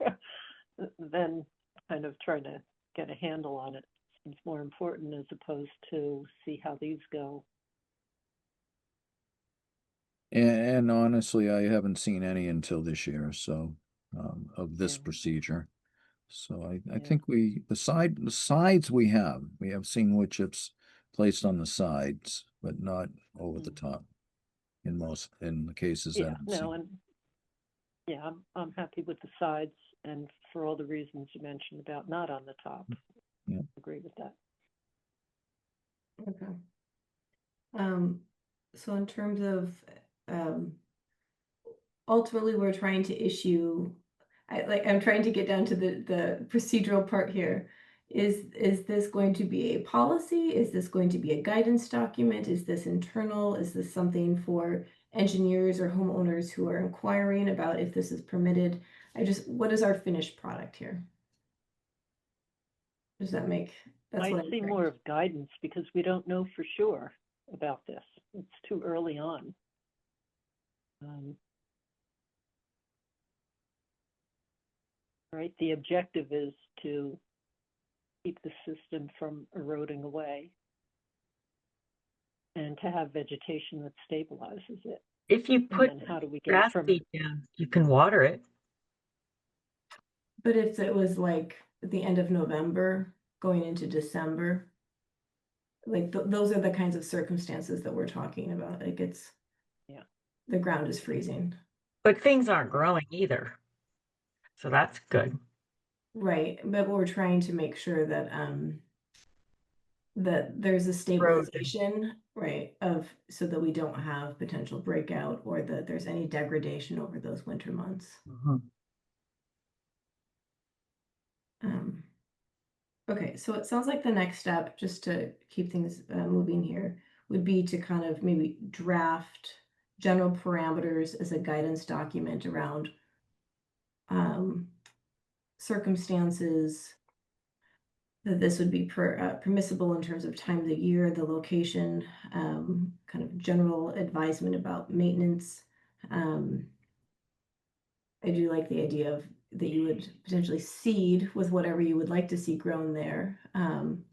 then kind of trying to get a handle on it seems more important as opposed to see how these go. And honestly, I haven't seen any until this year, so of this Yeah. procedure. So I Yeah. think the sides we have seen wood chips placed on the sides, but not over the top in the cases that Yeah, I've no, seen. and yeah, I'm happy with the sides and for all the reasons you mentioned about not on the top. Yeah. Agree with that. Okay. So in terms of, ultimately, we're trying to issue, I'm trying to get down to the procedural part here. Is this going to be a policy? Is this going to be a guidance document? Is this internal? Is this something for engineers or homeowners who are inquiring about if this is permitted? What is our finished product here? Does that make, that's I what I'm see hearing. more of guidance because we don't know for sure about this. It's too early on. Right, the objective is to keep the system from eroding away and to have vegetation that stabilizes it. If you And put then how do we get grass from, seed down, you can water it. But if it was like at the end of November, going into December, like those are the kinds of circumstances that we're talking about. Like it's, yeah, the ground is freezing. But things aren't growing either. So that's good. Right, but we're trying to make sure that that there's a stabilization, right, so that we don't have potential breakout or that there's any degradation over those winter months. Okay, so it sounds like the next step, just to keep things moving here, would be to kind of maybe draft general parameters as a guidance document around circumstances that this would be permissible in terms of time of the year, the location, kind of general advisement about maintenance. I do like the idea of that you would potentially seed with whatever you would like to see grown there, and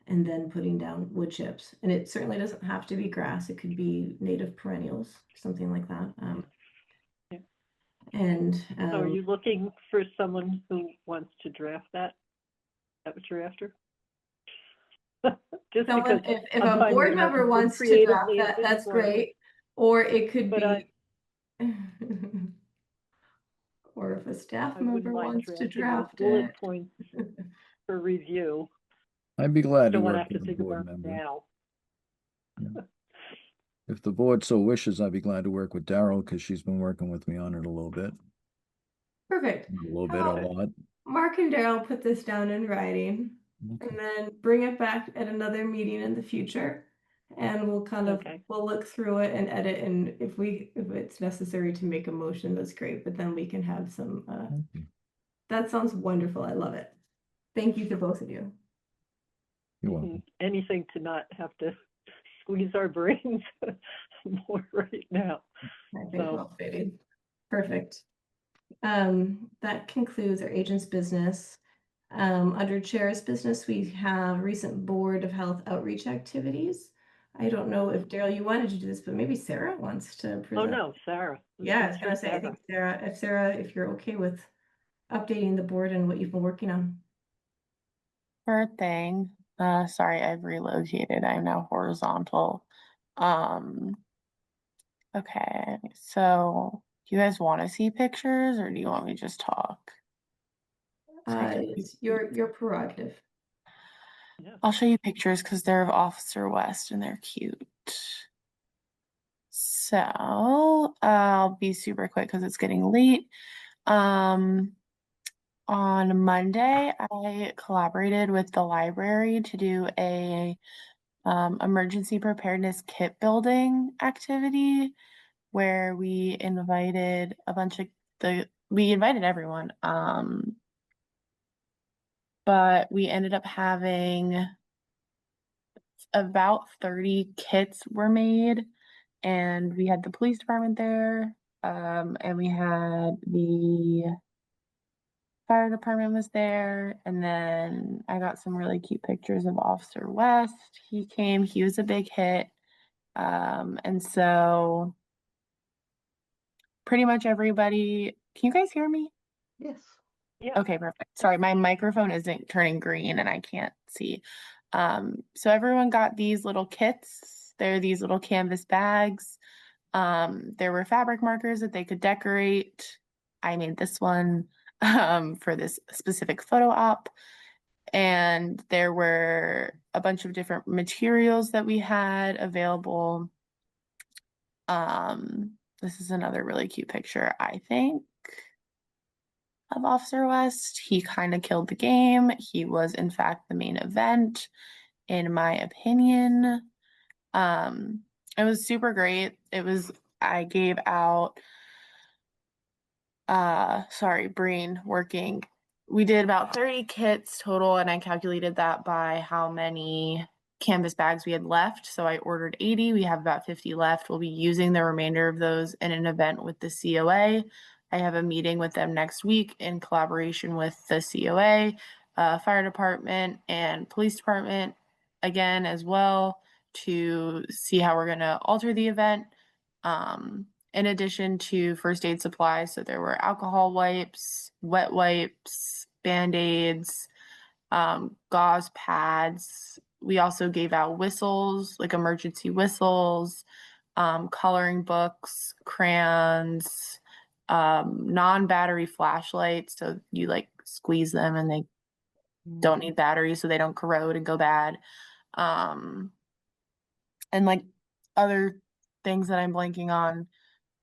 then putting down wood chips. And it certainly doesn't have to be grass. It could be native perennials, something like that. Yeah. And so are you looking for someone who wants to draft that? Is that what you're after? Just someone, because if I'm a finding board it hard member think wants to draft creatively at that, this that's point. great. Or it could But be, or if a staff I wouldn't member mind wants to drafting with draft bullet it. points for review. I'd be glad to Don't want to work have to with a think board about it member. now. If the board so wishes, I'd be glad to work with Daryl because she's been working with me on it a little bit. Perfect. A little How bit, a about lot. Mark and Daryl put this down in writing Okay. and then bring it back at another meeting in the future. And we'll kind of, Okay. we'll look through it and edit, and if it's necessary to make a motion, that's great, but then we can have some, Okay. that sounds wonderful. I love it. Thank you to both of you. You're welcome. Anything to not have to squeeze our brains more right now. I think well fitting. Perfect. That concludes our agent's business. Under chair's business, we have recent Board of Health outreach activities. I don't know if Daryl, you wanted to do this, but maybe Sarah wants to present. Oh, no, Sarah. Yeah, I was gonna say, I think Sarah, if you're okay with updating the board and what you've been working on. Sure thing. Sorry, I've relocated. I'm now horizontal. Okay, so do you guys want to see pictures or do you want me to just talk? It's your prerogative. Yeah. I'll show you pictures because they're of Officer West and they're cute. So I'll be super quick because it's getting late. On Monday, I collaborated with the library to do a emergency preparedness kit building activity where we invited we invited everyone. But we ended up having about 30 kits were made, and we had the police department there, and we had the fire department was there, and then I got some really cute pictures of Officer West. He came, he was a big hit. And so pretty much everybody, can you guys hear me? Yes. Yeah. Okay, perfect. Sorry, my microphone isn't turning green and I can't see. So everyone got these little kits. They're these little canvas bags. There were fabric markers that they could decorate. I made this one for this specific photo op. And there were a bunch of different materials that we had available. This is another really cute picture, I think, of Officer West. He kind of killed the game. He was, in fact, the main event, in my opinion. It was super great. I gave out, Breen working. We did about 30 kits total, and I calculated that by how many canvas bags we had left. So I ordered 80. We have about 50 left. We'll be using the remainder of those in an event with the COA. I have a meeting with them next week in collaboration with the COA, fire department, and police department again as well, to see how we're going to alter the event. In addition to first aid supplies, so there were alcohol wipes, wet wipes, Band-Aids, gauze pads. We also gave out whistles, like emergency whistles, coloring books, crayons, non-battery flashlights. So you like squeeze them and they don't need batteries, so they don't corrode and go bad. And like other things that I'm blanking on.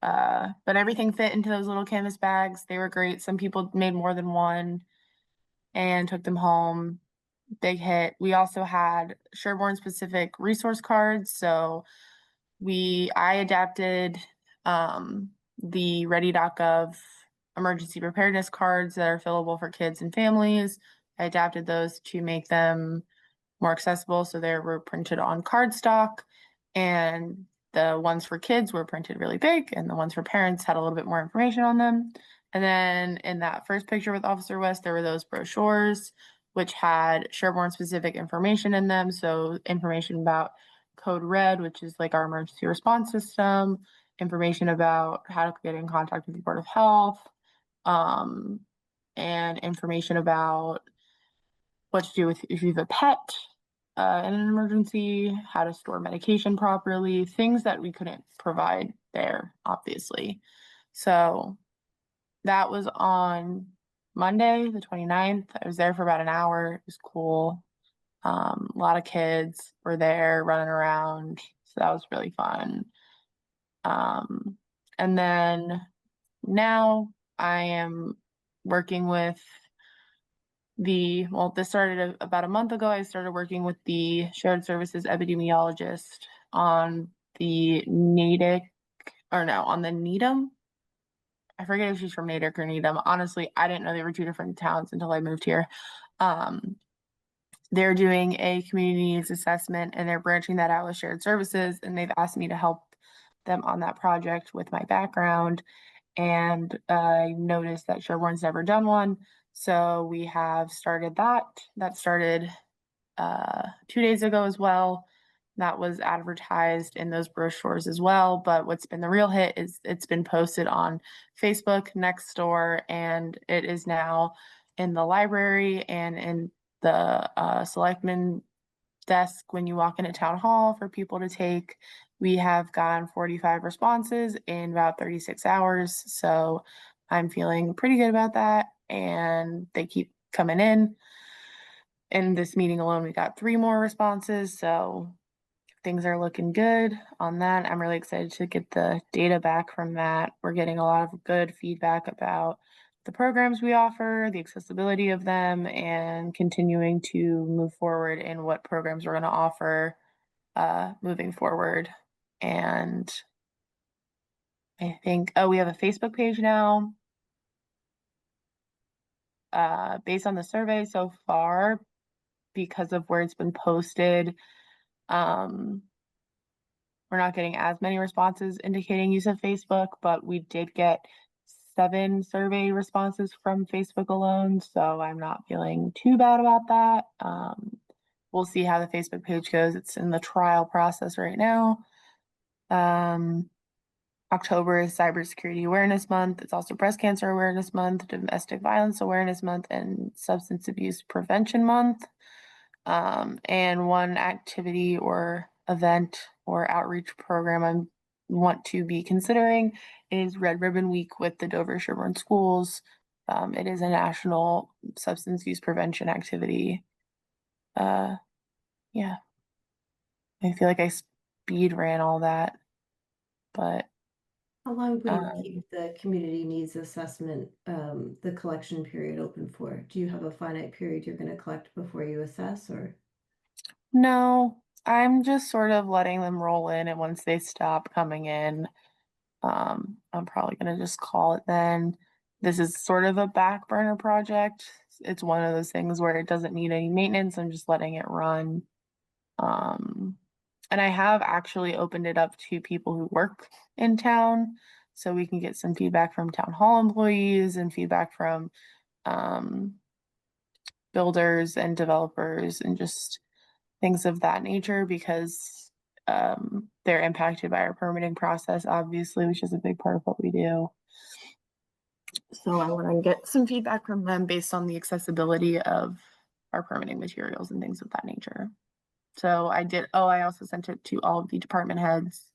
But everything fit into those little canvas bags. They were great. Some people made more than one and took them home. Big hit. We also had Sherborn specific resource cards. So I adapted the ready.gov emergency preparedness cards that are fillable for kids and families. I adapted those to make them more accessible. So they were printed on cardstock, and the ones for kids were printed really big, and the ones for parents had a little bit more information on them. And then in that first picture with Officer West, there were those brochures, which had Sherborn specific information in them. So information about Code Red, which is like our emergency response system, information about how to get in contact with the Board of Health, and information about what to do if you have a pet in an emergency, how to store medication properly, things that we couldn't provide there, obviously. So that was on Monday, the 29th. I was there for about an hour. It was cool. A lot of kids were there running around. So that was really fun. And then now I am working with this started about a month ago. I started working with the shared services epidemiologist on the on the Needham. I forget if she's from Natick or Needham. Honestly, I didn't know they were two different towns until I moved here. They're doing a community needs assessment, and they're branching that out with shared services, and they've asked me to help them on that project with my background. And I noticed that Sherborn's never done one. So we have started that. That started 2 days ago as well. That was advertised in those brochures as well. But what's been the real hit is it's been posted on Facebook, Nextdoor, and it is now in the library and in the selectman desk when you walk into town hall for people to take. We have gotten 45 responses in about 36 hours. So I'm feeling pretty good about that. And they keep coming in. In this meeting alone, we got 3 more responses. So things are looking good on that. I'm really excited to get the data back from that. We're getting a lot of good feedback about the programs we offer, the accessibility of them, and continuing to move forward in what programs we're going to offer moving forward. And I think, we have a Facebook page now. Based on the survey so far, because of where it's been posted, we're not getting as many responses indicating use of Facebook, but we did get 7 survey responses from Facebook alone, so I'm not feeling too bad about that. We'll see how the Facebook page goes. It's in the trial process right now. October is Cybersecurity Awareness Month. It's also Breast Cancer Awareness Month, Domestic Violence Awareness Month, and Substance Abuse Prevention Month. And one activity or event or outreach program I want to be considering is Red Ribbon Week with the Dover Sherborn schools. It is a national substance use prevention activity Yeah, I feel like I speed ran all that, but How long would you um, keep the community needs assessment, the collection period open for? Do you have a finite period you're gonna collect before you assess, or? no, I'm just sort of letting them roll in, and once they stop coming in, I'm probably gonna just call it then. This is sort of a back burner project. It's one of those things where it doesn't need any maintenance. I'm just letting it run. Um, and I have actually opened it up to people who work in town, so we can get some feedback from town hall employees and feedback from um, builders and developers and just things of that nature because they're impacted by our permitting process, obviously, which is a big part of what we do. So I want to get some feedback from them based on the accessibility of our permitting materials and things of that nature. So I also sent it to all of the department heads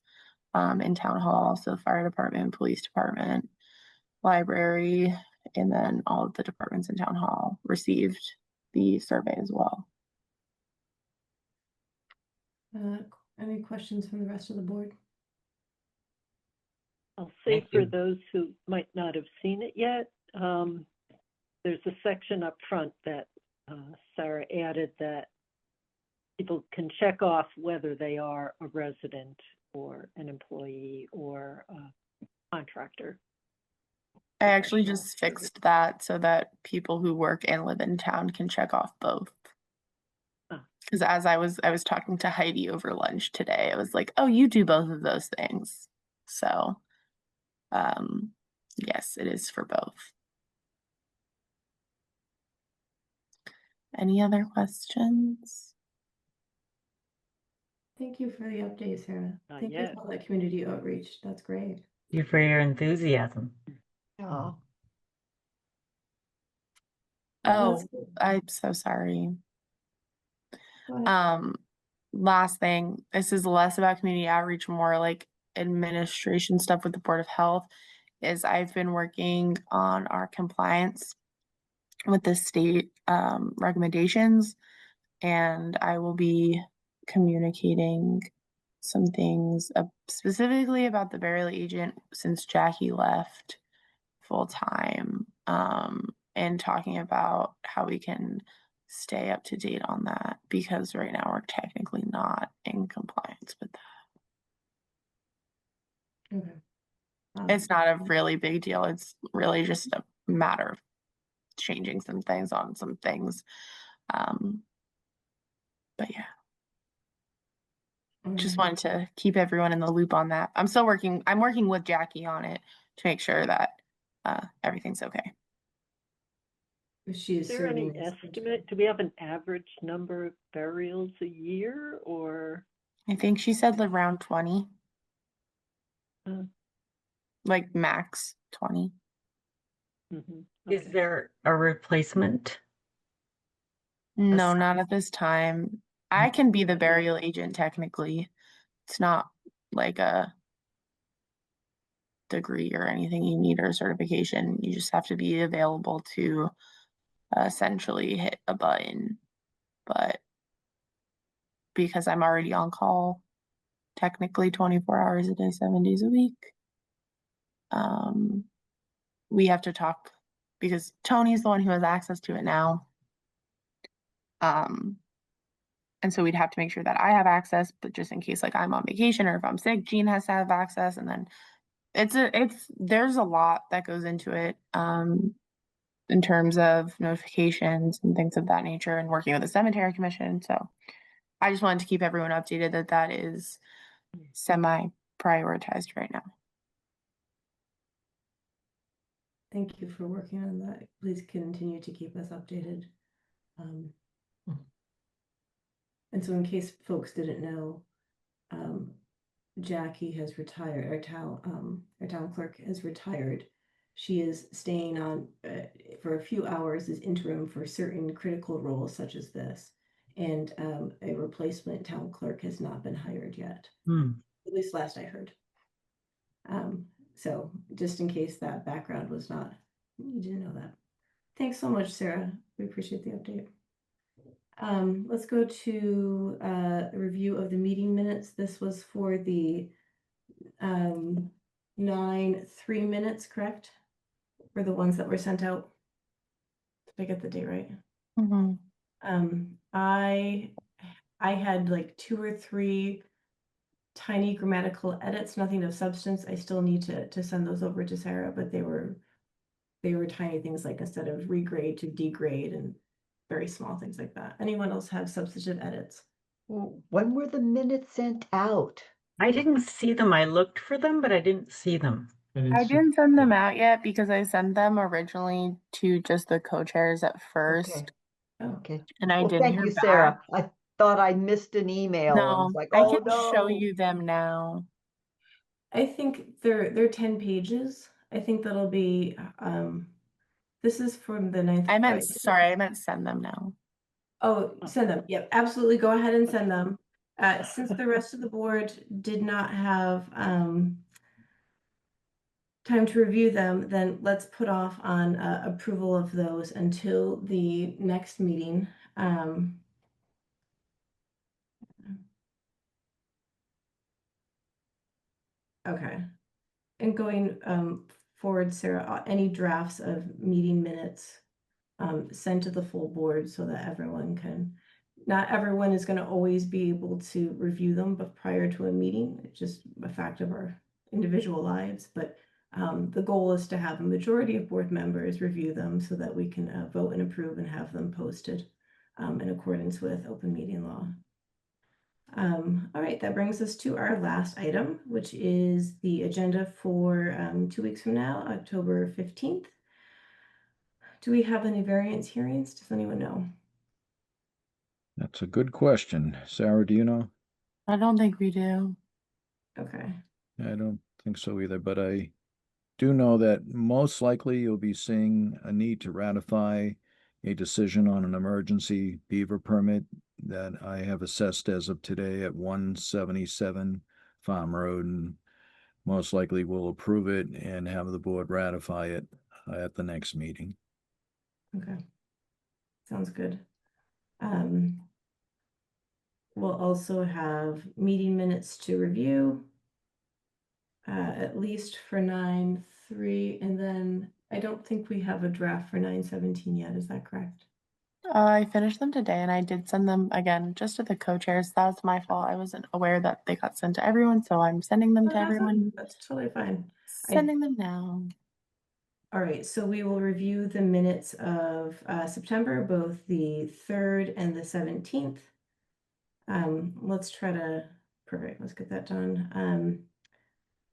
in town hall, so fire department, police department, library, and then all of the departments in town hall received the survey as well. Any questions from the rest of the board? I'll say Thank for you. those who might not have seen it yet, there's a section up front that Sarah added that people can check off whether they are a resident or an employee or a contractor. I actually Professional just service. fixed that so that people who work and live in town can check off both. Ah. Because as I was talking to Heidi over lunch today, I was like, "Oh, you do both of those things." So, yes, it is for both. Any other questions? Thank you for the update, Sarah. Not Thank you yet. for all that community outreach. That's great. Thank you for your enthusiasm. Yeah. Oh, I'm so sorry. Go ahead. Last thing, this is less about community outreach, more like administration stuff with the Board of Health, is I've been working on our compliance with the state recommendations, and I will be communicating some things specifically about the burial agent since Jackie left full time, and talking about how we can stay up to date on that because right now we're technically not in compliance with that. Okay. It's not a really big deal. It's really just a matter of changing some things on some things. But yeah, just wanted to keep everyone in the loop on that. I'm working with Jackie on it to make sure that everything's okay. She is Is there any serving as- estimate? Do we have an average number of burials a year or? I think she said around 20. Like max 20. Is there a replacement? No, not at this time. I can be the burial agent technically. It's not like a degree or anything you need or a certification. You just have to be available to essentially hit a button. But because I'm already on call, technically 24 hours a day, 7 days a week, we have to talk because Tony's the one who has access to it now. And so we'd have to make sure that I have access, but just in case like I'm on vacation or if I'm sick, Jean has to have access. And then there's a lot that goes into it in terms of notifications and things of that nature and working with the cemetery commission. So I just wanted to keep everyone updated that that is semi prioritized right now. Thank you for working on that. Please continue to keep us updated. And so in case folks didn't know, Jackie has retired, our town clerk has retired. She is staying on for a few hours as interim for certain critical roles such as this. And a replacement town clerk has not been hired yet, at least last I heard. So just in case that background was not, you didn't know that. Thanks so much, Sarah. We appreciate the update. Let's go to a review of the meeting minutes. This was for the 9-3 minutes, correct? Were the ones that were sent out? Did I get the date right? Mhm. I had like 2 or 3 tiny grammatical edits, nothing of substance. I still need to send those over to Sarah, but they were tiny things, like instead of regrade to degrade and very small things like that. Anyone else have substantive edits? When were the minutes sent out? I didn't see them. I looked for them, but I didn't see them. I didn't send them out yet because I sent them originally to just the co-chairs at Okay, first, okay. and I Well, didn't thank hear you, back. Sarah. I thought I missed an email and was No, like, I oh can show no. you them now. I think they're 10 pages. I think that'll be, this is from the 9th. I meant send them now. Oh, send them. Yep, absolutely. Go ahead and send them. Since the rest of the board did not have time to review them, then let's put off on approval of those until the next meeting. Okay. And going forward, Sarah, any drafts of meeting minutes sent to the full board so that everyone can, not everyone is going to always be able to review them, but prior to a meeting, it's just a fact of our individual lives. But the goal is to have a majority of board members review them so that we can vote and approve and have them posted in accordance with open meeting law. All right, that brings us to our last item, which is the agenda for 2 weeks from now, October 15th. Do we have any variance hearings? Does anyone know? That's a good question. Sarah, do you know? I don't think we do. Okay. I don't think so either, but I do know that most likely you'll be seeing a need to ratify a decision on an emergency beaver permit that I have assessed as of today at 177 Farm Road, and most likely we'll approve it and have the board ratify it at the next meeting. Okay. Sounds good. We'll also have meeting minutes to review, at least for 9-3, and then I don't think we have a draft for 9-17 yet. Is that correct? I finished them today and I did send them again just to the co-chairs. That was my fault. I wasn't aware that they got sent to everyone, so I'm sending them No, to that's everyone. That's totally fine. Sending them now. All right, so we will review the minutes of September, both the 3rd and the 17th. Let's try to, perfect, let's get that done.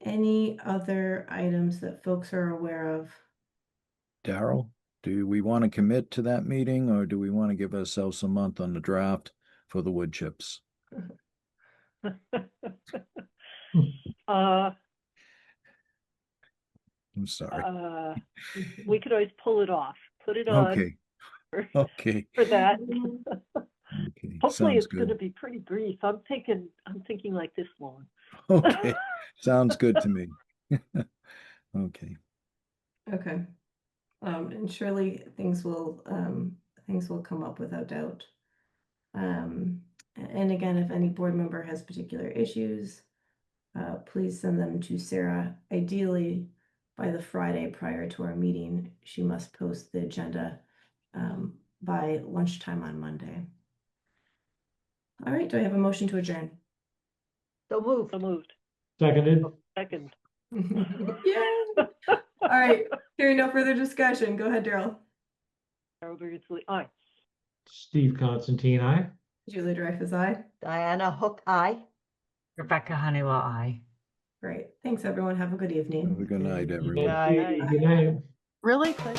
Any other items that folks are aware of? Daryl, do we want to commit to that meeting, or do we want to give ourselves a month on the draft for the wood chips? I'm sorry. We could always pull it off, put it on. Okay. For, Okay. for that. Okay. Hopefully Sounds it's going to good. be pretty brief. I'm thinking like this long. Okay. Sounds good to me. Okay. Okay. And surely things will come up without doubt. And again, if any board member has particular issues, please send them to Sarah. Ideally, by the Friday prior to our meeting, she must post the agenda by lunchtime on Monday. All right, do I have a motion to adjourn? So moved. So moved. Seconded. Second. Yeah. All right, hearing no further discussion, go ahead, Daryl. Carol Beardsley, aye. Steve Constantine, aye. Julie Dreyfus, aye. Diana Hook, aye. Rebecca Honeywell, aye. Great, thanks everyone, have a good evening. Have a good night, Good everyone. night. Good night. Really quick.